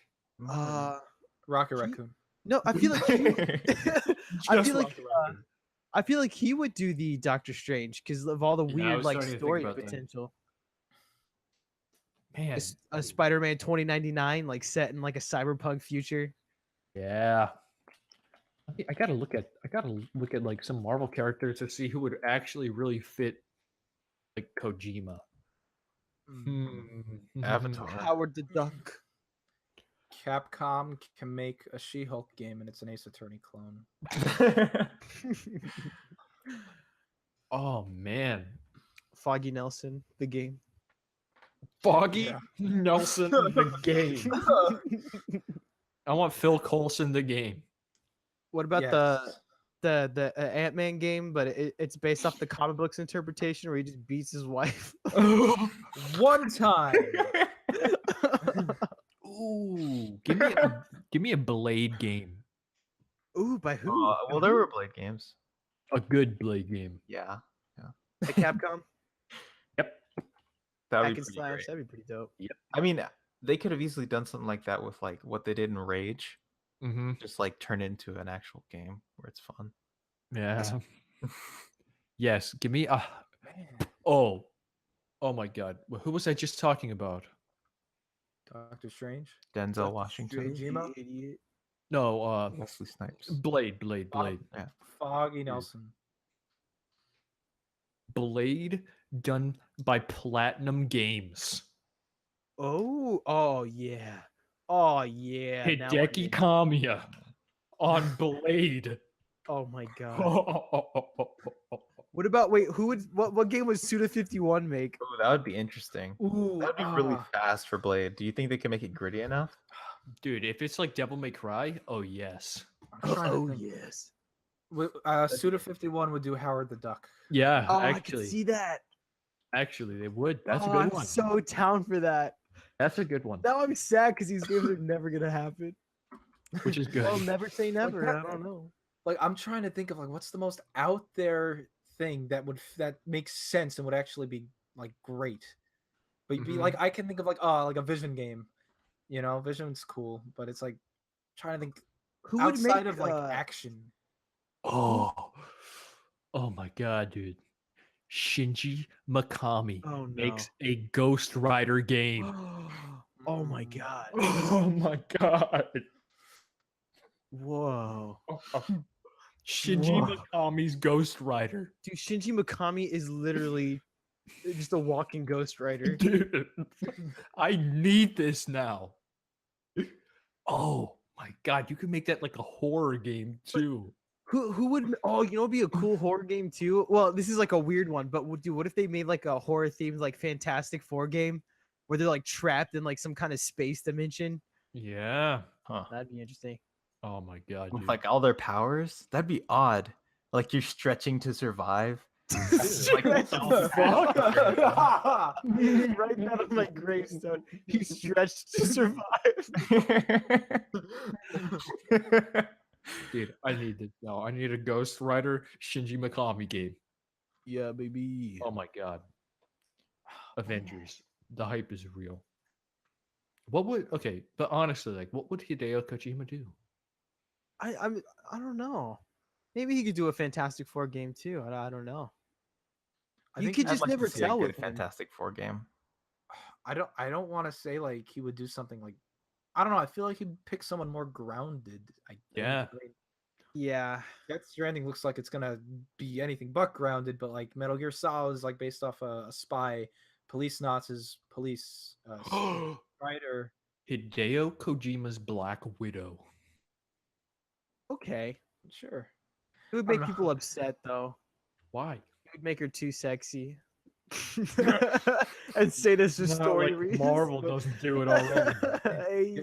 Speaker 4: Uh
Speaker 2: Rocket
Speaker 4: He-
Speaker 2: Raccoon.
Speaker 4: no, I feel like I
Speaker 1: Just
Speaker 4: feel like
Speaker 1: Rocket Raccoon.
Speaker 4: I feel like he would do the Doctor Strange because of all the
Speaker 1: Yeah, I
Speaker 4: weird
Speaker 1: was
Speaker 4: like
Speaker 1: starting to think
Speaker 4: story
Speaker 1: about that.
Speaker 4: potential.
Speaker 1: Man,
Speaker 4: A Spider-Man 2099 like set in like a cyberpunk future.
Speaker 1: yeah. I gotta look at like some Marvel characters to see who would actually really fit like Kojima.
Speaker 3: Avatar.
Speaker 4: Howard the Duck.
Speaker 2: Capcom can make a She-Hulk game and it's an Ace Attorney clone.
Speaker 1: Oh man,
Speaker 4: Foggy Nelson, the game.
Speaker 1: Foggy
Speaker 2: Yeah.
Speaker 1: Nelson the game. I want Phil Coulson the game.
Speaker 4: What about
Speaker 2: Yes.
Speaker 4: the Ant-Man game, but it's based off the comic books interpretation where he just beats his wife.
Speaker 2: One time.
Speaker 1: Ooh, give me a Blade game.
Speaker 4: Ooh, by who?
Speaker 3: Well, there were Blade games.
Speaker 1: A good Blade game.
Speaker 3: Yeah.
Speaker 4: At Capcom.
Speaker 1: Yep.
Speaker 3: That
Speaker 4: Hack
Speaker 3: would be
Speaker 4: and
Speaker 3: pretty
Speaker 4: slash.
Speaker 3: great.
Speaker 4: That'd be pretty dope.
Speaker 3: I mean, they could have easily done something like that with like what they did in Rage.
Speaker 1: Mm-hmm.
Speaker 3: Just like turn it into an actual game where it's fun.
Speaker 1: Yeah. Yes. Give me a. Oh. Oh my God. Who was I just talking about?
Speaker 2: Doctor Strange.
Speaker 3: Denzel Washington.
Speaker 4: Strange, you
Speaker 2: Kojima?
Speaker 4: idiot.
Speaker 1: No.
Speaker 3: Wesley Snipes.
Speaker 1: Blade.
Speaker 3: Yeah.
Speaker 2: Foggy Nelson.
Speaker 1: Blade done by Platinum Games.
Speaker 4: Oh yeah. Oh yeah. now we're
Speaker 1: Hideki
Speaker 4: getting-
Speaker 1: Kamiya on Blade.
Speaker 4: Oh my god.
Speaker 1: Oh,
Speaker 4: What about what game would Suda51 make?
Speaker 3: Ooh, that would be interesting.
Speaker 4: Ooh,
Speaker 3: That would be really fast for Blade. Do you think they can make it gritty enough?
Speaker 1: Dude, if it's like Devil May Cry, oh yes.
Speaker 2: I'm trying to
Speaker 4: Oh
Speaker 2: think.
Speaker 4: yes.
Speaker 2: Suda 51 would do Howard the Duck.
Speaker 1: Yeah,
Speaker 4: Oh, I
Speaker 1: actually,
Speaker 4: can see that.
Speaker 1: actually they would. That's a
Speaker 4: Oh,
Speaker 1: good
Speaker 4: I'm
Speaker 1: one.
Speaker 4: so down for that.
Speaker 1: That's a good one.
Speaker 4: Now I'm sad because these games are never gonna happen.
Speaker 1: Which is good.
Speaker 4: Well, never say never.
Speaker 2: that-
Speaker 4: I don't know.
Speaker 2: Like I'm trying to think of like what's the most out there thing that makes sense and would actually be like great. But be
Speaker 1: Mhm.
Speaker 2: like I can think of like a Vision game. You know, Vision's cool, but it's like trying to think
Speaker 4: Who would
Speaker 2: outside
Speaker 4: make
Speaker 2: of like action.
Speaker 1: Oh, oh my God, dude. Shinji Mikami
Speaker 4: Oh no.
Speaker 1: makes a Ghost Rider game.
Speaker 4: Oh my god.
Speaker 1: Oh my God.
Speaker 4: Whoa.
Speaker 1: Shinji
Speaker 4: Whoa.
Speaker 1: Mikami's Ghost Rider.
Speaker 4: Dude, Shinji Mikami is literally just a walking ghostwriter.
Speaker 1: Dude, I need this now. Oh my God, you can make that like a horror game too.
Speaker 4: Who would oh, you know, it'd be a cool horror game too. Well, this is like a weird one, but what if they made like a horror themed like Fantastic Four game where they're like trapped in like some kind of space dimension?
Speaker 1: Yeah.
Speaker 3: Huh.
Speaker 4: That'd be interesting.
Speaker 1: Oh my God,
Speaker 3: With
Speaker 1: dude.
Speaker 3: like all their powers? That'd be odd. Like you're stretching to survive. Like, what the
Speaker 4: fuck? Write that on my gravestone. He stretched to survive.
Speaker 1: Dude, I need a Ghost Rider Shinji Mikami game.
Speaker 4: Yeah, baby.
Speaker 1: Oh my god. Avengers. The hype is real. But honestly, like, what would Hideo Kojima do?
Speaker 4: I don't know. Maybe he could do a Fantastic Four game too. I don't know. You could
Speaker 3: I'd
Speaker 4: just
Speaker 3: like to
Speaker 4: never
Speaker 3: see a
Speaker 4: tell
Speaker 3: good
Speaker 4: with him.
Speaker 3: Fantastic Four game.
Speaker 2: I don't want to say like he would do something like, I don't know. I feel like he'd pick someone more grounded.
Speaker 1: Yeah.
Speaker 2: I mean,
Speaker 4: Yeah.
Speaker 2: Death Stranding looks like it's gonna be anything but grounded, but like Metal Gear Solid is like based off a spy. Police Knots is police. Rider.
Speaker 1: Hideo Kojima's Black Widow.
Speaker 4: Okay.
Speaker 2: Sure.
Speaker 4: It would
Speaker 2: I don't
Speaker 4: make
Speaker 2: know.
Speaker 4: people upset though.
Speaker 1: Why?
Speaker 4: It would make her too sexy. And say this for story reasons.
Speaker 1: doesn't do it already.
Speaker 4: Hey,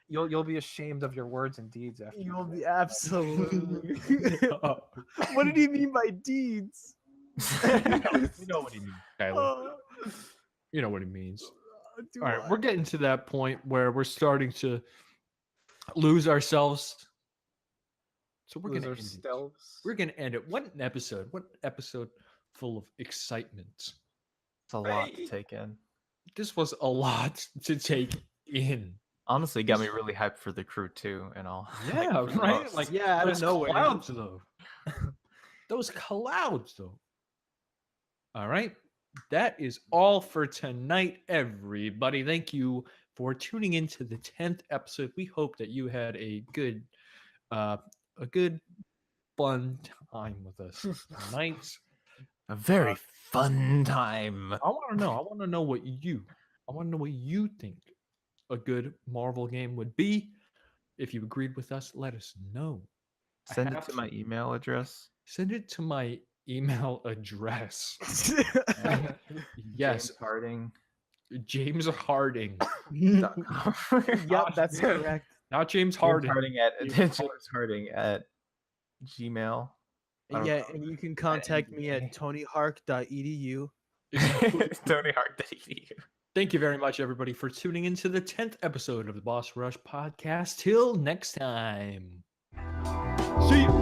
Speaker 2: You'll be ashamed of your words and deeds after.
Speaker 4: you will be absolutely. What did he mean by deeds?
Speaker 1: You know what he means, Tyler.
Speaker 4: Oh,
Speaker 1: You know what he means.
Speaker 4: do
Speaker 1: All right,
Speaker 4: I?
Speaker 1: we're getting to that point where we're starting to lose ourselves. So we're
Speaker 2: Lose
Speaker 1: gonna end it.
Speaker 2: ourselves.
Speaker 1: We're gonna end it. What episode full of excitement.
Speaker 3: It's a lot to take in.
Speaker 1: This was a lot to take in.
Speaker 3: Honestly, it got me really hyped for the crew too, and all.
Speaker 1: Yeah,
Speaker 3: for the
Speaker 1: right.
Speaker 3: most.
Speaker 1: Like,
Speaker 4: Yeah, out of
Speaker 1: those
Speaker 4: nowhere.
Speaker 1: clouds, though. Those clouds, though. All right, that is all for tonight, everybody. Thank you for tuning into the 10th episode. We hope that you had a good fun time with us tonight.
Speaker 3: A very fun time.
Speaker 1: I want to know what you think a good Marvel game would be. If you agreed with us, let us know.
Speaker 3: Send it to my email address.
Speaker 1: Send it to my email address. Yes,
Speaker 3: James Harding.
Speaker 1: James Harding.
Speaker 4: Yep, that's correct.
Speaker 1: Not James
Speaker 3: James
Speaker 1: Harden.
Speaker 3: James Harding at Gmail. I don't
Speaker 4: Yeah,
Speaker 3: know.
Speaker 4: and you can contact me at tonyhark.edu.
Speaker 3: TonyHart.edu.
Speaker 1: Thank you very much, everybody, for tuning into the 10th episode of the Boss Rush podcast. Till next time. See you.